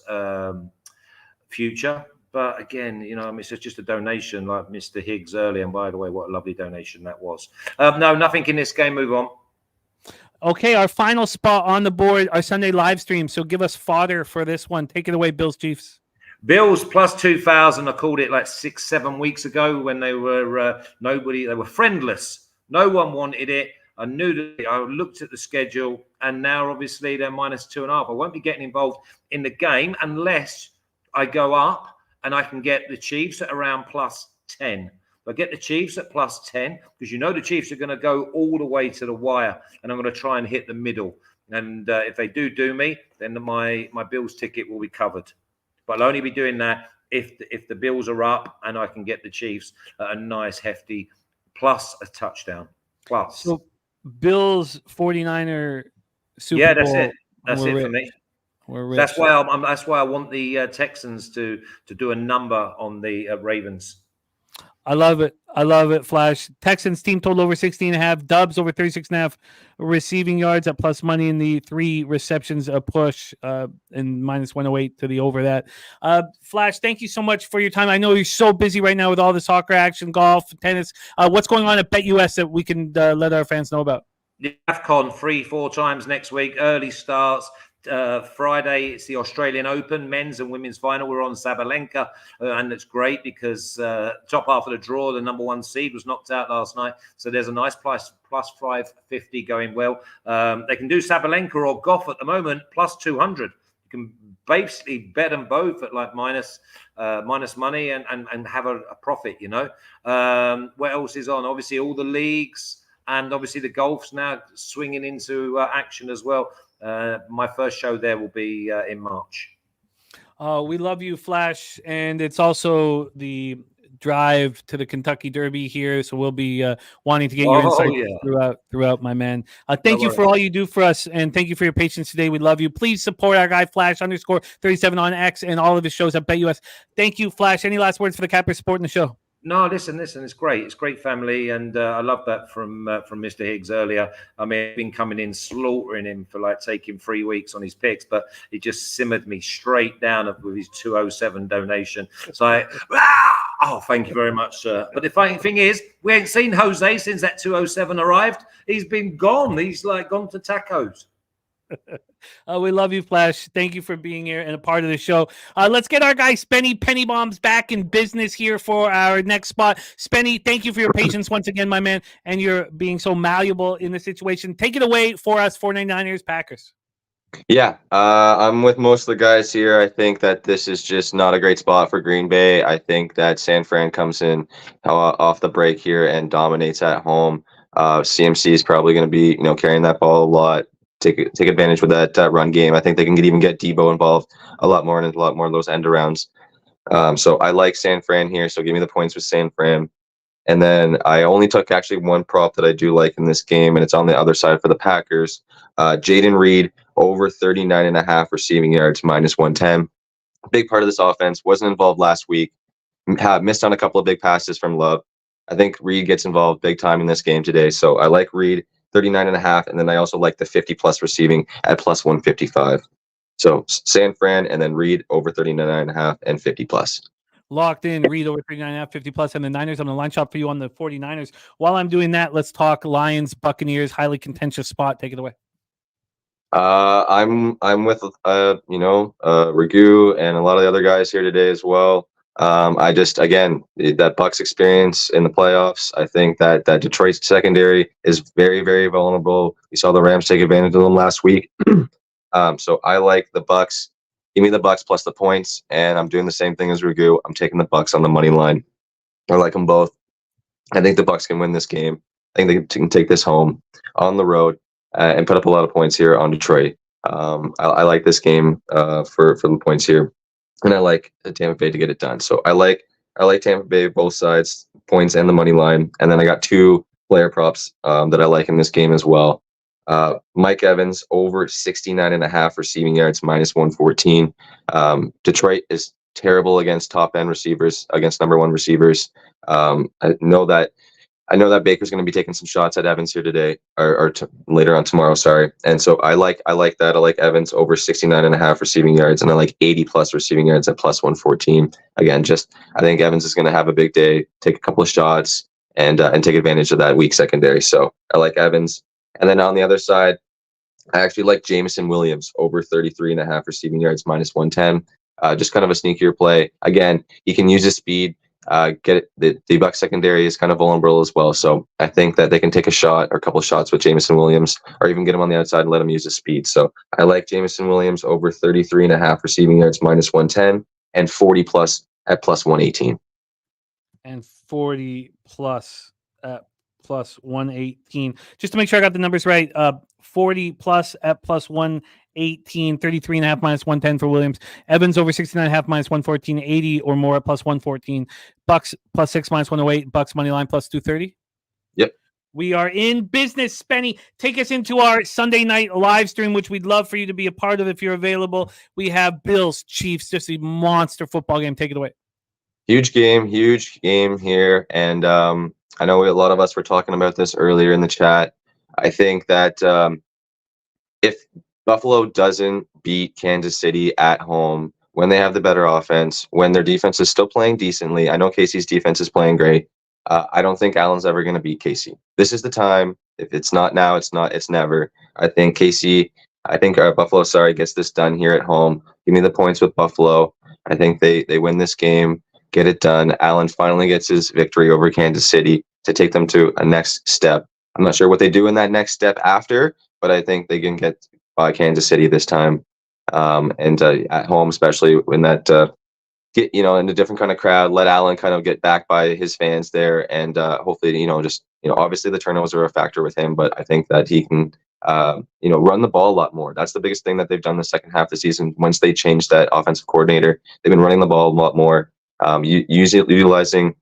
Speaker 11: future. But again, it's just a donation like Mr. Higgs earlier. And by the way, what a lovely donation that was. No, nothing in this game. Move on.
Speaker 1: Okay, our final spot on the board, our Sunday live stream. So give us fodder for this one. Take it away, Bills Chiefs.
Speaker 11: Bills +2,000. I called it like 6-7 weeks ago when they were they were friendless. No one wanted it. I knew that. I looked at the schedule, and now obviously they're -2.5. I won't be getting involved in the game unless I go up and I can get the Chiefs at around +10. I get the Chiefs at +10 because the Chiefs are going to go all the way to the wire, and I'm going to try and hit the middle. And if they do me, then my Bills ticket will be covered. But I'll only be doing that if the Bills are up and I can get the Chiefs at a nice hefty plus a touchdown. Plus.
Speaker 1: So Bills 49er Super
Speaker 11: yeah,
Speaker 1: Bowl.
Speaker 11: that's it. That's it for me. That's why I want the Texans to do a number on the Ravens.
Speaker 1: I love it, Flash. Texans team total over 16.5. Dubs over 36.5 receiving yards at plus money in the 3 receptions a push and -108 to the over that. Flash, thank you so much for your time. I know you're so busy right now with all the soccer action, golf, tennis. What's going on at BetUS that we can let our fans know about?
Speaker 11: The AFCON 3-4 times next week. Early starts. Friday, it's the Australian Open men's and women's final. We're on Sabalenka, and it's great because top half of the draw, the number 1 seed was knocked out last night. So there's a nice plus 550 going well. They can do Sabalenka or Goff at the moment, +200. You can basically bet them both at like minus money and have a profit, What else is on? Obviously, all the leagues, and obviously the golf's now swinging into action as well. My first show there will be in March.
Speaker 1: We love you, Flash, and it's also the drive to the Kentucky Derby here, so we'll be wanting to get your insights throughout, my man. Thank you for all you do for us, and thank you for your patience today. We love you. Please support our guy Flash _37 on X and all of his shows at BetUS. Thank you, Flash. Any last words for the Capper supporting the show?
Speaker 11: No, listen. It's great. It's great family, and I love that from Mr. Higgs earlier. I mean, I've been coming in slaughtering him for like taking 3 weeks on his picks, but he just simmered me straight down with his 207 donation. So thank you very much, sir. But the funny thing is, we ain't seen Jose since that 207 arrived. He's been gone. He's like gone to tacos.
Speaker 1: We love you, Flash. Thank you for being here and a part of the show. Let's get our guy Spenny Penny Bombs back in business here for our next spot. Spenny, thank you for your patience once again, my man, and you're being so malleable in the situation. Take it away for us, 49ers Packers.
Speaker 12: Yeah, I'm with most of the guys here. I think that this is just not a great spot for Green Bay. I think that San Fran comes in off the break here and dominates at home. CMC is probably going to be, carrying that ball a lot. Take advantage with that run game. I think they can even get Debo involved a lot more and a lot more of those end arounds. So I like San Fran here. So give me the points with San Fran. And then I only took actually one prop that I do like in this game, and it's on the other side for the Packers. Jaden Reed over 39.5 receiving yards, -110. Big part of this offense. Wasn't involved last week. Missed on a couple of big passes from Love. I think Reed gets involved big time in this game today. So I like Reed 39.5, and then I also like the 50+ receiving at +155. So San Fran and then Reed over 39.5 and 50+.
Speaker 1: Locked in, Reed over 39.5, 50+, and the Niners on the line shot for you on the 49ers. While I'm doing that, let's talk Lions, Buccaneers, highly contentious spot. Take it away.
Speaker 12: I'm with Ragu and a lot of the other guys here today as well. I just, again, that Bucs experience in the playoffs, I think that Detroit secondary is very, very vulnerable. We saw the Rams take advantage of them last week. So I like the Bucs. Give me the Bucs plus the points, and I'm doing the same thing as Ragu. I'm taking the Bucs on the money line. I like them both. I think the Bucs can win this game. I think they can take this home on the road and put up a lot of points here on Detroit. I like this game for the points here, and I like Tampa Bay to get it done. So I like Tampa Bay both sides, points and the money line, and then I got two player props that I like in this game as well. Mike Evans over 69.5 receiving yards, -114. Detroit is terrible against top end receivers, against number one receivers. I know that Baker's going to be taking some shots at Evans here today or later on tomorrow. Sorry. And so I like that. I like Evans over 69.5 receiving yards, and I like 80+ receiving yards at +114. Again, I think Evans is going to have a big day, take a couple of shots and take advantage of that weak secondary. So I like Evans. And then on the other side, I actually like Jameson Williams over 33.5 receiving yards, -110. Just kind of a sneakier play. Again, he can use his speed. Get it. The Bucs secondary is kind of vulnerable as well. So I think that they can take a shot or a couple of shots with Jameson Williams, or even get him on the outside and let him use his speed. So I like Jameson Williams over 33.5 receiving yards, -110, and 40+ at +118.
Speaker 1: And 40+ at +118. Just to make sure I got the numbers right, 40+ at +118, 33.5 -110 for Williams. Evans over 69.5 -114, 80 or more at +114. Bucs +6 -108. Bucs money line +230.
Speaker 12: Yep.
Speaker 1: We are in business, Spenny. Take us into our Sunday night live stream, which we'd love for you to be a part of if you're available. We have Bills, Chiefs, just a monster football game. Take it away.
Speaker 12: Huge game here. And I know a lot of us were talking about this earlier in the chat. I think that if Buffalo doesn't beat Kansas City at home, when they have the better offense, when their defense is still playing decently, I know KC's defense is playing great. I don't think Allen's ever going to beat KC. This is the time. If it's not now, it's never. I think Buffalo, gets this done here at home. Give me the points with Buffalo. I think they win this game, get it done. Allen finally gets his victory over Kansas City to take them to a next step. I'm not sure what they do in that next step after, but I think they can get by Kansas City this time, and at home, especially when that get in a different kind of crowd. Let Allen kind of get back by his fans there, and hopefully, obviously the turnovers are a factor with him, but I think that he can, run the ball a lot more. That's the biggest thing that they've done the second half of the season. Once they changed that offensive coordinator, they've been running the ball a lot more, utilizing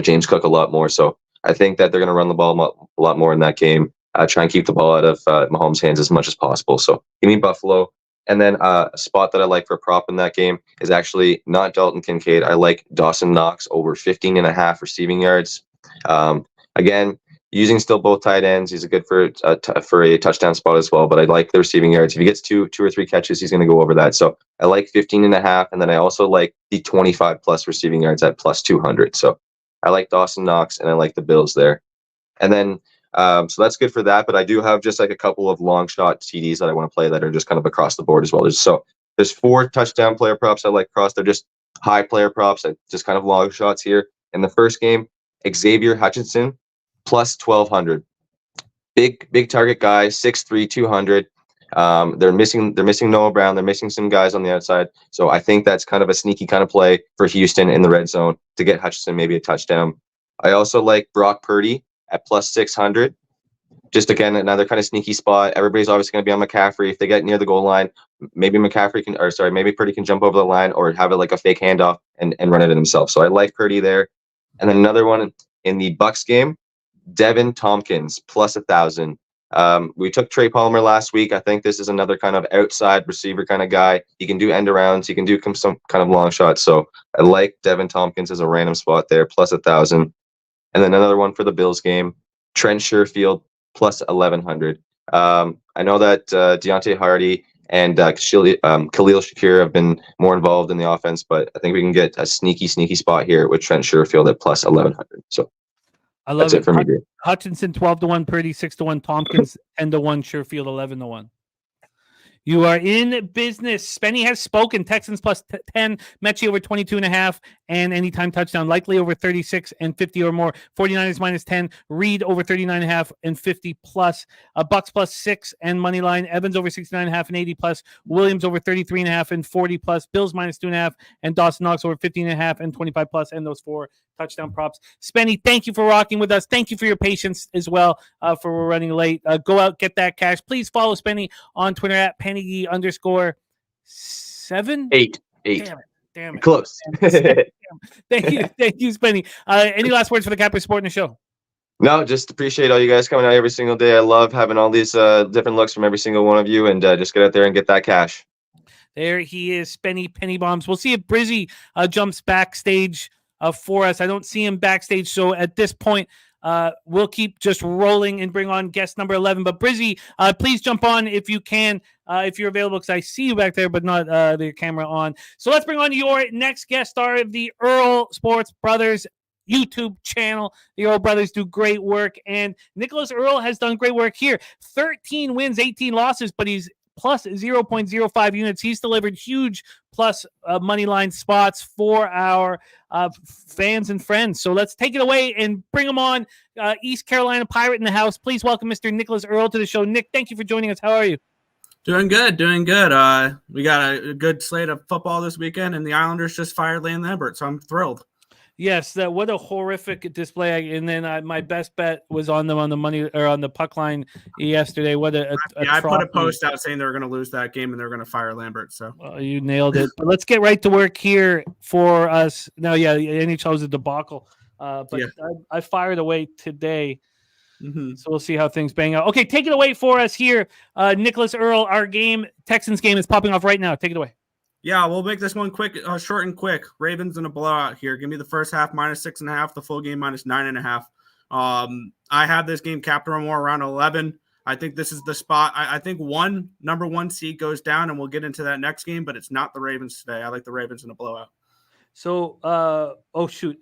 Speaker 12: James Cook a lot more. So I think that they're going to run the ball a lot more in that game. Try and keep the ball out of Mahomes' hands as much as possible. So give me Buffalo. And then a spot that I like for a prop in that game is actually not Dalton Kincaid. I like Dawson Knox over 15.5 receiving yards. Again, using still both tight ends. He's a good for a touchdown spot as well. But I like the receiving yards. If he gets two or three catches, he's going to go over that. So I like 15.5. And then I also like the 25+ receiving yards at +200. So I like Dawson Knox, and I like the Bills there. And then So that's good for that. But I do have just like a couple of long shot TDs that I want to play that are just kind of across the board as well. There's 4 touchdown player props I like across. They're just high player props, just kind of long shots here. In the first game, Xavier Hutchinson plus 1,200. Big target guy, 6'3", 200. They're missing Noah Brown. They're missing some guys on the outside. So I think that's kind of a sneaky kind of play for Houston in the red zone to get Hutchinson maybe a touchdown. I also like Brock Purdy at plus 600. Just again, another kind of sneaky spot. Everybody's obviously going to be on McCaffrey. If they get near the goal line, maybe maybe Purdy can jump over the line or have it like a fake handoff and run it in himself. So I like Purdy there. And then another one in the Bucs game, Devin Tompkins plus 1,000. We took Trey Palmer last week. I think this is another kind of outside receiver kind of guy. He can do end arounds. He can do some kind of long shots. So I like Devin Tompkins as a random spot there, plus 1,000. And then another one for the Bills game, Trent Sherfield plus 1,100. I know that Deontay Hardy and Khalil Shakir have been more involved in the offense, but I think we can get a sneaky spot here with Trent Sherfield at plus 1,100. So
Speaker 1: I love
Speaker 12: that's it for me.
Speaker 1: Hutchinson 12-1, Purdy 6-1, Tompkins 10-1, Sherfield 11-1. You are in business. Spenny has spoken. Texans plus 10, Mechie over 22.5, and anytime touchdown, likely over 36 and 50 or more. 49ers minus 10, Reed over 39.5 and 50 plus. Bucks plus 6 and money line. Evans over 69.5 and 80 plus. Williams over 33.5 and 40 plus. Bills minus 2.5 and Dawson Knox over 15.5 and 25 plus. And those 4 touchdown props. Spenny, thank you for rocking with us. Thank you for your patience as well. For we're running late. Go out, get that cash. Please follow Spenny on Twitter at Penny_7.
Speaker 12: 8.
Speaker 1: Damn it.
Speaker 12: Close.
Speaker 1: Thank you, Spenny. Any last words for the Capper Sport in the show?
Speaker 12: No, just appreciate all you guys coming out every single day. I love having all these different looks from every single one of you, and just get out there and get that cash.
Speaker 1: There he is, Spenny Penny Bombs. We'll see if Brizzy jumps backstage for us. I don't see him backstage, so at this point, we'll keep just rolling and bring on guest number 11. But Brizzy, please jump on if you can, if you're available, because I see you back there, but not the camera on. So let's bring on your next guest star of the Earl Sports Brothers YouTube channel. The Earl brothers do great work, and Nicholas Earl has done great work here. 13 wins, 18 losses, but he's plus 0.05 units. He's delivered huge plus money line spots for our fans and friends. So let's take it away and bring him on. East Carolina Pirate in the house. Please welcome Mr. Nicholas Earl to the show. Nick, thank you for joining us. How are you?
Speaker 13: Doing good. We got a good slate of football this weekend, and the Islanders just fired Lane Lambert, so I'm thrilled.
Speaker 1: Yes, what a horrific display! And then my best bet was on them on the money or on the puck line yesterday. What
Speaker 13: I put a post out saying they were going to lose that game and they're going to fire Lambert. So
Speaker 1: you nailed it. But let's get right to work here for us. No, yeah, the NHL was a debacle, but yeah. I fired away today. Mm-hmm. So we'll see how things bang out. Okay, take it away for us here, Nicholas Earl. Our Texans game is popping off right now. Take it away.
Speaker 13: Yeah, we'll make this one quick, short and quick. Ravens in a blowout here. Give me the first half minus 6.5, the full game minus 9.5. I have this game capped around 11. I think this is the spot. I think number one seed goes down, and we'll get into that next game, but it's not the Ravens today. I like the Ravens in a blowout.
Speaker 1: So,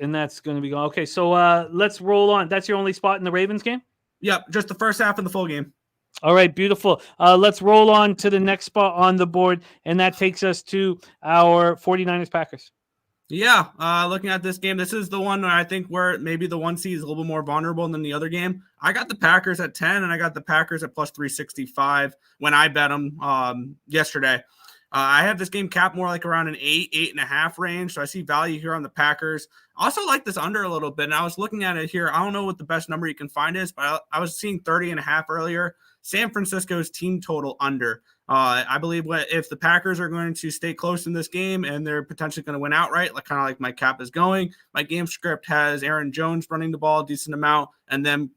Speaker 1: and that's going to be gone. Okay, so let's roll on. That's your only spot in the Ravens game?
Speaker 13: Yep, just the first half and the full game.
Speaker 1: All right, beautiful. Let's roll on to the next spot on the board, and that takes us to our 49ers Packers.
Speaker 13: Yeah, looking at this game, this is the one I think where maybe the one seed is a little bit more vulnerable than the other game. I got the Packers at 10, and I got the Packers at plus 365 when I bet them yesterday. I have this game capped more like around an 8.5 range, so I see value here on the Packers. I also like this under a little bit, and I was looking at it here. I don't know what the best number you can find is, but I was seeing 30.5 earlier. San Francisco's team total under. I believe if the Packers are going to stay close in this game and they're potentially going to win outright, kind of like my cap is going, my game script has Aaron Jones running the ball a decent amount and then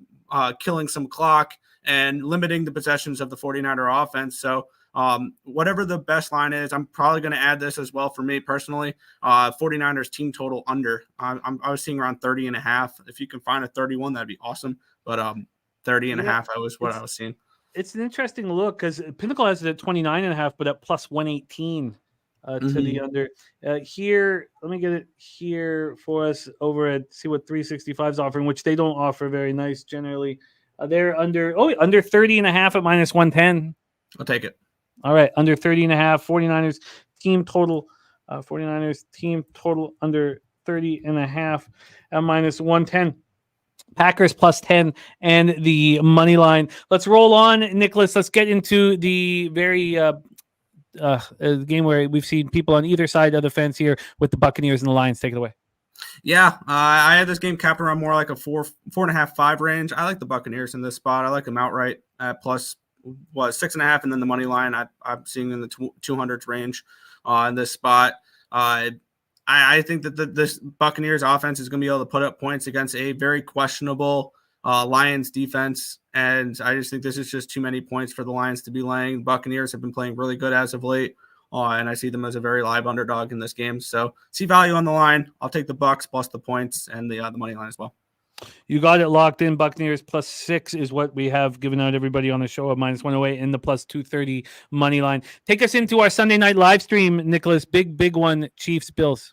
Speaker 13: killing some clock and limiting the possessions of the 49er offense. So whatever the best line is, I'm probably going to add this as well for me personally. 49ers team total under. I was seeing around 30.5. If you can find a 31, that'd be awesome. But 30.5 I was seeing.
Speaker 1: It's an interesting look because Pinnacle has it at 29.5, but at plus 118 to the under. Here, let me get it here for us over at see what 365 is offering, which they don't offer very nice generally. They're under 30.5 at minus 110.
Speaker 13: I'll take it.
Speaker 1: All right, under 30.5. 49ers team total. 49ers team total under 30.5 at minus 110. Packers plus 10 and the money line. Let's roll on, Nicholas. Let's get into the very game where we've seen people on either side of the fence here with the Buccaneers and the Lions. Take it away.
Speaker 13: Yeah, I had this game capped around more like a 4.5, 5 range. I like the Buccaneers in this spot. I like them outright at plus 6.5, and then the money line I'm seeing in the 200s range in this spot. I think that this Buccaneers offense is going to be able to put up points against a very questionable Lions defense, and I just think this is just too many points for the Lions to be laying. Buccaneers have been playing really good as of late, and I see them as a very live underdog in this game. So see value on the line. I'll take the Bucs plus the points and the money line as well.
Speaker 1: You got it locked in. Buccaneers plus 6 is what we have given out everybody on the show at minus 108 in the plus 230 money line. Take us into our Sunday night live stream, Nicholas. Big one, Chiefs Bills.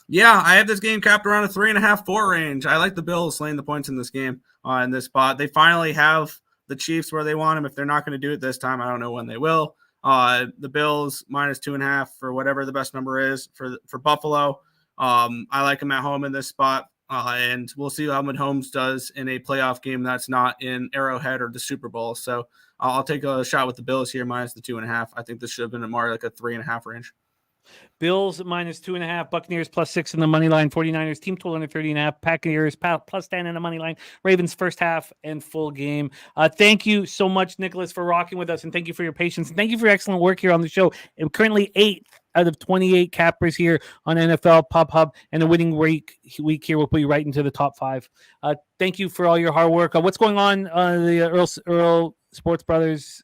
Speaker 13: Yeah, I have this game capped around a 3.5, 4 range. I like the Bills laying the points in this game in this spot. They finally have the Chiefs where they want them. If they're not going to do it this time, I don't know when they will. The Bills minus 2.5 for whatever the best number is for Buffalo. I like them at home in this spot. And we'll see how Mahomes does in a playoff game that's not in Arrowhead or the Super Bowl. So I'll take a shot with the Bills here minus the 2.5. I think this should have been more like a 3.5 range.
Speaker 1: Bills minus 2.5, Buccaneers plus 6 in the money line, 49ers team total under 30.5, Packers plus 10 in the money line, Ravens first half and full game. Thank you so much, Nicholas, for rocking with us, and thank you for your patience, and thank you for your excellent work here on the show. I'm currently 8th out of 28 cappers here on NFL Pop Hub, and a winning week here will put you right into the top 5. Thank you for all your hard work. What's going on the Earl Sports Brothers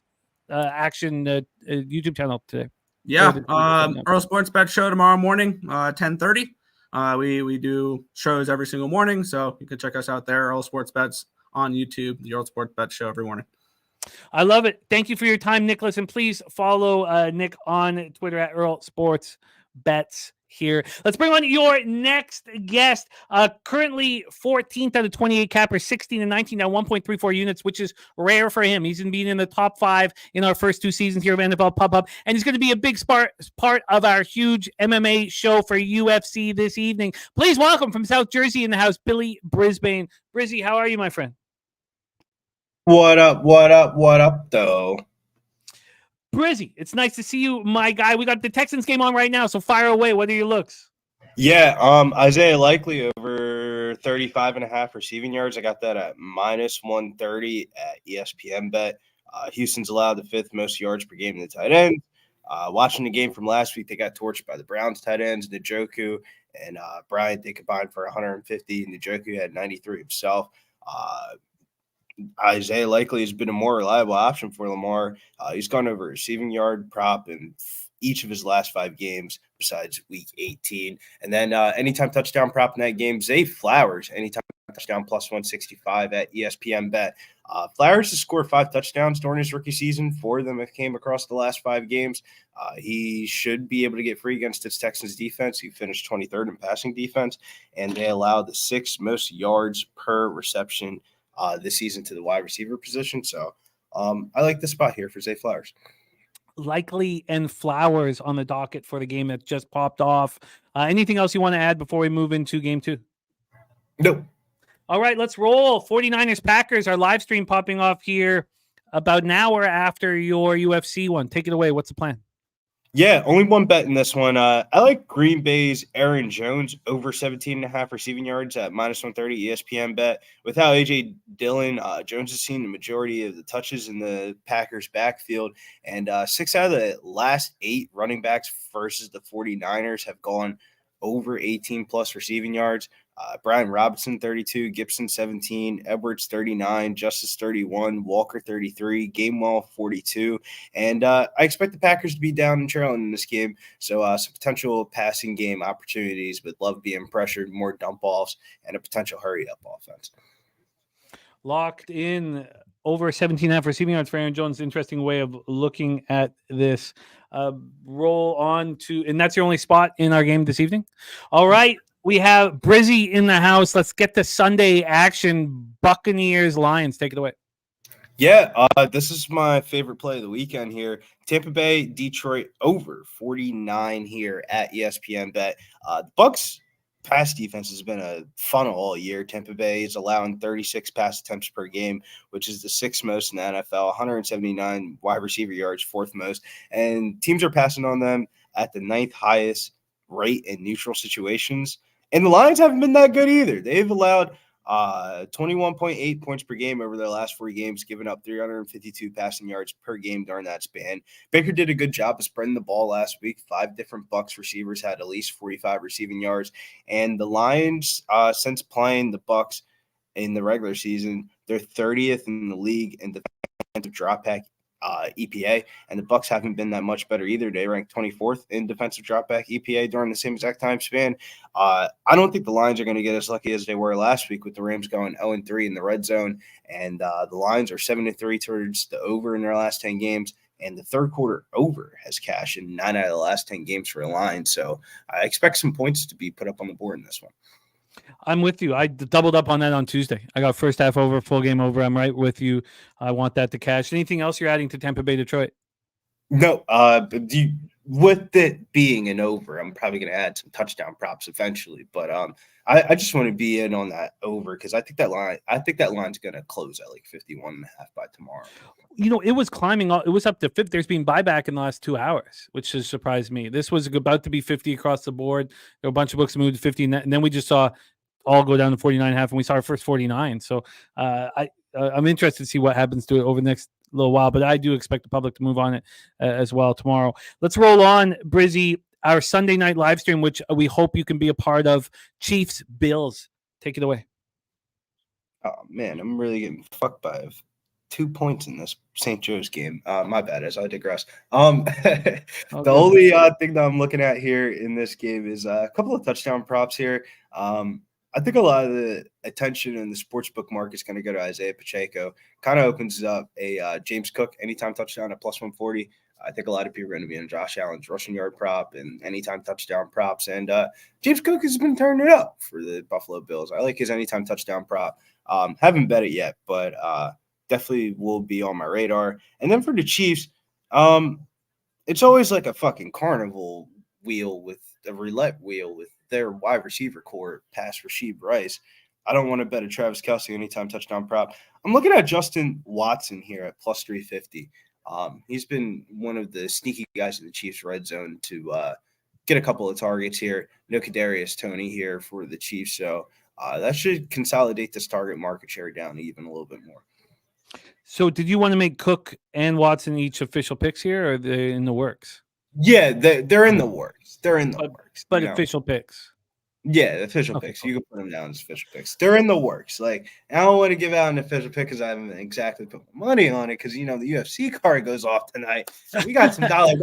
Speaker 1: Action YouTube channel today?
Speaker 13: Yeah, Earl Sports Bet show tomorrow morning, 10:30. We do shows every single morning, so you can check us out there. Earl Sports Bets on YouTube, the Earl Sports Bet show every morning.
Speaker 1: I love it. Thank you for your time, Nicholas, and please follow Nick on Twitter at Earl Sports Bets here. Let's bring on your next guest. Currently 14th out of 28 cappers, 16 and 19 now, 1.34 units, which is rare for him. He's been in the top 5 in our first 2 seasons here of NFL Pop Up, and he's going to be a big part of our huge MMA show for UFC this evening. Please welcome from South Jersey in the house, Billy Brisbane. Brizzy, how are you, my friend?
Speaker 14: What up, though?
Speaker 1: Brizzy, it's nice to see you, my guy. We got the Texans game on right now, so fire away. What are your looks?
Speaker 14: Yeah, Isaiah Likely over 35.5 receiving yards. I got that at minus 130 at ESPN Bet. Houston's allowed the 5th most yards per game in the tight end. Watching the game from last week, they got torched by the Browns tight ends, Njoku and Bryant. They combined for 150. Njoku had 93 himself. Isaiah Likely has been a more reliable option for Lamar. He's gone over receiving yard prop in each of his last 5 games besides week 18. And then anytime touchdown prop in that game, Zay Flowers, anytime touchdown plus 165 at ESPN Bet. Flowers has scored 5 touchdowns during his rookie season. 4 of them have came across the last 5 games. He should be able to get free against his Texans defense. He finished 23rd in passing defense, and they allowed the 6th most yards per reception this season to the wide receiver position. So I like the spot here for Zay Flowers.
Speaker 1: Likely and Flowers on the docket for the game that just popped off. Anything else you want to add before we move into game 2?
Speaker 14: No.
Speaker 1: All right, let's roll. 49ers Packers, our live stream popping off here about an hour after your UFC one. Take it away. What's the plan?
Speaker 14: Yeah, only one bet in this one. I like Green Bay's Aaron Jones over 17.5 receiving yards at minus 130 ESPN Bet. Without A.J. Dillon, Jones has seen the majority of the touches in the Packers backfield, and 6 out of the last 8 running backs versus the 49ers have gone over 18-plus receiving yards. Brian Robinson, 32, Gibson, 17, Edwards, 39, Justice, 31, Walker, 33, Gainwell, 42. And I expect the Packers to be down and trailing in this game. So some potential passing game opportunities with Love being pressured, more dump offs, and a potential hurry-up offense.
Speaker 1: Locked in over 17.5 receiving yards for Aaron Jones. Interesting way of looking at this. Roll on to, and that's your only spot in our game this evening. All right. We have Brizzy in the house. Let's get to Sunday action. Buccaneers, Lions. Take it away.
Speaker 14: Yeah, this is my favorite play of the weekend here. Tampa Bay, Detroit over 49 here at ESPN Bet. The Bucs pass defense has been a funnel all year. Tampa Bay is allowing 36 pass attempts per game, which is the sixth most in the NFL, 179 wide receiver yards, fourth most. And teams are passing on them at the ninth highest rate in neutral situations. And the Lions haven't been that good either. They've allowed 21.8 points per game over their last 4 games, giving up 352 passing yards per game during that span. Baker did a good job of spreading the ball last week. 5 different Bucs receivers had at least 45 receiving yards. And the Lions, since playing the Bucs in the regular season, they're 30th in the league in defensive dropback EPA, and the Bucs haven't been that much better either. They ranked 24th in defensive dropback EPA during the same exact time span. I don't think the Lions are going to get as lucky as they were last week with the Rams going 0-3 in the red zone, and the Lions are 7-3 towards the over in their last 10 games. And the third quarter over has cashed in 9 out of the last 10 games for the Lions. So I expect some points to be put up on the board in this one.
Speaker 1: I'm with you. I doubled up on that on Tuesday. I got first half over, full game over. I'm right with you. I want that to cash. Anything else you're adding to Tampa Bay, Detroit?
Speaker 14: No. With it being an over, I'm probably going to add some touchdown props eventually. But I just want to be in on that over because I think that line's going to close at like 51.5 by tomorrow.
Speaker 1: You know, it was climbing. It was up to 50. There's been buyback in the last 2 hours, which has surprised me. This was about to be 50 across the board. There were a bunch of books moved to 50, and then we just saw all go down to 49.5, and we saw our first 49. So I'm interested to see what happens to it over the next little while, but I do expect the public to move on it as well tomorrow. Let's roll on, Brizzy, our Sunday night live stream, which we hope you can be a part of. Chiefs, Bills. Take it away.
Speaker 14: Oh, man, I'm really getting fucked by 2 points in this St. Joe's game. My bad, as I digress. The only thing that I'm looking at here in this game is a couple of touchdown props here. I think a lot of the attention in the sportsbook market is going to go to Isaiah Pacheco. Kind of opens up a James Cook anytime touchdown at plus 140. I think a lot of people are going to be in Josh Allen's rushing yard prop and anytime touchdown props. And James Cook has been turning it up for the Buffalo Bills. I like his anytime touchdown prop. Haven't bet it yet, but definitely will be on my radar. And then for the Chiefs, it's always like a fucking carnival wheel with a roulette wheel with their wide receiver core past Rasheed Rice. I don't want to bet a Travis Kelce anytime touchdown prop. I'm looking at Justin Watson here at plus 350. He's been one of the sneaky guys in the Chiefs red zone to get a couple of targets here. No Kadarius Toney here for the Chiefs. So that should consolidate this target market share down even a little bit more.
Speaker 1: So did you want to make Cook and Watson each official picks here, or are they in the works?
Speaker 14: Yeah, they're in the works. They're in the works.
Speaker 1: But official picks.
Speaker 14: Yeah, the official picks. You can put them down as official picks. They're in the works. Like, I don't want to give out an official pick because I haven't exactly put my money on it because, the UFC card goes off tonight. We got some dollar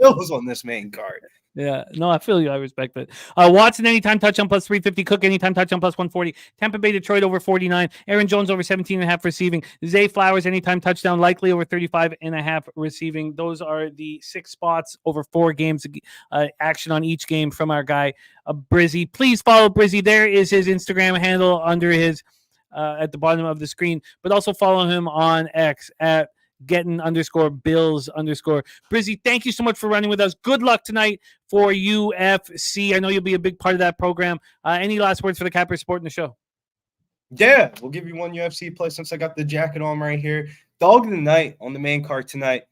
Speaker 14: bills on this main card.
Speaker 1: Yeah, no, I feel you. I respect that. Watson, anytime touchdown plus 350. Cook, anytime touchdown plus 140. Tampa Bay, Detroit over 49. Aaron Jones over 17.5 receiving. Zay Flowers, anytime touchdown, likely over 35.5 receiving. Those are the 6 spots over 4 games. Action on each game from our guy, Brizzy. Please follow Brizzy. There is his Instagram handle under his at the bottom of the screen, but also follow him on X at getting_Bills_. Brizzy, thank you so much for running with us. Good luck tonight for UFC. I know you'll be a big part of that program. Any last words for the Capper supporting the show?
Speaker 14: Yeah, we'll give you one UFC play since I got the jacket on right here. Dog of the night on the main card tonight.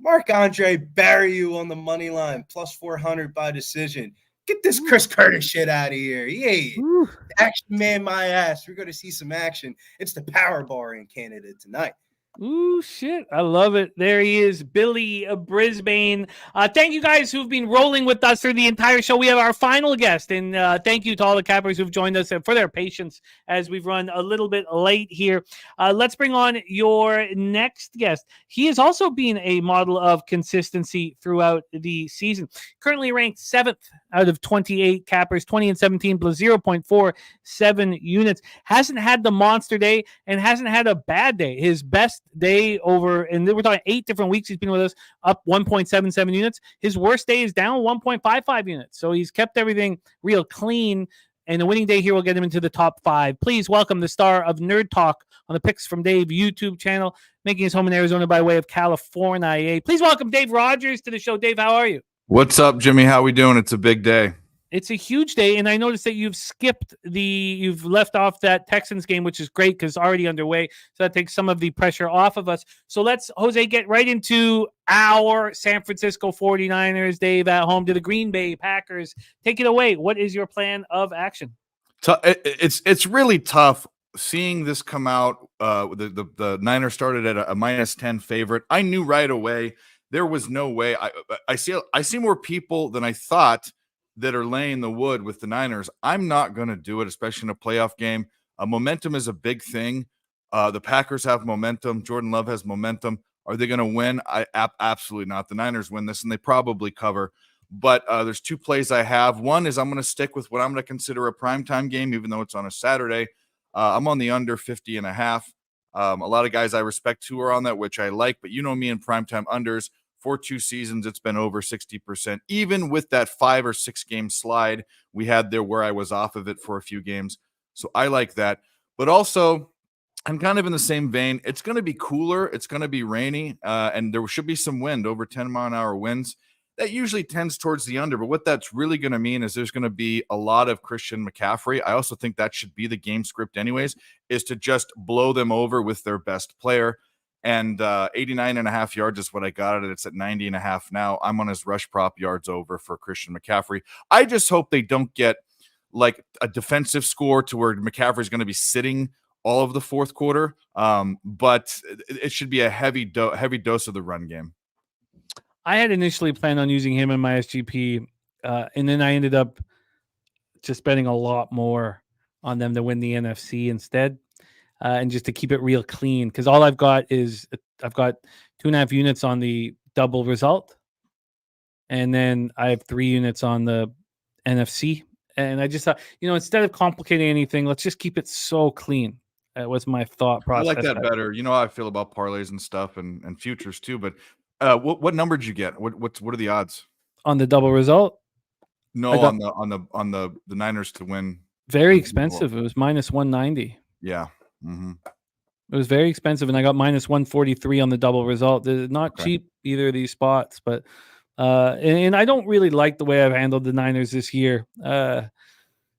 Speaker 14: Marc-Andre Barriou on the money line, plus 400 by decision. Get this Chris Curtis shit out of here. Yeah. Action man, my ass. We're going to see some action. It's the Power Bar in Canada tonight.
Speaker 1: Ooh, shit. I love it. There he is, Billy Brisbane. Thank you guys who've been rolling with us through the entire show. We have our final guest, and thank you to all the Cappers who've joined us for their patience as we've run a little bit late here. Let's bring on your next guest. He has also been a model of consistency throughout the season. Currently ranked 7th out of 28 Cappers, 20-17 plus 0.47 units. Hasn't had the monster day and hasn't had a bad day. His best day over, and we're talking 8 different weeks he's been with us, up 1.77 units. His worst day is down 1.55 units. So he's kept everything real clean. And a winning day here will get him into the top 5. Please welcome the star of Nerd Talk on the Picks from Dave YouTube channel, making his home in Arizona by way of California. Please welcome Dave Rogers to the show. Dave, how are you?
Speaker 15: What's up, Jimmy? How we doing? It's a big day.
Speaker 1: It's a huge day, and I noticed that you've left off that Texans game, which is great because it's already underway. So that takes some of the pressure off of us. So let's, Jose, get right into our San Francisco 49ers, Dave, at home to the Green Bay Packers. Take it away. What is your plan of action?
Speaker 15: It's really tough seeing this come out. The Niners started at a -10 favorite. I knew right away there was no way. I see more people than I thought that are laying the wood with the Niners. I'm not going to do it, especially in a playoff game. Momentum is a big thing. The Packers have momentum. Jordan Love has momentum. Are they going to win? Absolutely not. The Niners win this, and they probably cover. But there's 2 plays I have. One is I'm going to stick with what I'm going to consider a primetime game, even though it's on a Saturday. I'm on the under 50.5. A lot of guys I respect who are on that, which I like. But you know me in primetime unders. For 2 seasons, it's been over 60%. Even with that 5 or 6 game slide we had there where I was off of it for a few games. So I like that. But also, I'm kind of in the same vein. It's going to be cooler. It's going to be rainy. And there should be some wind, over 10-mile-an-hour winds. That usually tends towards the under. But what that's really going to mean is there's going to be a lot of Christian McCaffrey. I also think that should be the game script anyways, is to just blow them over with their best player. And 89.5 yards is what I got it. It's at 90.5 now. I'm on his rush prop yards over for Christian McCaffrey. I just hope they don't get like a defensive score to where McCaffrey is going to be sitting all of the fourth quarter. But it should be a heavy dose of the run game.
Speaker 1: I had initially planned on using him in my SGP, and then I ended up just betting a lot more on them to win the NFC instead. And just to keep it real clean, because all I've got 2.5 units on the double result, and then I have 3 units on the NFC. And I just thought, instead of complicating anything, let's just keep it so clean. That was my thought process.
Speaker 15: I like that better. You know how I feel about parlays and stuff and futures too. But what number did you get? What are the odds
Speaker 1: on the double result?
Speaker 15: No, on the Niners to win.
Speaker 1: Very expensive. It was -190.
Speaker 15: Yeah. Mm-hmm.
Speaker 1: It was very expensive, and I got -143 on the double result. They're not cheap, either of these spots, but and I don't really like the way I've handled the Niners this year. And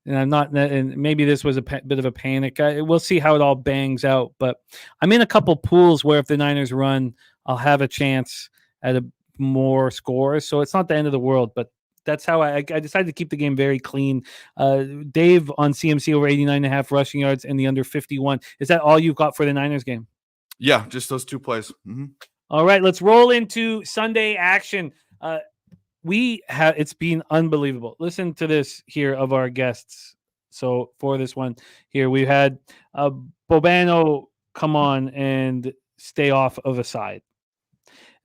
Speaker 1: I'm not, and maybe this was a bit of a panic. We'll see how it all bangs out, but I'm in a couple pools where if the Niners run, I'll have a chance at more scores. So it's not the end of the world, but that's how I decided to keep the game very clean. Dave on CMC over 89.5 rushing yards and the under 51. Is that all you've got for the Niners game?
Speaker 15: Yeah, just those 2 plays. Mm-hmm.
Speaker 1: All right, let's roll into Sunday action. It's been unbelievable. Listen to this here of our guests. So for this one here, we had Bobano come on and stay off of a side.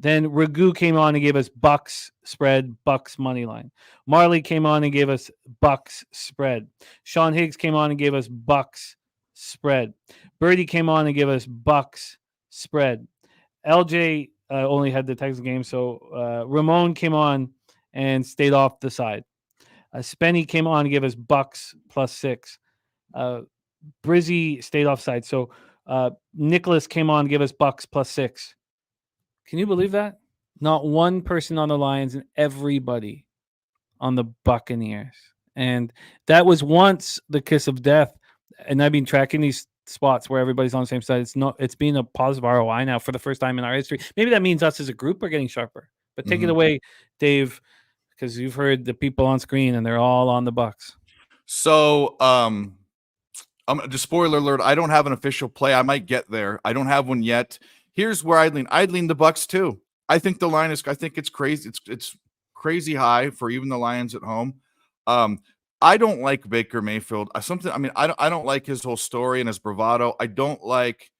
Speaker 1: Then Ragu came on and gave us Bucks spread, Bucks money line. Marley came on and gave us Bucks spread. Sean Higgs came on and gave us Bucks spread. Birdie came on and gave us Bucks spread. LJ only had the Texas game, so Ramon came on and stayed off the side. Spenny came on and gave us Bucks +6. Brizzy stayed offside, so Nicholas came on and gave us Bucks +6. Can you believe that? Not one person on the Lions and everybody on the Buccaneers. And that was once the kiss of death. And I've been tracking these spots where everybody's on the same side. It's been a positive ROI now for the first time in our history. Maybe that means us as a group are getting sharper. But take it away, Dave, because you've heard the people on screen and they're all on the Bucks.
Speaker 15: So I'm just spoiler alert, I don't have an official play. I might get there. I don't have one yet. Here's where I'd lean. I'd lean the Bucks too. I think the line is. I think it's crazy. It's crazy high for even the Lions at home. I don't like Baker Mayfield. I don't like his whole story and his bravado. I don't like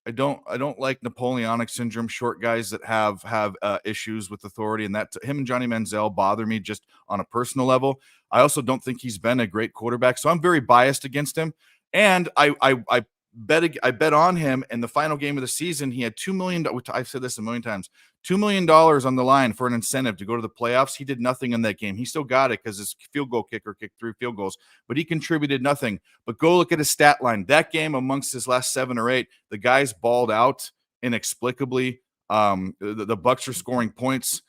Speaker 15: Napoleonic syndrome short guys that have issues with authority, and that him and Johnny Manziel bother me just on a personal level. I also don't think he's been a great quarterback, so I'm very biased against him. And I bet on him in the final game of the season. He had $2 million. I've said this a million times. $2 million on the line for an incentive to go to the playoffs. He did nothing in that game. He still got it because his field goal kicker kicked 3 field goals, but he contributed nothing. But go look at his stat line. That game, amongst his last 7 or 8, the guys balled out inexplicably. The Bucs are scoring points.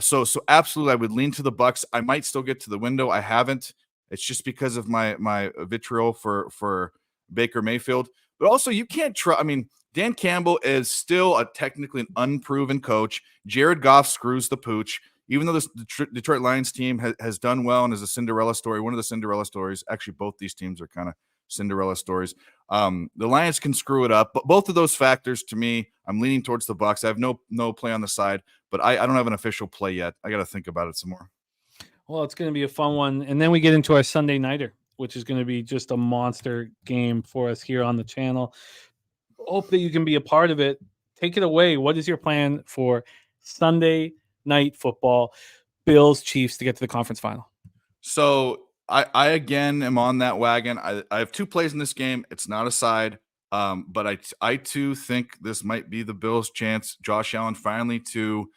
Speaker 15: So absolutely, I would lean to the Bucs. I might still get to the window. I haven't. It's just because of my vitriol for Baker Mayfield. But also, you can't try. I mean, Dan Campbell is still technically an unproven coach. Jared Goff screws the pooch. Even though the Detroit Lions team has done well and is a Cinderella story, one of the Cinderella stories. Actually, both these teams are kind of Cinderella stories. The Lions can screw it up, but both of those factors, to me, I'm leaning towards the Bucs. I have no play on the side, but I don't have an official play yet. I got to think about it some more.
Speaker 1: Well, it's going to be a fun one, and then we get into our Sunday nighter, which is going to be just a monster game for us here on the channel. Hope that you can be a part of it. Take it away. What is your plan for Sunday night football? Bills, Chiefs to get to the conference final.
Speaker 15: So I again am on that wagon. I have 2 plays in this game. It's not a side, but I too think this might be the Bills' chance. Josh Allen finally to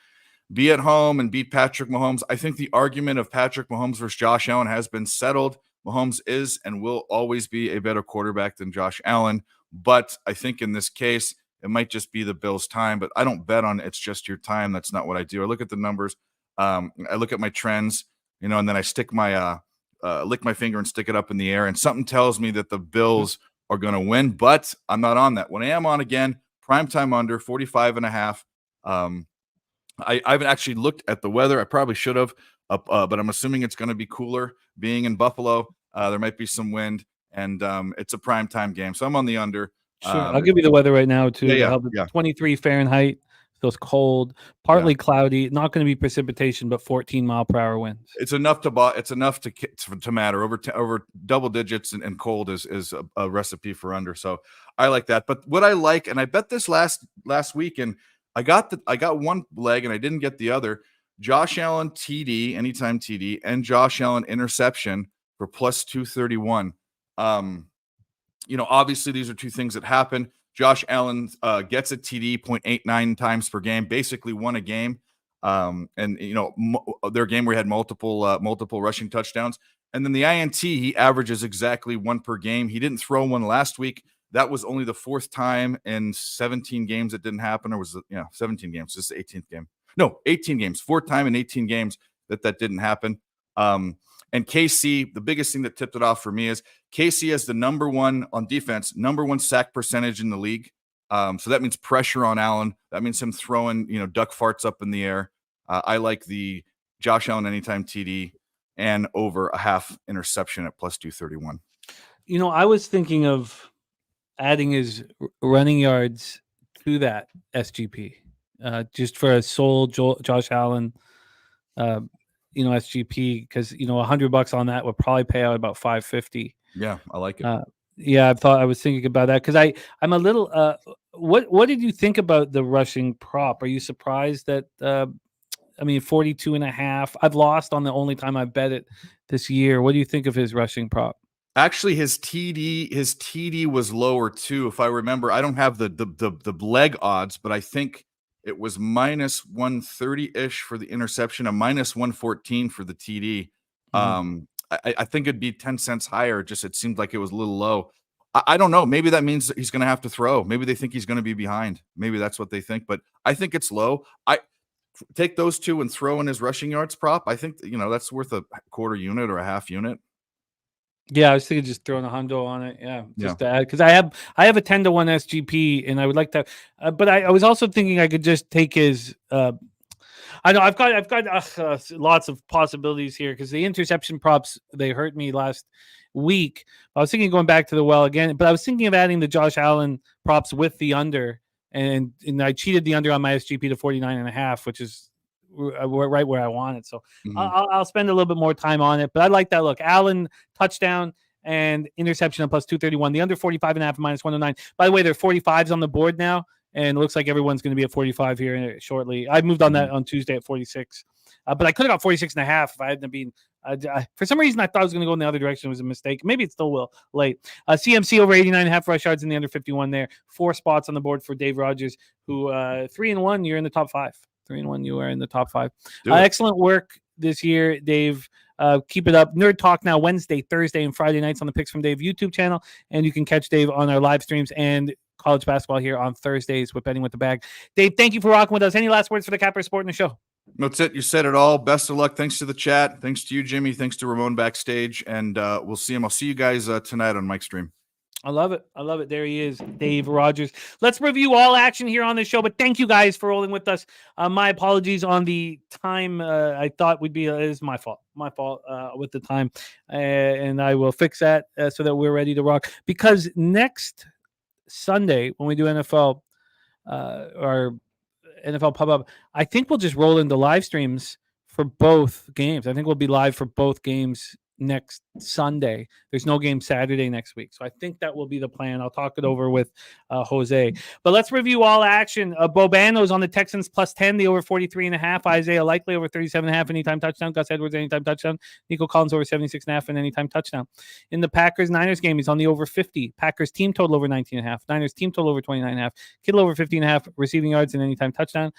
Speaker 15: be at home and beat Patrick Mahomes. I think the argument of Patrick Mahomes versus Josh Allen has been settled. Mahomes is and will always be a better quarterback than Josh Allen. But I think in this case, it might just be the Bills' time. But I don't bet on it's just your time. That's not what I do. I look at the numbers. I look at my trends, and then I stick my lick my finger and stick it up in the air. And something tells me that the Bills are going to win. But I'm not on that. When I am on again, primetime under 45.5. I haven't actually looked at the weather. I probably should have, but I'm assuming it's going to be cooler. Being in Buffalo, there might be some wind. And it's a primetime game, so I'm on the under.
Speaker 1: Sure, I'll give you the weather right now too.
Speaker 15: Yeah.
Speaker 1: 23 Fahrenheit. So it's cold, partly cloudy. Not going to be precipitation, but 14-mile-per-hour winds.
Speaker 15: It's enough to matter. Over double digits and cold is a recipe for under. So I like that. But what I like, and I bet this last week, and I got one leg and I didn't get the other. Josh Allen TD, anytime TD, and Josh Allen interception for plus 231. Obviously these are 2 things that happen. Josh Allen gets a TD 0.89 times per game, basically won a game. Their game where he had multiple rushing touchdowns. And then the INT, he averages exactly 1 per game. He didn't throw one last week. That was only the 4th time in 17 games it didn't happen, or was it 17 games? This is the 18th game. No, 18 games. 4th time in 18 games that didn't happen. And KC, the biggest thing that tipped it off for me is KC has the number 1 on defense, number 1 sack percentage in the league. So that means pressure on Allen. That means him throwing, duck farts up in the air. I like the Josh Allen anytime TD and over a half interception at plus 231.
Speaker 1: I was thinking of adding his running yards to that SGP, just for a sole Josh Allen, SGP, because $100 on that would probably pay out about $550.
Speaker 15: Yeah, I like it.
Speaker 1: I was thinking about that because I'm a little. What did you think about the rushing prop? Are you surprised that 42.5? I've lost on the only time I've bet it this year. What do you think of his rushing prop?
Speaker 15: Actually, his TD was lower too. If I remember, I don't have the leg odds, but I think it was minus 130-ish for the interception, and minus 114 for the TD. I think it'd be 10 cents higher. Just it seemed like it was a little low. I don't know. Maybe that means he's going to have to throw. Maybe they think he's going to be behind. Maybe that's what they think. But I think it's low. I take those 2 and throw in his rushing yards prop. I think that's worth a quarter unit or a half unit.
Speaker 1: Yeah, I was thinking just throwing a hundo on it. To add, because I have a 10-1 SGP, and I would like to. But I was also thinking I could just take his. I know I've got lots of possibilities here because the interception props, they hurt me last week. I was thinking going back to the well again, but I was thinking of adding the Josh Allen props with the under, and I cheated the under on my SGP to 49.5, which is right where I want it. So I'll spend a little bit more time on it, but I like that look. Allen touchdown and interception on plus 231. The under 45.5 minus 109. By the way, there are 45s on the board now, and it looks like everyone's going to be at 45 here shortly. I moved on that on Tuesday at 46, but I could have got 46.5 if I hadn't been For some reason, I thought it was going to go in the other direction. It was a mistake. Maybe it still will late. CMC over 89.5 rush yards in the under 51 there. 4 spots on the board for Dave Rogers, who 3-1, you're in the top 5. 3-1, you are in the top 5. Excellent work this year, Dave. Keep it up. Nerd Talk now Wednesday, Thursday, and Friday nights on the Picks from Dave YouTube channel. And you can catch Dave on our live streams and college basketball here on Thursdays with Betting with the Bag. Dave, thank you for rocking with us. Any last words for the Capper Sport in the show?
Speaker 15: That's it. You said it all. Best of luck. Thanks to the chat. Thanks to you, Jimmy. Thanks to Ramon backstage. And we'll see him. I'll see you guys tonight on Mike's stream.
Speaker 1: I love it. I love it. There he is, Dave Rogers. Let's review all action here on the show. But thank you guys for rolling with us. My apologies on the time. I thought would be is my fault. My fault with the time, and I will fix that so that we're ready to rock. Because next Sunday when we do NFL or NFL pub up, I think we'll just roll into live streams for both games. I think we'll be live for both games next Sunday. There's no game Saturday next week. So I think that will be the plan. I'll talk it over with Jose. But let's review all action. Bobano's on the Texans +10, the over 43.5. Isaiah Likely over 37.5 anytime touchdown. Gus Edwards anytime touchdown. Nico Collins over 76.5 and anytime touchdown. In the Packers-Niners game, he's on the over 50. Packers team total over 19.5. Niners team total over 29.5. Kittle over 15.5 receiving yards and anytime touchdown.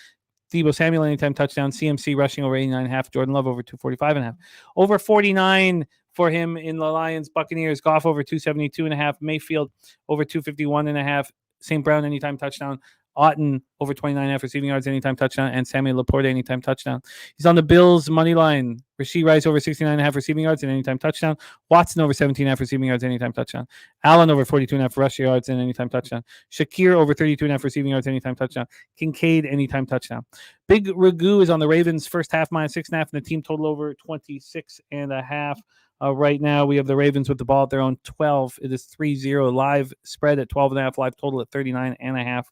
Speaker 1: Debo Samuel anytime touchdown. CMC rushing over 89.5. Jordan Love over 245.5. Over 49 for him in the Lions Buccaneers. Goff over 272.5. Mayfield over 251.5. St. Brown anytime touchdown. Otten over 29.5 receiving yards anytime touchdown. And Samuel Laporte anytime touchdown. He's on the Bills money line. Rasheed Rice over 69.5 receiving yards and anytime touchdown. Watson over 17.5 receiving yards anytime touchdown. Allen over 42.5 rush yards and anytime touchdown. Shakir over 32.5 receiving yards anytime touchdown. Kincaid anytime touchdown. Big Ragu is on the Ravens first half -6.5 and the team total over 26.5. Right now we have the Ravens with the ball at their own 12. It is 3-0 live spread at 12.5, live total at 39.5.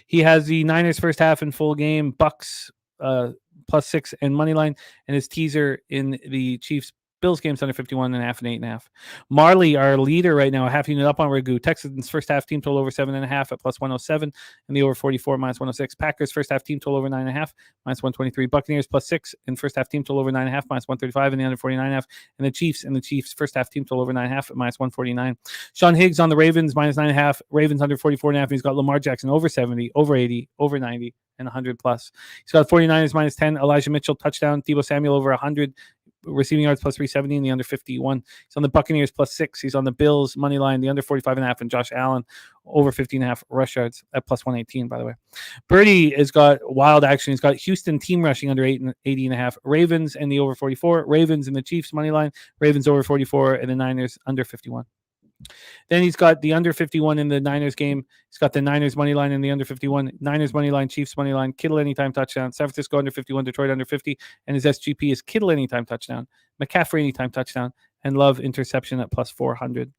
Speaker 1: He has the Niners first half in full game, Bucks +6 and money line, and his teaser in the Chiefs Bills games under 51.5 and 8.5. Marley, our leader right now, a half unit up on Ragu. Texans first half team total over 7.5 at +107 and the over 44 -106. Packers first half team total over 9.5 -123. Buccaneers +6 and first half team total over 9.5 -135 and the under 49.5. And the Chiefs first half team total over 9.5 at -149. Sean Higgs on the Ravens -9.5. Ravens under 44.5. And he's got Lamar Jackson over 70, over 80, over 90 and 100+. He's got 49ers -10. Elijah Mitchell touchdown. Debo Samuel over 100. Receiving yards +370 and the under 51. He's on the Buccaneers +6. He's on the Bills money line, the under 45.5, and Josh Allen over 15.5 rush yards at +118, by the way. Birdie has got wild action. He's got Houston team rushing under 80.5. Ravens and the over 44. Ravens and the Chiefs money line. Ravens over 44 and the Niners under 51. Then he's got the under 51 in the Niners game. He's got the Niners money line in the under 51. Niners money line, Chiefs money line, Kittle anytime touchdown. San Francisco under 51, Detroit under 50. And his SGP is Kittle anytime touchdown, McCaffrey anytime touchdown, and Love interception at +400.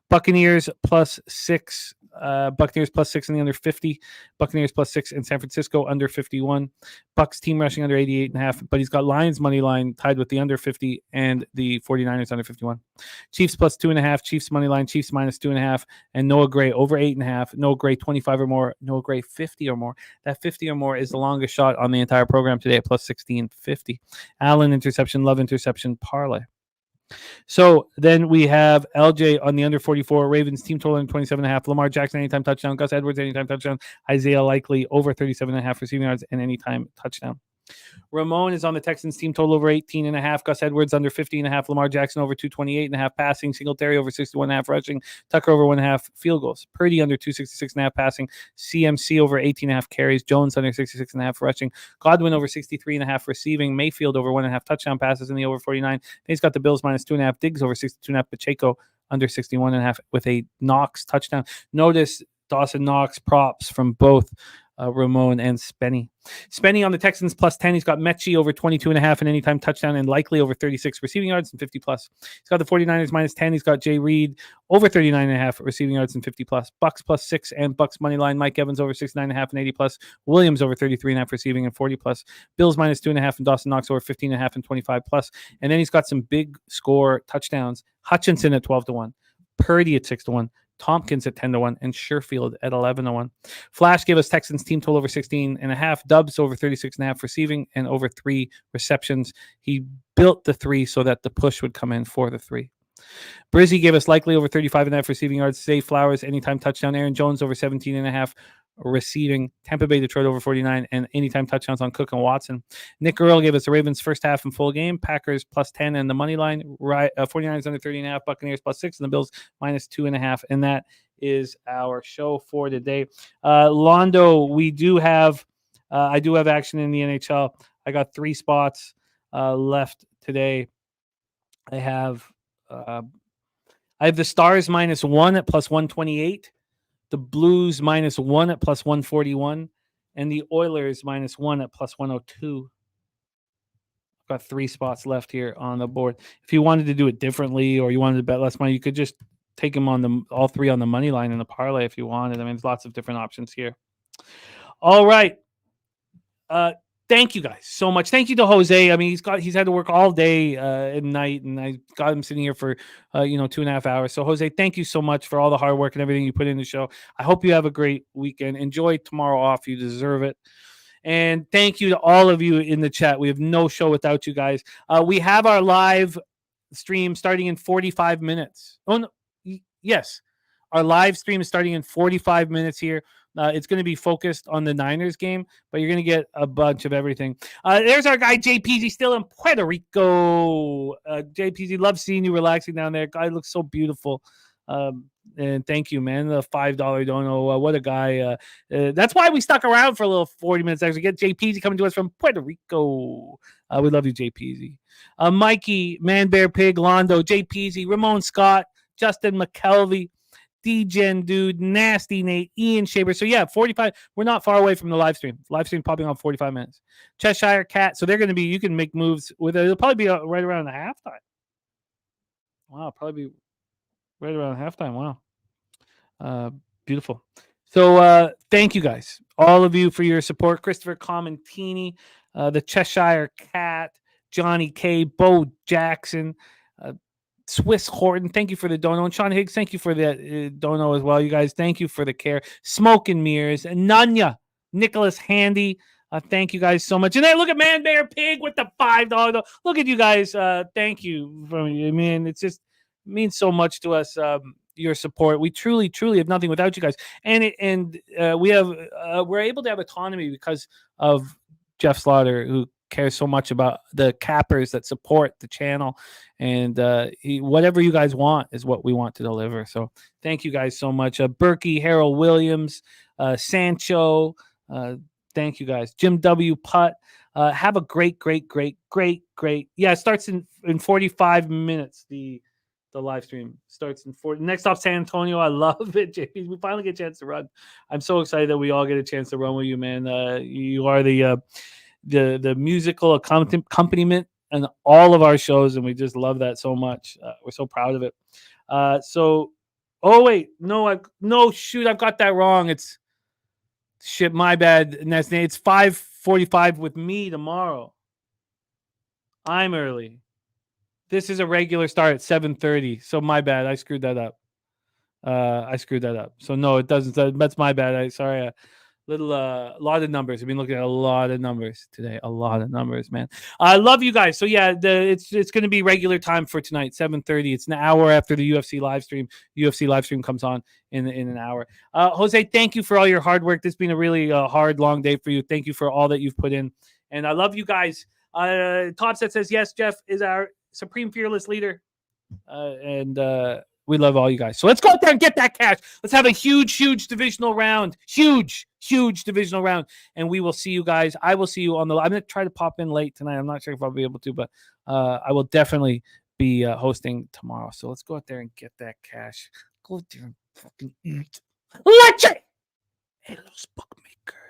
Speaker 1: Buccaneers +6. Buccaneers +6 in the under 50. Buccaneers +6 in San Francisco under 51. Bucks team rushing under 88.5. But he's got Lions money line tied with the under 50 and the 49ers under 51. Chiefs +2.5. Chiefs money line. Chiefs -2.5. And Noah Gray over 8.5. Noah Gray 25 or more. Noah Gray 50 or more. That 50 or more is the longest shot on the entire program today at +1650. Allen interception. Love interception parlay. So then we have LJ on the under 44, Ravens team total in 27.5, Lamar Jackson anytime touchdown, Gus Edwards anytime touchdown, Isaiah Likely over 37.5 receiving yards and anytime touchdown. Ramon is on the Texans team total over 18.5, Gus Edwards under 50.5, Lamar Jackson over 228.5 passing, Singletary over 61.5 rushing, Tucker over 1.5 field goals, Purdy under 266.5 passing, CMC over 18.5 carries, Jones under 66.5 rushing, Godwin over 63.5 receiving, Mayfield over 1.5 touchdown passes in the over 49. Then he's got the Bills -2.5, Diggs over 62.5, Pacheco under 61.5 with a Knox touchdown. Notice Dawson Knox props from both Ramon and Spenny. Spenny on the Texans +10. He's got Mechie over 22.5 and anytime touchdown and Likely over 36 receiving yards and 50+. He's got the 49ers -10. He's got Jay Reed over 39.5 receiving yards and 50+. Bucks +6 and Bucks money line. Mike Evans over 69.5 and 80+. Williams over 33.5 receiving and 40+. Bills -2.5 and Dawson Knox over 15.5 and 25+. And then he's got some big score touchdowns. Hutchinson at 12-1. Purdy at 6-1. Tompkins at 10-1, and Sherfield at 11-1. Flash gave us Texans team total over 16.5, Dubs over 36.5 receiving, and over 3 receptions. He built the 3 so that the push would come in for the 3. Brizzy gave us likely over 35.5 receiving yards. Zay Flowers, anytime touchdown. Aaron Jones over 17.5 receiving. Tampa Bay, Detroit over 49, and anytime touchdowns on Cook and Watson. Nick Earl gave us the Ravens first half and full game. Packers plus 10 and the money line. 49ers under 30.5. Buccaneers plus 6 and the Bills minus 2.5. And that is our show for today. Londo, we do have, I do have action in the NHL. I got 3 spots left today. I have the Stars minus 1 at plus 128, the Blues minus 1 at plus 141, and the Oilers minus 1 at plus 102. I've got 3 spots left here on the board. If you wanted to do it differently or you wanted to bet less money, you could just take them on all 3 on the money line in the parlay if you wanted. I mean, there's lots of different options here. All right. Thank you guys so much. Thank you to Jose. I mean, he's had to work all day and night, and I got him sitting here for 2.5 hours. So Jose, thank you so much for all the hard work and everything you put in the show. I hope you have a great weekend. Enjoy tomorrow off. You deserve it. And thank you to all of you in the chat. We have no show without you guys. We have our live stream starting in 45 minutes. Oh no, yes, our live stream is starting in 45 minutes here. It's going to be focused on the Niners game, but you're going to get a bunch of everything. There's our guy, JPZ, still in Puerto Rico. JPZ, love seeing you relaxing down there. Guy looks so beautiful. And thank you, man. The $5 dono. What a guy. That's why we stuck around for a little 40 minutes. Actually, get JPZ coming to us from Puerto Rico. We love you, JPZ. Mikey, Man Bear Pig, Londo, JPZ, Ramon Scott, Justin McKelvey, D-Gen Dude, Nasty Nate, Ian Shaver. So yeah, 45. We're not far away from the live stream. Live stream popping on 45 minutes. Cheshire Cat. So they're going to be, you can make moves with it. It'll probably be right around the halftime. Wow, probably be right around halftime. Wow. Beautiful. So thank you guys, all of you, for your support. Christopher Commentini, the Cheshire Cat, Johnny K, Bo Jackson, Swiss Horton, thank you for the dono. And Sean Higgs, thank you for the dono as well. You guys, thank you for the care. Smoke and Mirrors, and Nunya, Nicholas Handy, thank you guys so much. And then look at Man Bear Pig with the $5. Look at you guys. Thank you. I mean, it means so much to us. Your support. We truly have nothing without you guys. And we're able to have autonomy because of Jeff Slaughter, who cares so much about the cappers that support the channel, and whatever you guys want is what we want to deliver. So thank you guys so much. Berkey, Harold Williams, Sancho, thank you guys. Jim W. Putt, have a great. Yeah, it starts in 45 minutes. The live stream starts in 40. Next off, San Antonio. I love it, JP. We finally get a chance to run. I'm so excited that we all get a chance to run with you, man. You are the musical accompaniment and all of our shows, and we just love that so much. We're so proud of it. Shoot, I've got that wrong. It's shit, my bad. It's 5:45 with me tomorrow. I'm early. This is a regular start at 7:30, so my bad. I screwed that up. So no, it doesn't. That's my bad. Sorry. A lot of numbers. I've been looking at a lot of numbers today. A lot of numbers, man. I love you guys. So yeah, it's going to be regular time for tonight, 7:30. It's an hour after the UFC live stream. UFC live stream comes on in an hour. Jose, thank you for all your hard work. This has been a really hard, long day for you. Thank you for all that you've put in, and I love you guys. Topset says yes. Jeff is our supreme fearless leader, and we love all you guys. So let's go out there and get that cash. Let's have a huge divisional round. Huge divisional round. And we will see you guys. I will see you on I'm going to try to pop in late tonight. I'm not sure if I'll be able to, but I will definitely be hosting tomorrow. So let's go out there and get that cash. Go out there and fucking eat. Leche! Hey, los bookmakers.